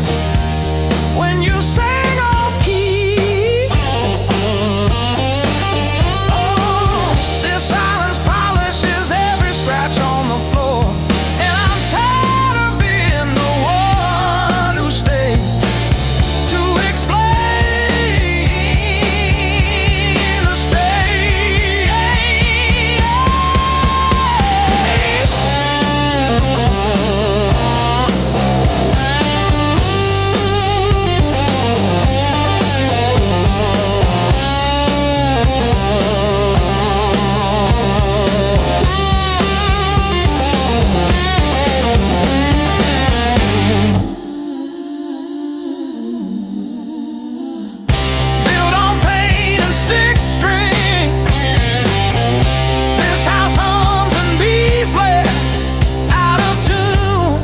[SPEAKER 2] when you sang off key. This silence polishes every scratch on the floor, and I'm tired of being the one who stayed to explain the built on pain and six strings. This house hums in B flat, out of tune.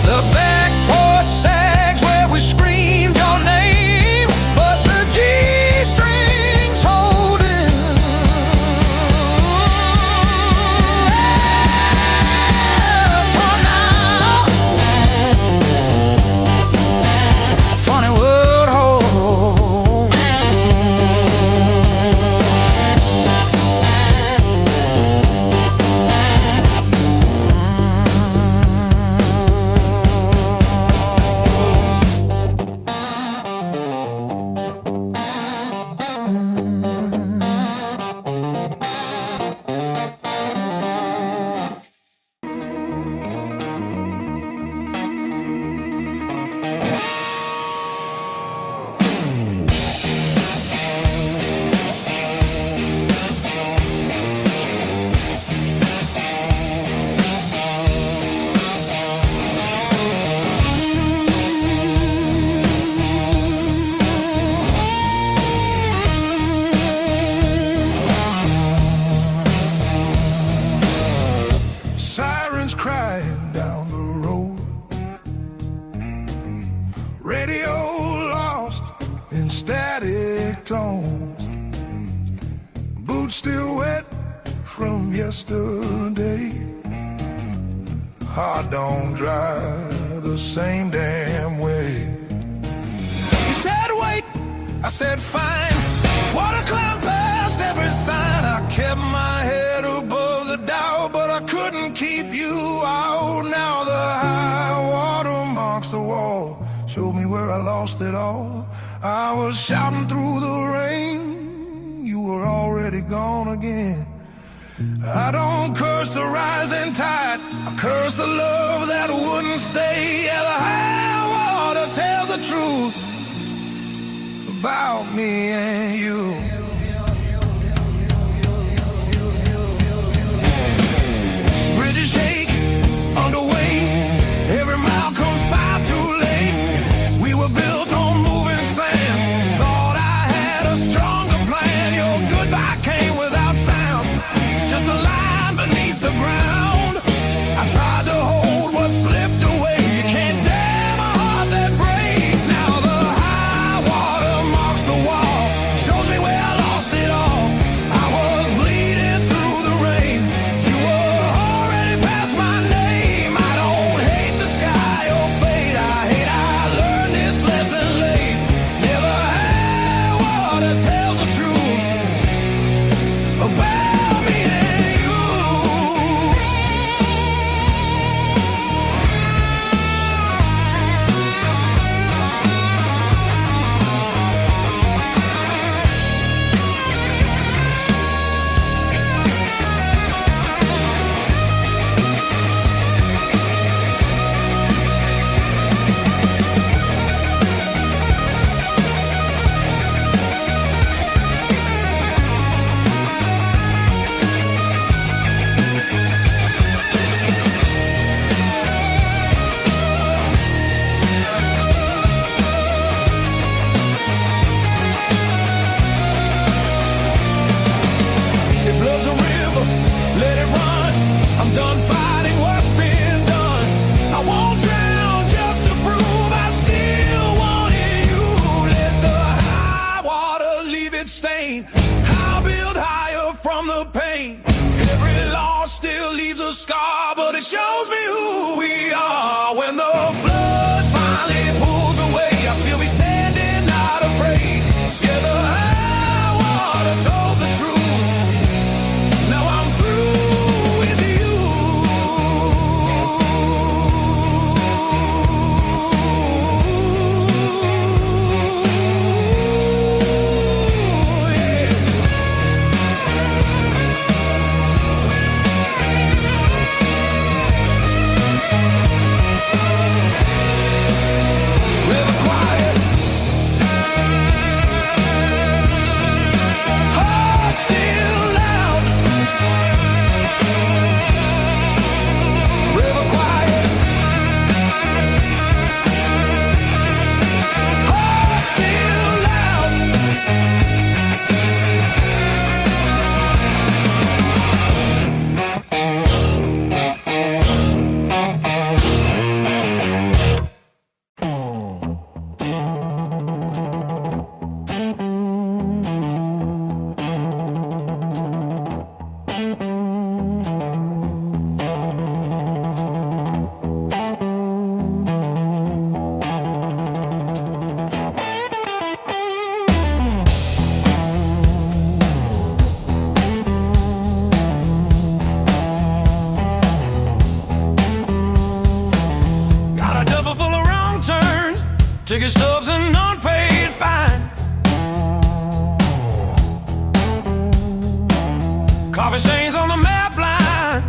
[SPEAKER 2] The back porch sags where we screamed your name, but the G strings holding. For now, funny what holds. Sirens crying down the road. Radio lost in static tones. Boots still wet from yesterday. Heart don't dry the same damn way. You said wait, I said fine. Water cloud past every sign. I kept my head above the Dow, but I couldn't keep you out. Now the high water marks the wall, showed me where I lost it all. I was shouting through the rain, you were already gone again. I don't curse the rising tide, I curse the love that wouldn't stay. Yeah, the high water tells the truth about me and you. Bridges shake
[SPEAKER 1] lane. I'll build higher from the pain. Every loss still leaves a scar, but it shows me who we are. When the flood finally pulls away, I'll still be standing, not afraid. Yeah, the high water told the truth. Now I'm through with you. Ticket stubs and unpaid fine. Coffee stains on the map line.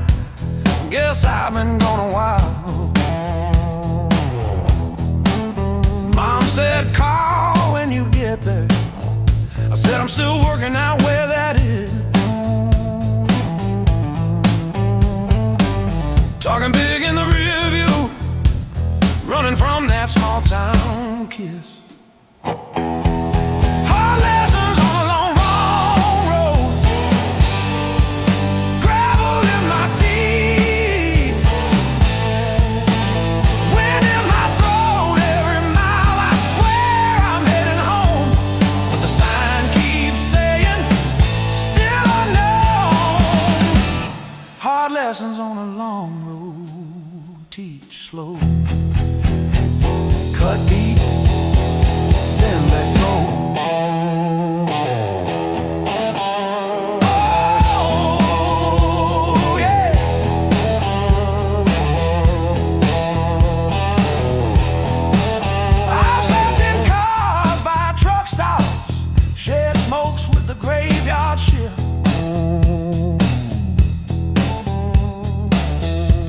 [SPEAKER 1] Guess I've been gone a while. Mom said call when you get there. I said I'm still working out where that is. Talking big in the rear view, running from that small town kiss. Hard lessons on a long, long road. Gravel in my teeth, wind in my throat. Every mile I swear I'm heading home, but the sign keeps saying still unknown. Hard lessons on a long road, teach slow. Cut deep, then let go. Oh, yeah. I've slept in cars by truck stops, shared smokes with the graveyard shift.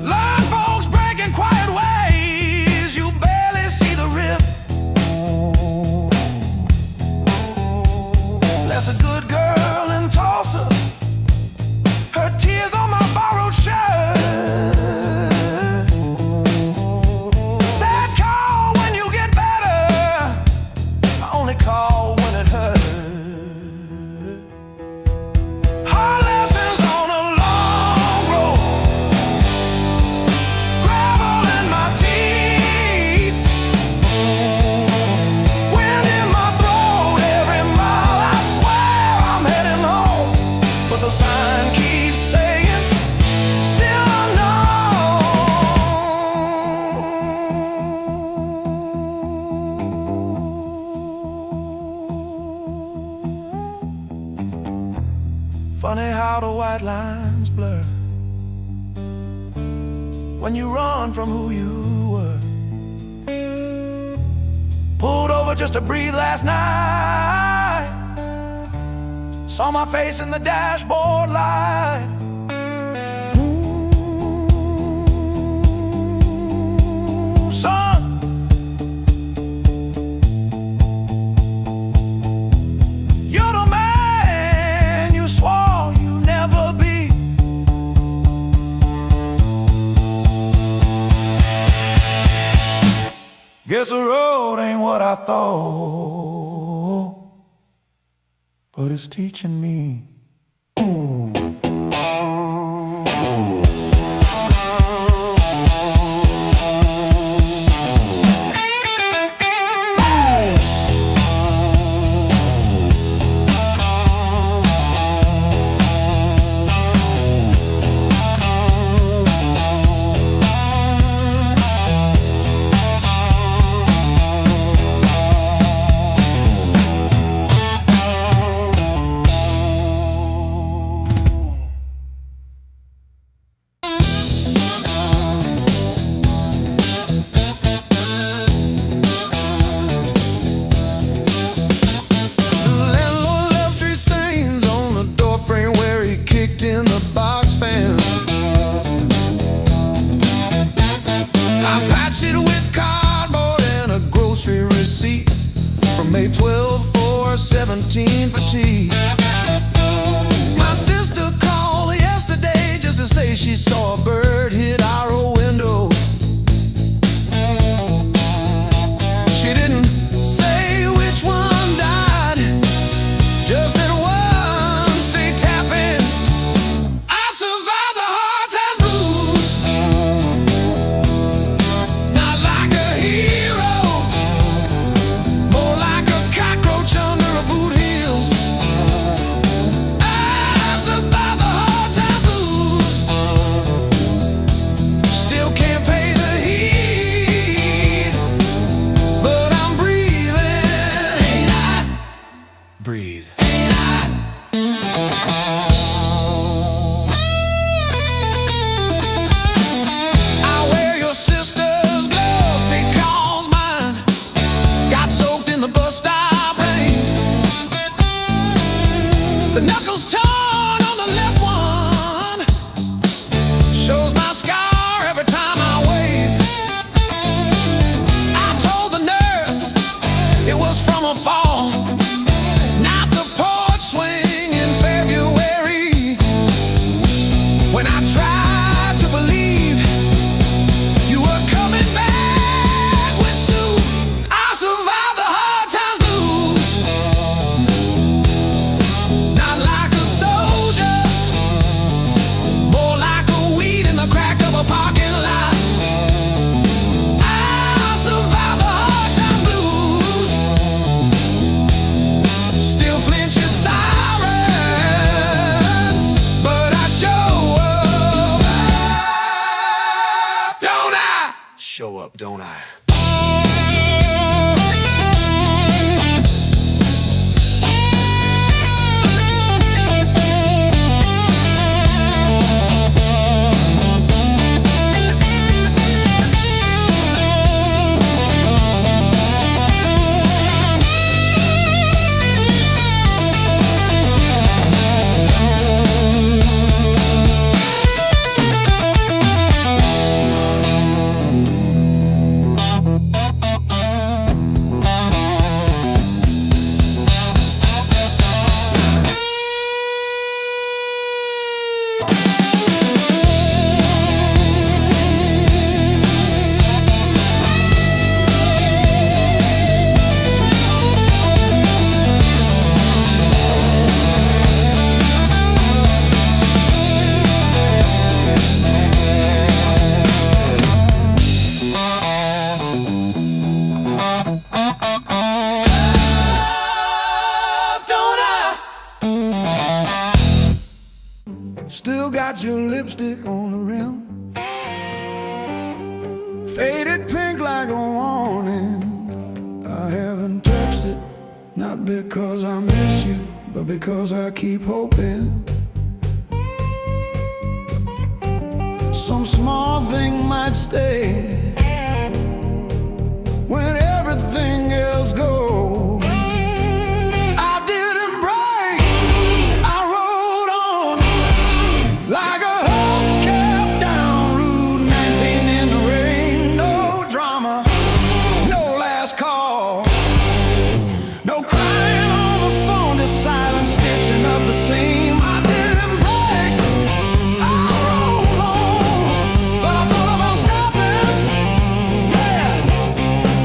[SPEAKER 1] Learned folks breaking quiet ways, you barely see the rift. Left a good girl in Tulsa, her tears on my borrowed shirt. Sad call when you get better, I only call when it hurts. Hard lessons on a long road, gravel in my teeth, wind in my throat. Every mile I swear I'm heading home, but the sign keeps saying still unknown. Funny how the white lines blur when you run from who you were. Pulled over just to breathe last night, saw my face in the dashboard light. Ooh, son, you're the man you swore you'd never be. Guess the road ain't what I thought, but it's teaching me. muscles torn on the left one. Shows my scar every time I wave. I told the nurse it was from a fall, not the porch swing in February. When I tried to believe you were coming back with soup, I survived the hard times blues. Not like a soldier, more like a weed in the crack of a parking lot. I survived the hard time blues. Still flinch at sirens, but I show up, don't I? Show up, don't I?
[SPEAKER 2] Still got your lipstick on the rim, faded pink like a warning. I haven't touched it, not because I miss you, but because I keep hoping some small thing might stay when everything else goes. I didn't break, I rode on like a hubcap down Route 19 in the rain. No drama, no last call, no crying on the phone, just silent stitching up the seam. I didn't break, I rode on, but I thought about stopping. Yeah,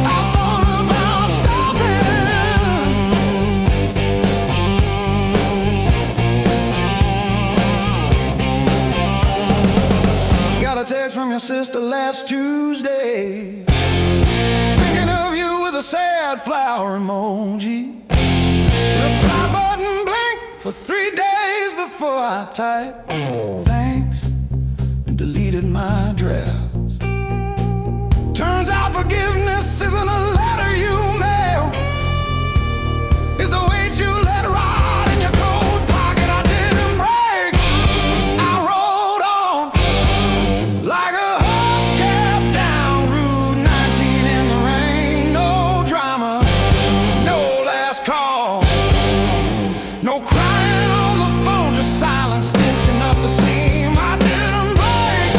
[SPEAKER 2] I thought about stopping. Got a text from your sister last Tuesday, thinking of you with a sad flower emoji. Reply button blinked for 3 days before I typed thanks and deleted my drafts. Turns out forgiveness isn't a letter you mail, it's the weight you let ride in your coat pocket. I didn't break, I rode on like a hubcap down Route 19 in the rain. No drama, no last call, no crying on the phone, just silent stitching up the seam. I didn't break,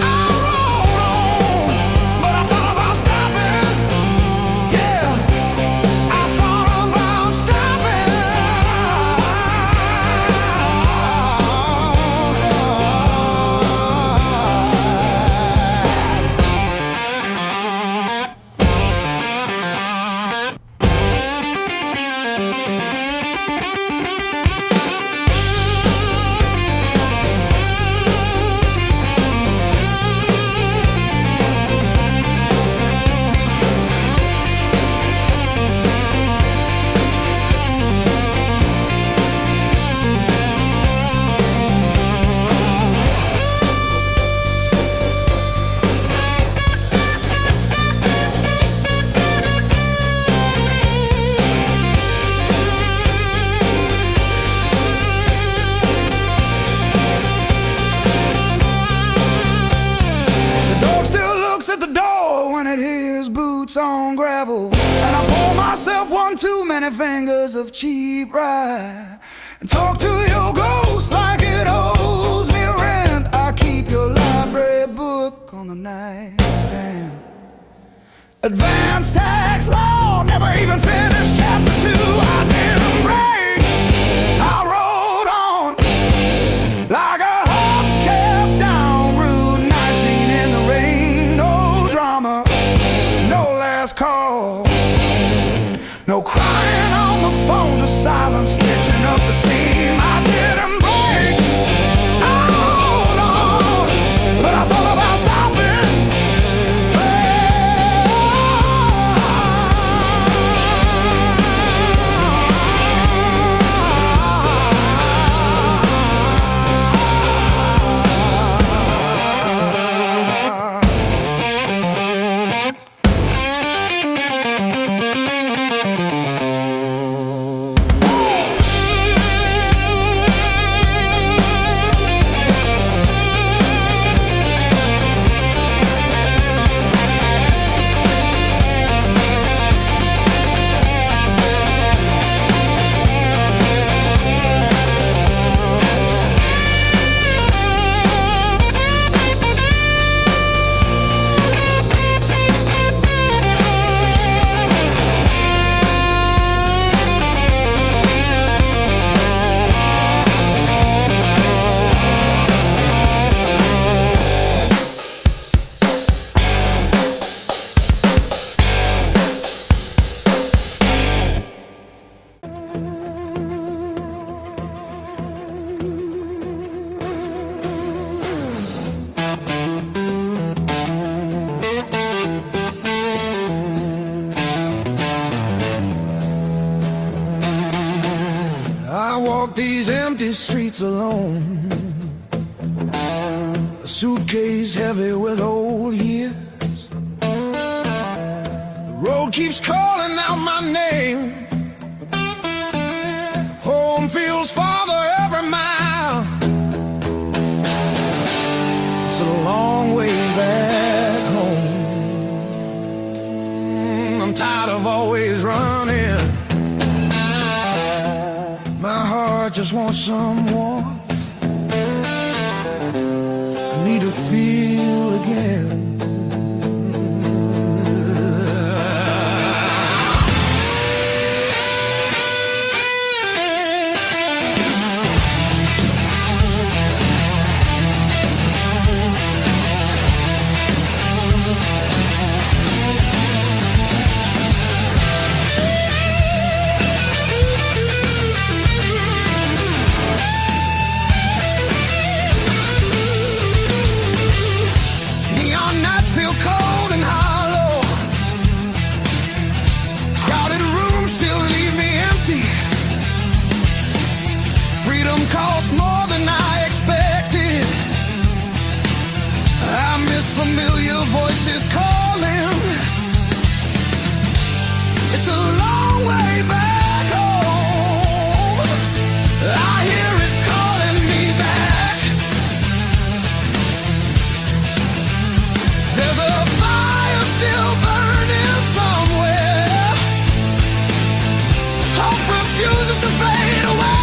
[SPEAKER 2] I rode on, but I thought about stopping. Yeah, I thought about stopping. The dog still looks at the door when it hears boots on gravel, and I pour myself one too many fingers of cheap rye. Talk to your ghost like it owes me rent. I keep your library book on the nightstand. Advanced tax law, never even finished chapter 2. I didn't break, I rode on like a hubcap down Route 19 in the rain. No drama, no last call, no crying on the phone, just silence stitching up the seam. I didn't break, I rode on, but I thought about stopping. I walk these empty streets alone, a suitcase heavy with old years. The road keeps calling out my name. Home feels farther every mile. It's a long way back home. I'm tired of always running. My heart just wants some warmth. I need to feel again. Cost more than I expected. I miss familiar voices calling. It's a long way back home. I hear it calling me back. There's a fire still burning somewhere. Hope refuses to fade away.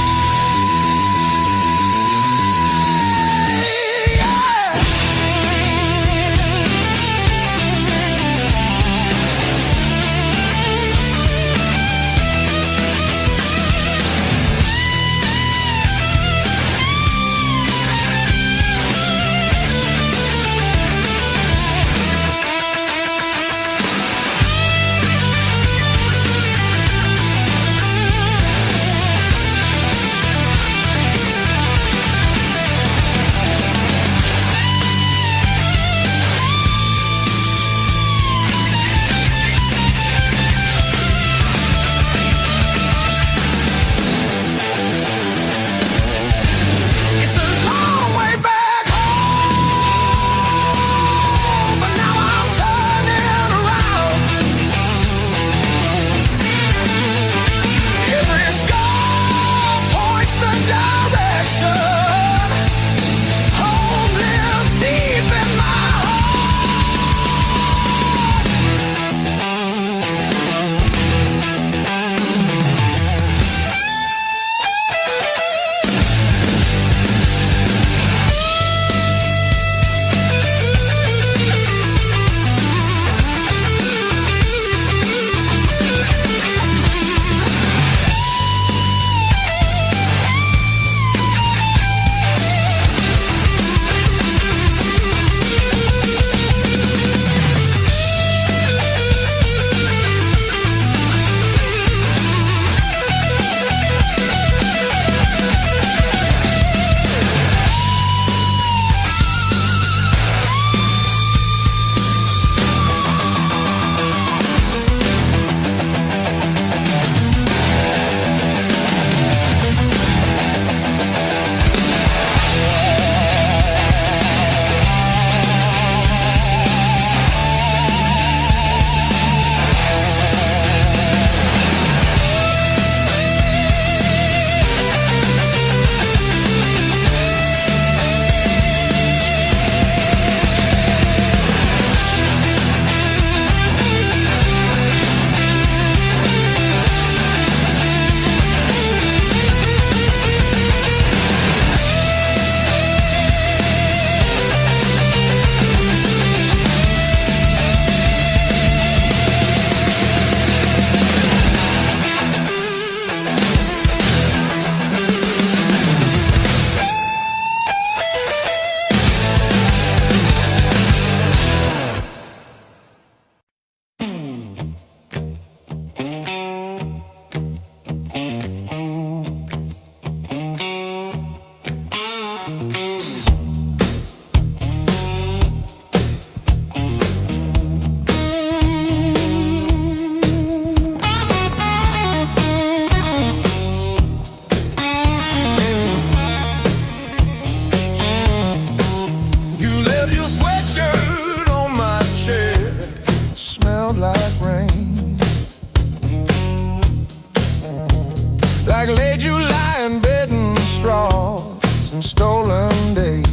[SPEAKER 1] and stolen days.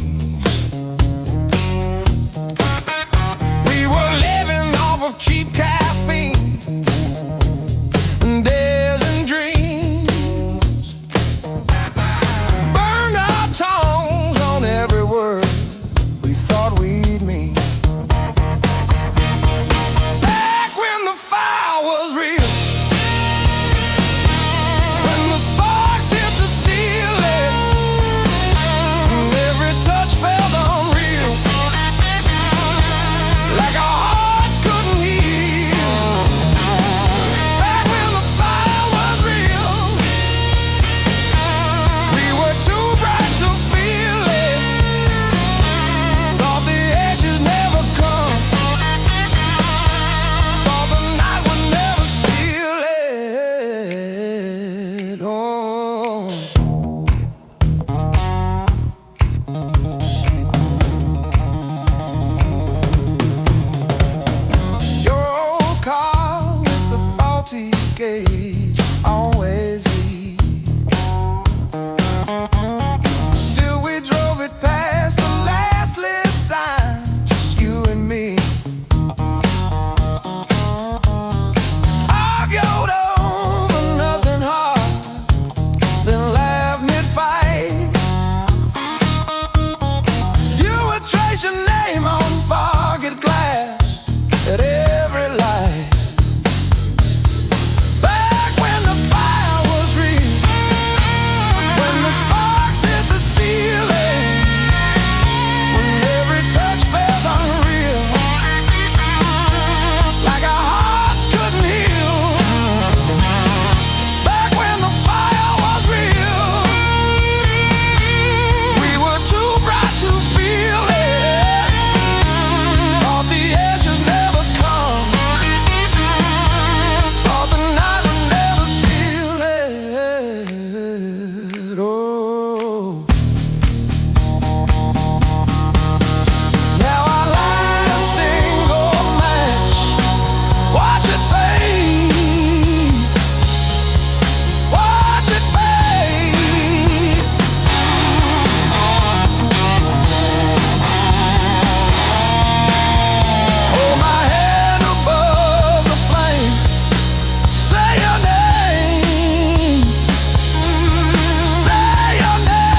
[SPEAKER 1] We were living off of cheap caffeine and days and dreams. Burned our tongues on every word we thought we'd mean. Back when the fire was real, when the sparks hit the ceiling, and every touch felt unreal, like our hearts couldn't heal. Back when the fire was real, we were too bright to feel it. Thought the ashes never come, thought the night would never steal it. Oh. Your old car with the faulty gauge always leaves. Still we drove it past the last lit sign, just you and me. Argued over nothing hard, then laughed mid-fight. You would trace your name on foggy glass at every light. Back when the fire was real, when the sparks hit the ceiling, when every touch felt unreal, like our hearts couldn't heal. Back when the fire was real, we were too bright to feel it. Thought the ashes never come, thought the night would never steal it. Oh. Now I light a single match, watch it fade, watch it fade. Hold my head above the flame, say your name, say your name.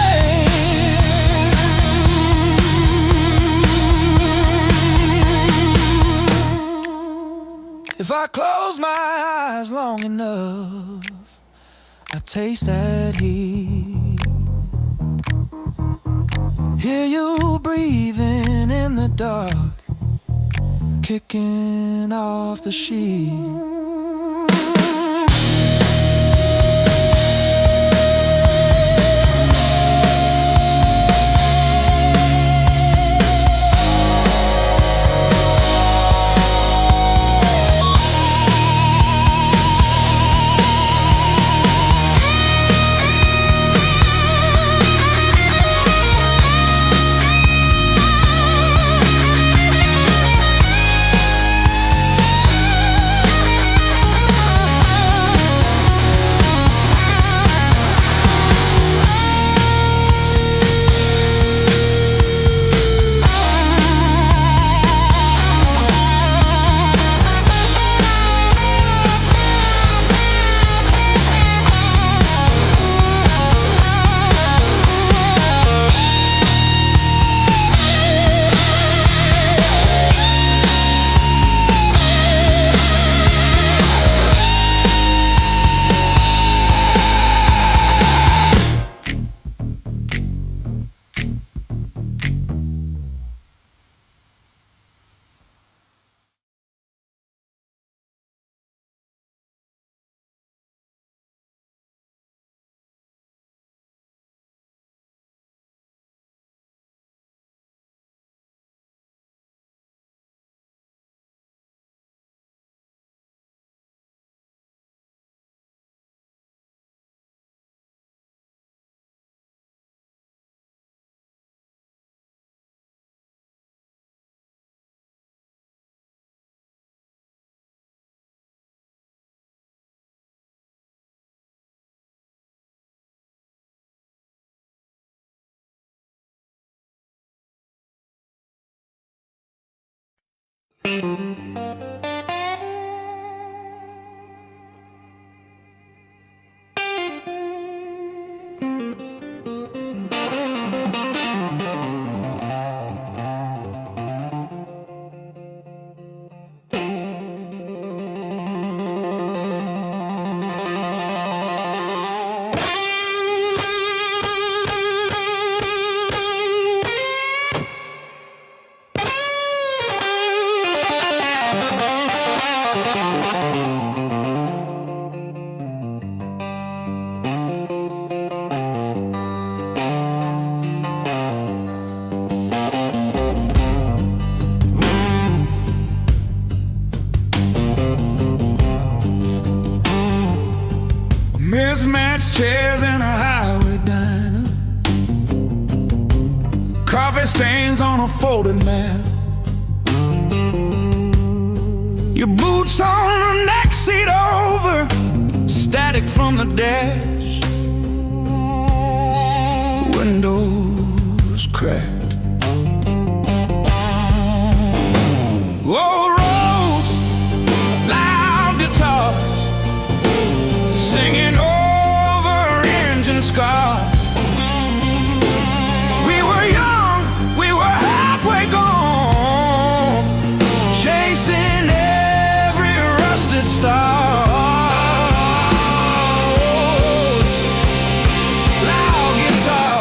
[SPEAKER 1] If I close my eyes long enough, I taste that heat. Hear you breathing in the dark, kicking off the sheet.
[SPEAKER 2] Mismatched chairs in a highway diner, coffee stains on a folded mat, your boots on the next seat over, static from the dash, windows cracked. Old roads, loud guitars, singing over engine scars. We were young, we were halfway gone, chasing every rusted star. Loud guitar.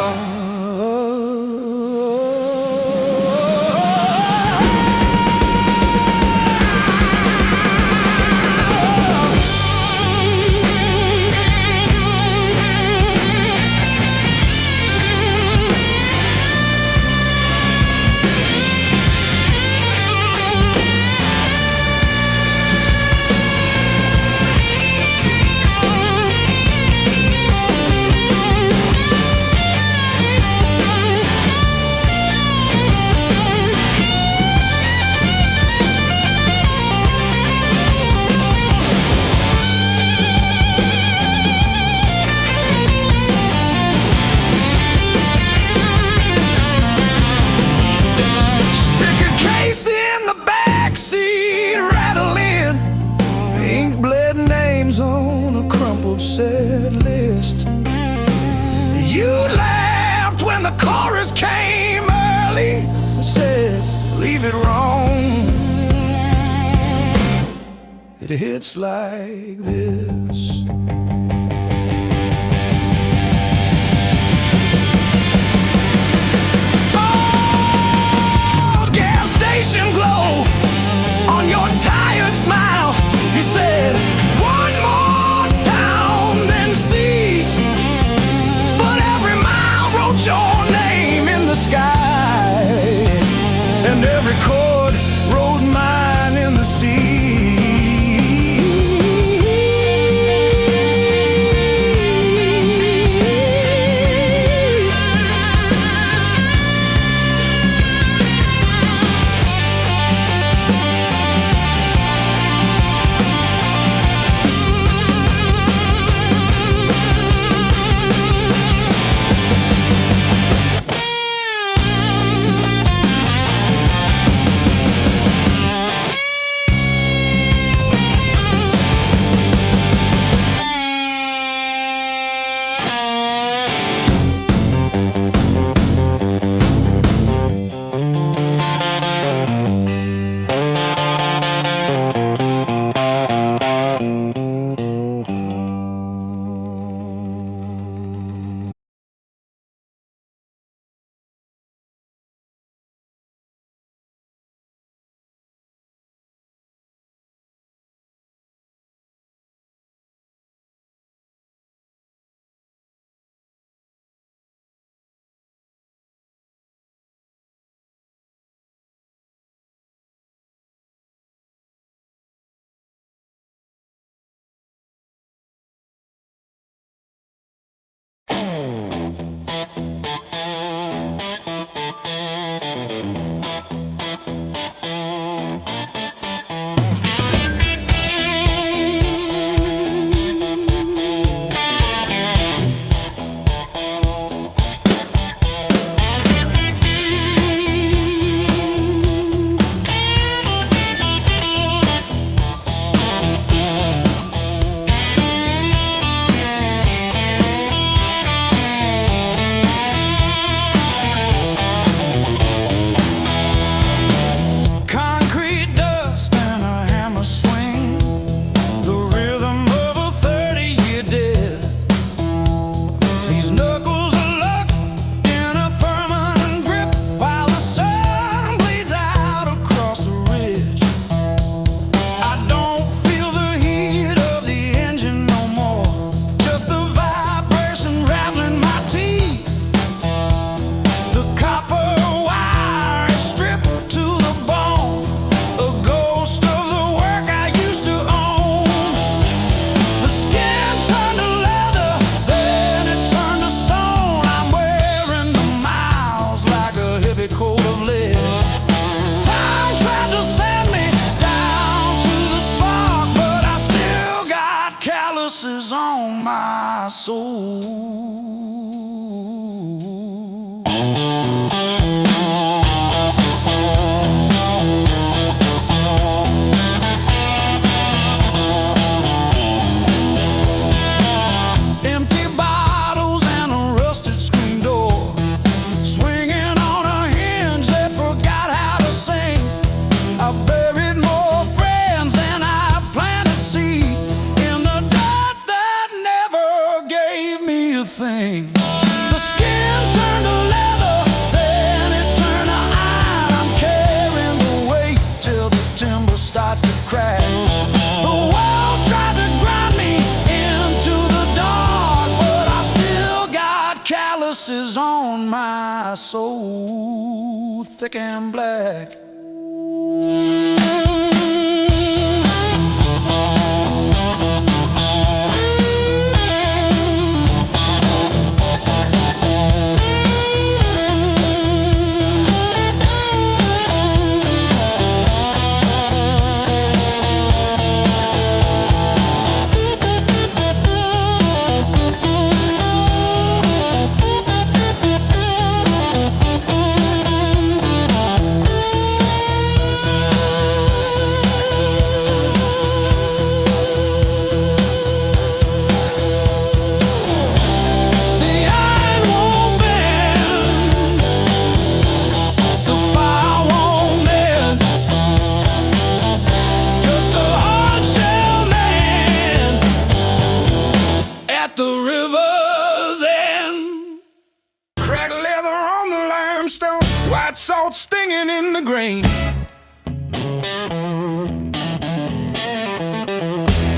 [SPEAKER 2] Set list. You laughed when the chorus came early and said, leave it wrong. It hits like this. Oh, gas station glow on your tired smile. You said, one more than sea, but every mile wrote your name in the sky, and every chord wrote mine in the sea.
[SPEAKER 1] soul. Empty bottles and a rusted screen door, swinging on a hinge that forgot how to sing. I buried more friends than I planted seed in the dirt that never gave me a thing. The skin turned to leather, then it turned to iron. I'm carrying the weight till the timber starts to crack. The world tried to grind me into the dark, but I still got calluses on my soul, thick and black. White salt stinging in the grain.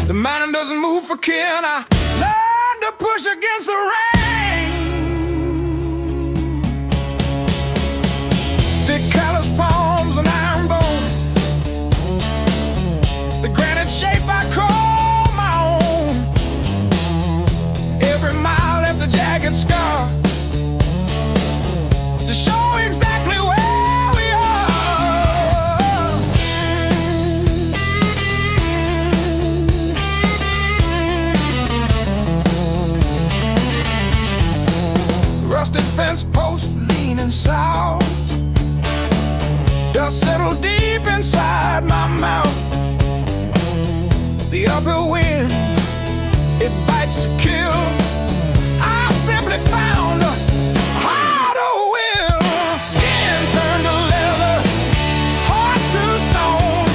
[SPEAKER 1] The mountain doesn't move for kin. I learned to push against the rain. Thick callous palms and iron bone, the granite shape I call my own. Every mile left a jagged scar to show exactly where we are. Rusted fence post leaning south, dust settled deep inside my mouth. The uphill wind, it bites to kill. I simply found a harder will. Skin turned to leather, heart to stone.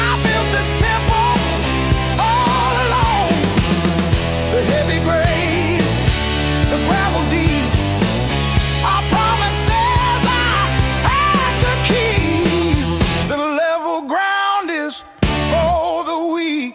[SPEAKER 1] I built this temple all alone. The heavy grade, the gravel deep, our promises I had to keep. The level ground is for the weak.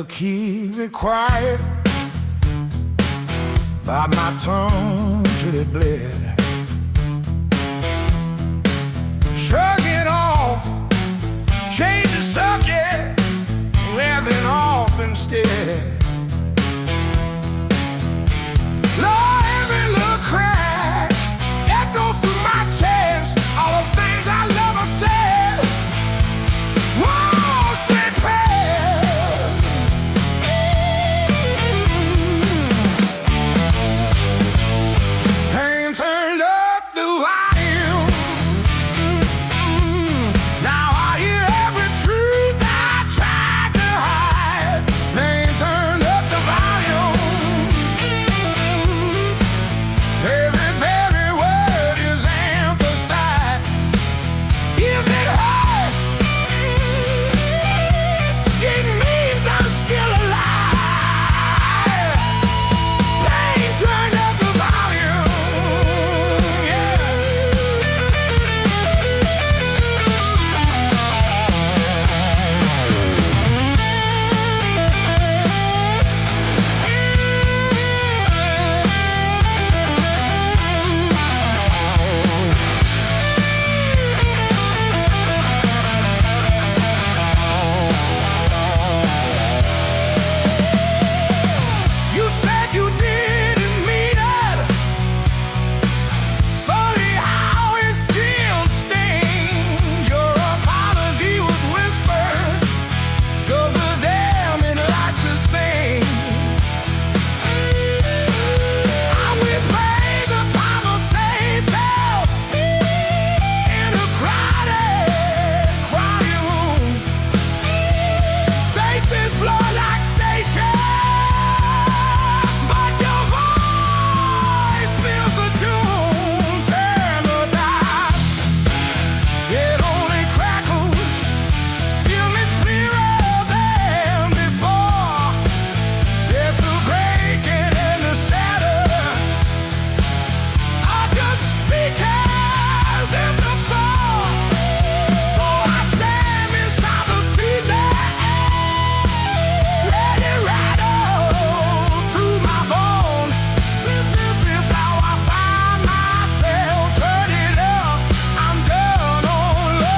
[SPEAKER 1] keep it quiet. Bite my tongue till it bled. Shrug it off, change the subject, laughing off instead. Lord, every little crack echoes through my chest. All the things I love are said. Whoa, stay past. Pain turned up the volume. Now I hear every truth I tried to hide. Pain turned up the volume. Every word is emphasized. If it hurts, it means I'm still alive. Pain turned up the volume, yeah. You said you didn't mean it. Funny how it still stings. Your apology was whispered, 'cause the damn it lights a stain. I will play the conversation in a crowded room. Faces blur like stations, but your voice fills the tune. Turn the dial, it only crackles, still it's clearer than before. There's a breaking in the shadows. I just speak as if before. So I stand beside the feeling, let it rattle through my bones. This is how I find myself. Turn it up, I'm down on low.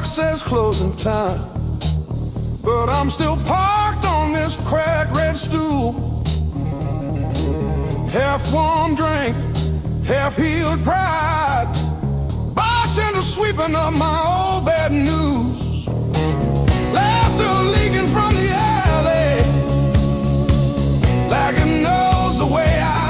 [SPEAKER 1] Says closing time, but I'm still parked on this cracked red stool. Half warm drink, half healed pride. Bartender sweeping up my old bad news. Laughter leaking from the alley like it knows the way I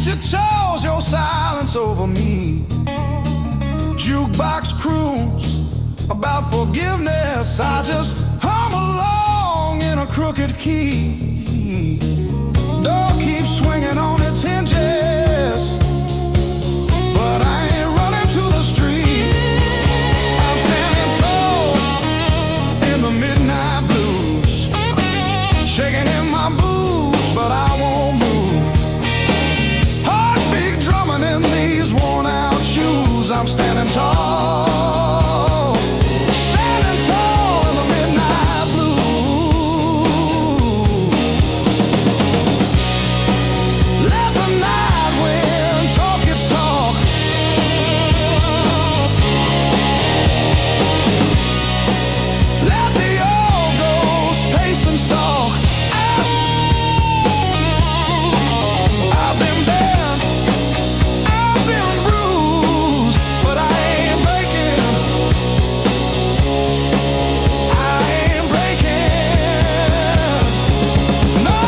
[SPEAKER 2] you chose your silence over me. Jukebox croons about forgiveness, I just hum along in a crooked key. Door keeps swinging on its hinges, but I ain't running to the street. I'm standing tall in the midnight blues, shaking in my boots, but I won't move. Heartbeat drumming in these worn out shoes. I'm standing tall, standing tall in the midnight blue. Let the night wind talk its talk. Let the old ghost pace and stalk. I've been bent, I've been bruised, but I ain't breaking. I ain't breaking. No.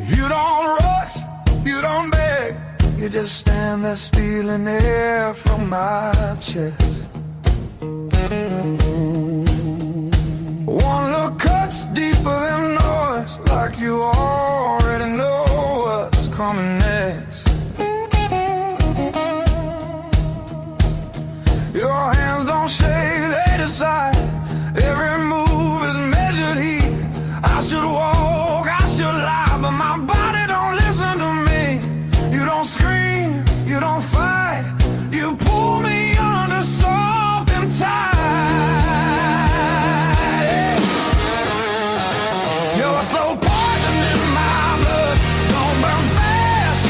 [SPEAKER 2] You don't rush, you don't beg, you just stand there stealing air from my chest. One look cuts deeper than noise, like you already know what's coming next. Your hands don't shake, they decide. Every move is measured heat. I should walk, I should lie, but my body don't listen to me. You don't scream, you don't fight, you pull me under soft and tight. You're slow poison in my blood, don't burn fast,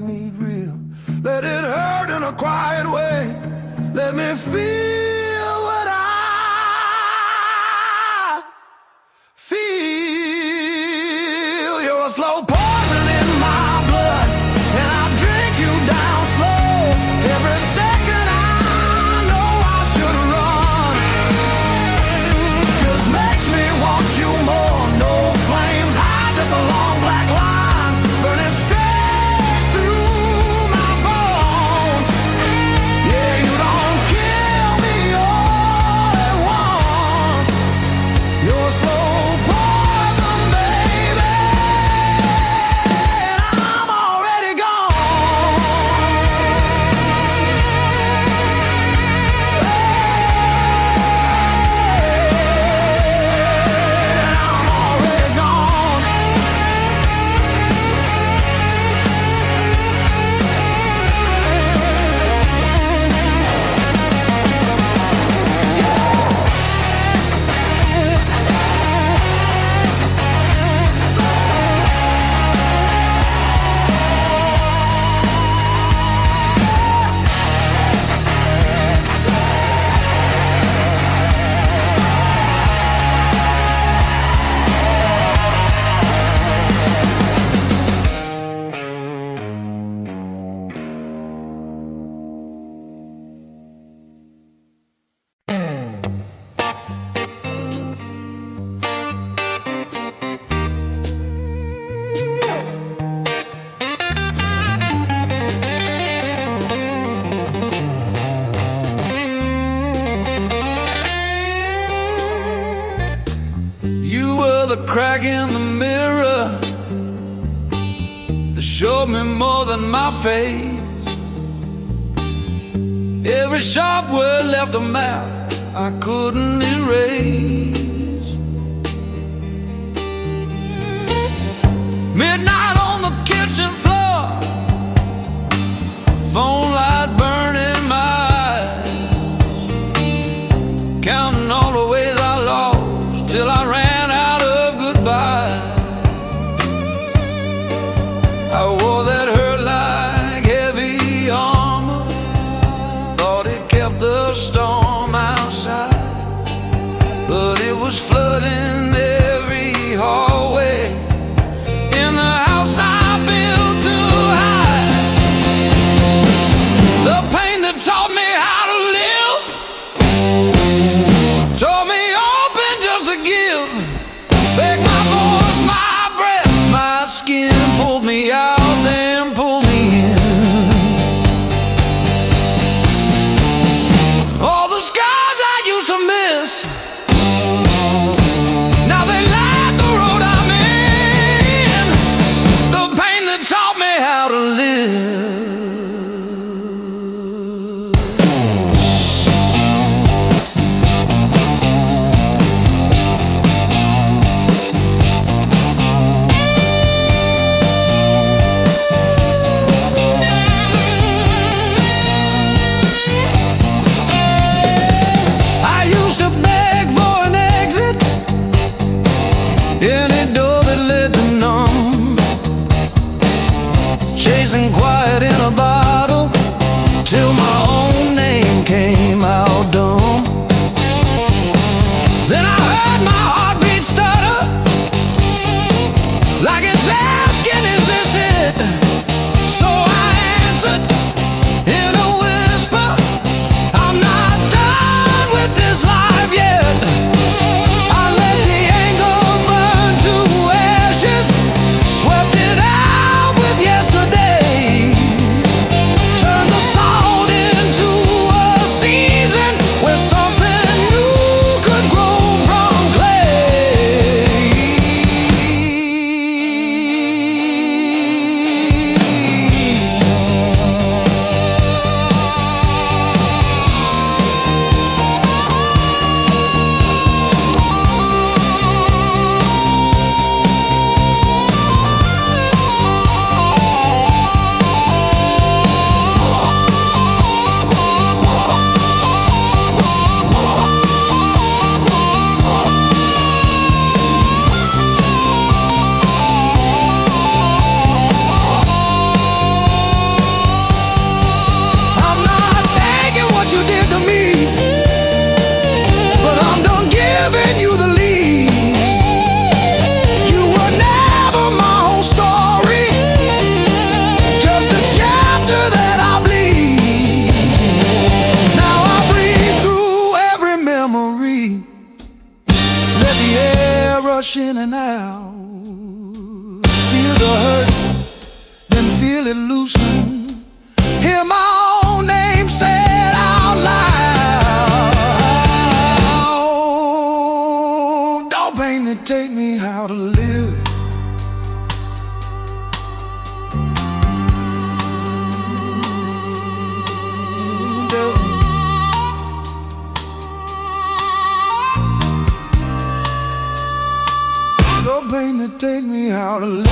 [SPEAKER 1] need real. Let it hurt in a quiet way. Let me feel what I feel. You're a slow poison in my blood, and I drink you down slow. Every second I know I should run. Just makes me want you more. No flames high, just a long black line burning straight through my bones. Yeah, you don't kill me all at once. You're slow poison, baby, and I'm already gone. I'm already gone. You were the crack in the mirror that showed me more than my face. Every sharp word left a map I couldn't erase. Midnight on the kitchen floor, phone light burning my eyes, counting all the ways I lost till I ran out of goodbye. I wore that hurt like heavy armor, thought it kept the storm outside, but it was flooding every hallway in the house I built to hide. The pain that taught me how to live taught me open just to give. Beg my voice, my breath, my skin pulled me out, then pulled me in. All the scars I used to miss, now they light the road I'm in. The pain that taught me how to live. I used to beg for an exit, any door that led to none, chasing quiet in a bottle till my own name came out dumb. Then I heard my heartbeat stutter, like it's asking, is this it? So I answered in a whisper, I'm not done with this life yet. I let the anger burn to ashes, swept it out with yesterday.
[SPEAKER 2] rush in and out. Feel the hurt, then feel it loosen. Hear my own name said out loud. Don't pain to take me how to live. Don't pain to take me how to live.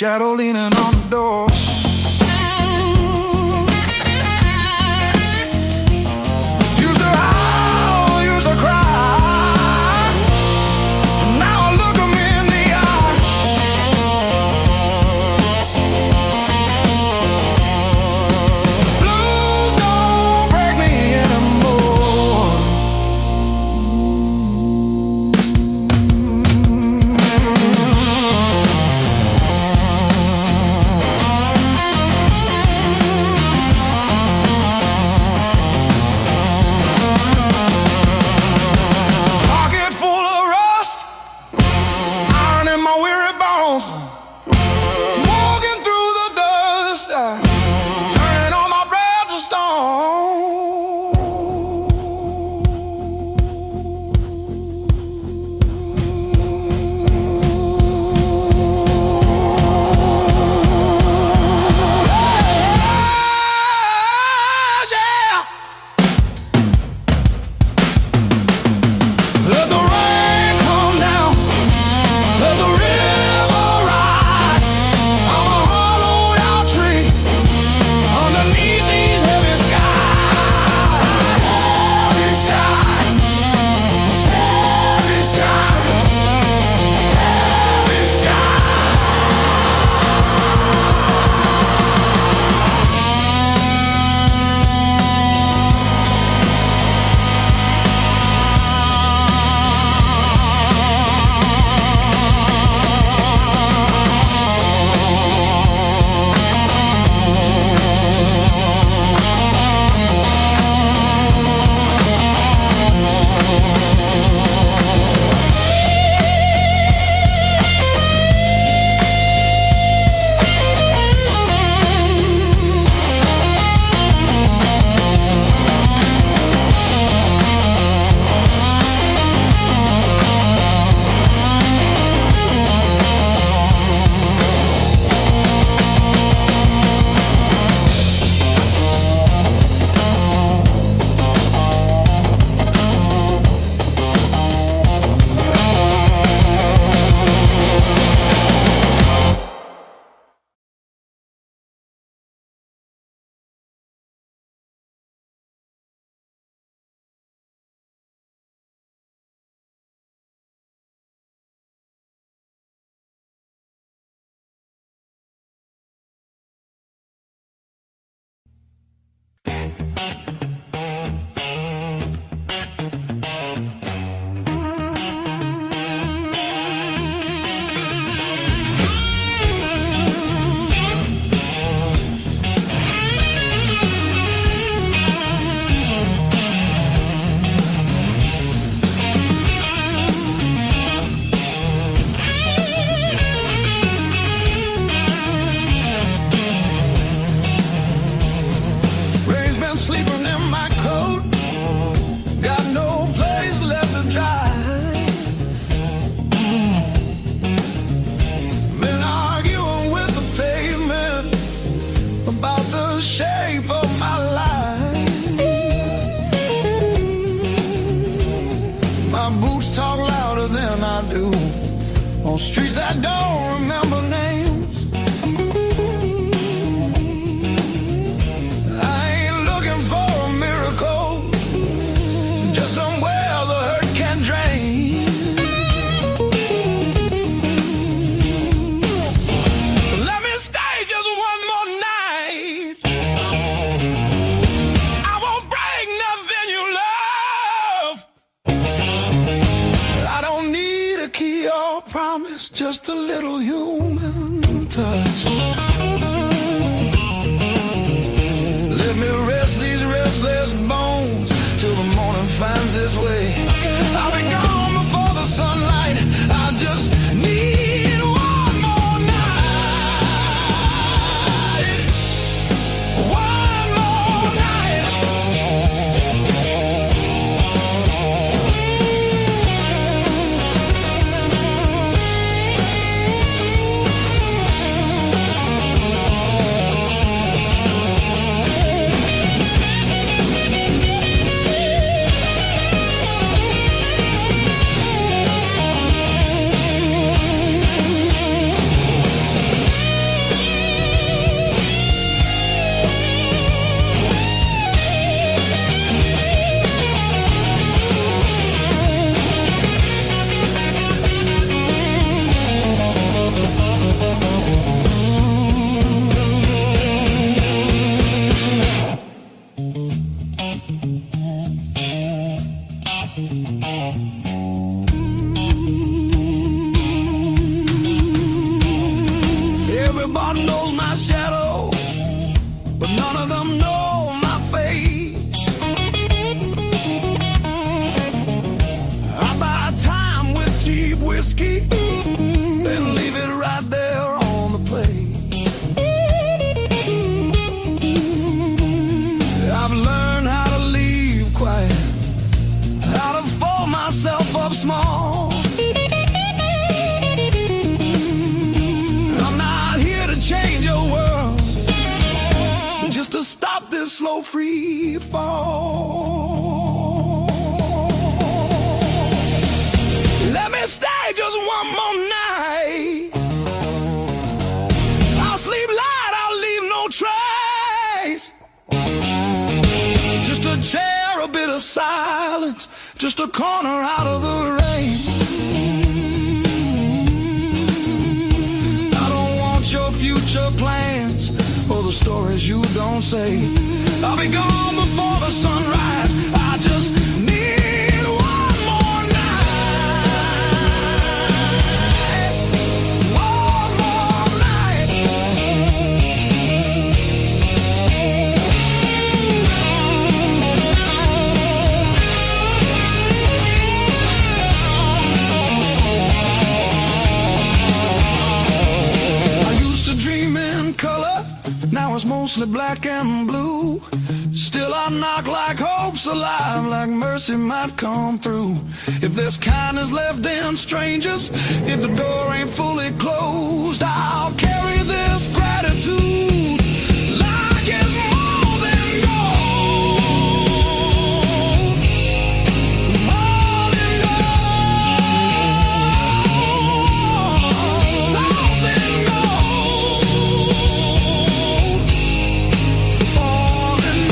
[SPEAKER 2] shadow leaning on the door. Used to howl, used to cry, and now I look 'em in the eye. Blues don't break me anymore. Pocket full of rust, iron in my weary bones. Walking through the dust, turning all my breath to stone. Yeah. Let the rain come down, let the river rise. I'm a hollowed out tree underneath these heavy skies. Heavy sky, heavy sky, heavy sky. Rain's been sleeping in my coat, got no place left to dry. Been arguing with the pavement about the shape of my life. My boots talk louder than I do on streets I don't remember names. I ain't looking for a miracle, just somewhere the hurt can drain. Let me stay just one more night. I won't break nothing you love. I don't need a key or promise, just a little human touch. Let me rest these restless bones till the morning finds its way. I'll be gone before the sunlight. I just need one more night. One more night. fall. Let me stay just one more night. I'll sleep light, I'll leave no trace. Just a chair, a bit of silence, just a corner out of the rain. I don't want your future plans or the stories you don't say. I'll be gone before the sunrise. I just need one more night. One more night. I used to dream in color, now it's mostly black and blue. Still I knock like hope's alive, like mercy might come through. If there's kindness left in strangers, if the door ain't fully closed, I'll carry this gratitude like it's more than gold. More than gold. More than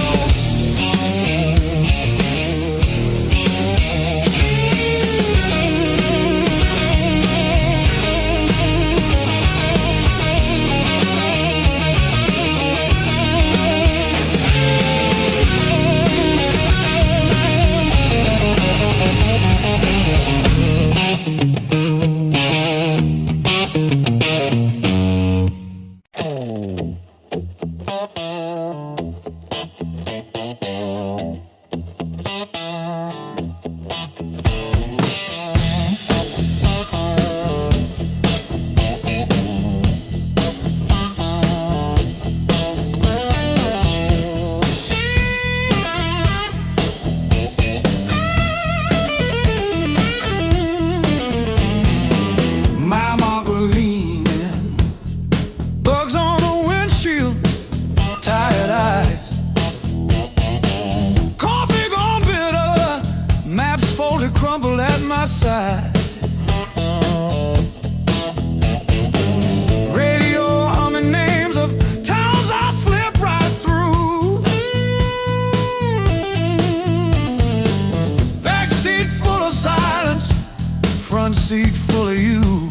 [SPEAKER 2] side. Radio humming names of towns I slip right through. Back seat full of silence, front seat full of you.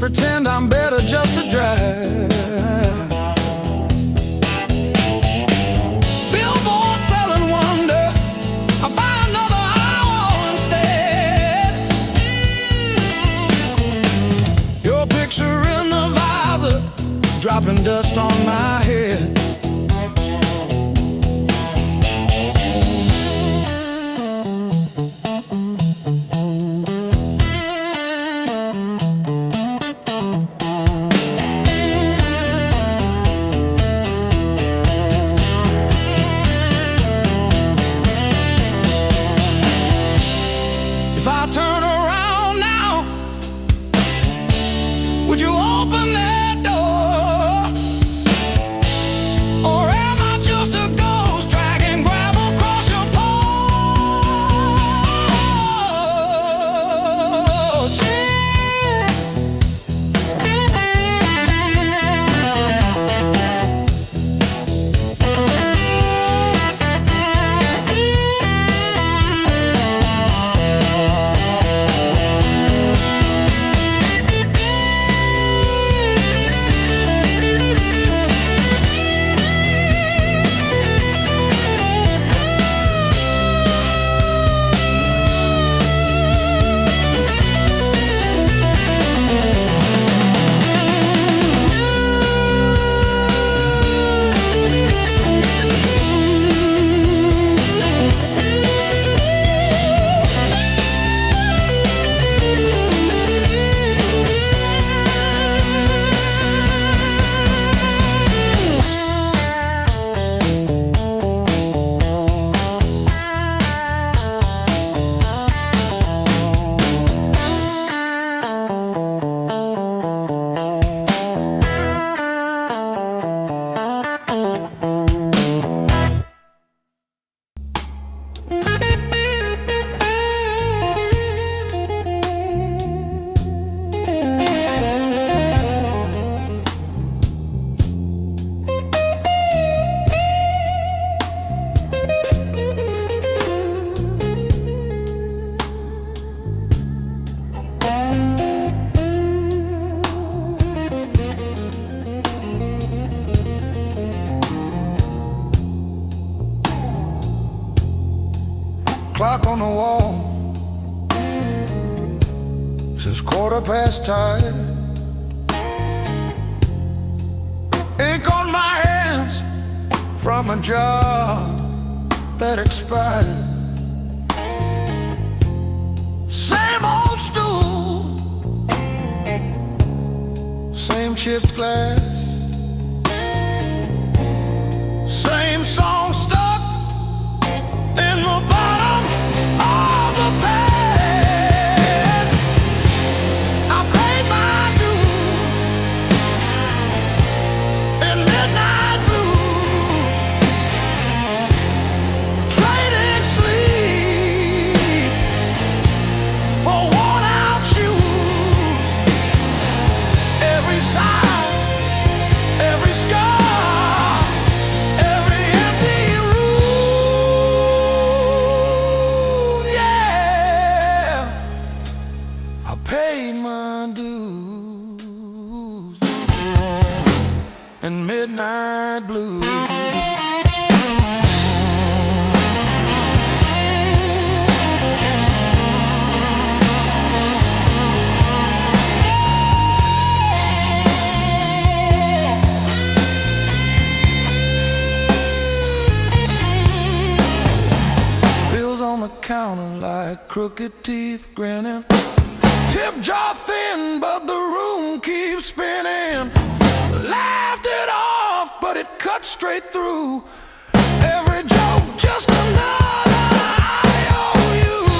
[SPEAKER 2] Pretend I'm better just to drive. Billboard selling wonder, I buy another hour instead. Your picture in the visor, dropping dust on my head. If I turn around now, would you open that door? Or am I just a ghost dragging gravel across your porch? since 10:15. Ink on my hands from a job that expired. Same old stool, same chipped glass, same song stuck in the bottom of the past. I paid my dues in midnight blues, trading sleep for worn-out shoes. Every sigh, every scar, every empty room, yeah, I paid my dues and midnight blues. Bills on the counter like crooked teeth grinning. Tip jar thin, but the room keeps spinning. Laughed it off, but it cut straight through. Every joke just another IOU.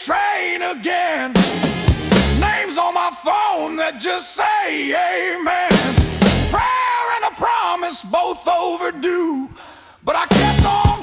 [SPEAKER 2] Train again. Names on my phone that just say amen. Prayer and a promise both overdue, but I kept on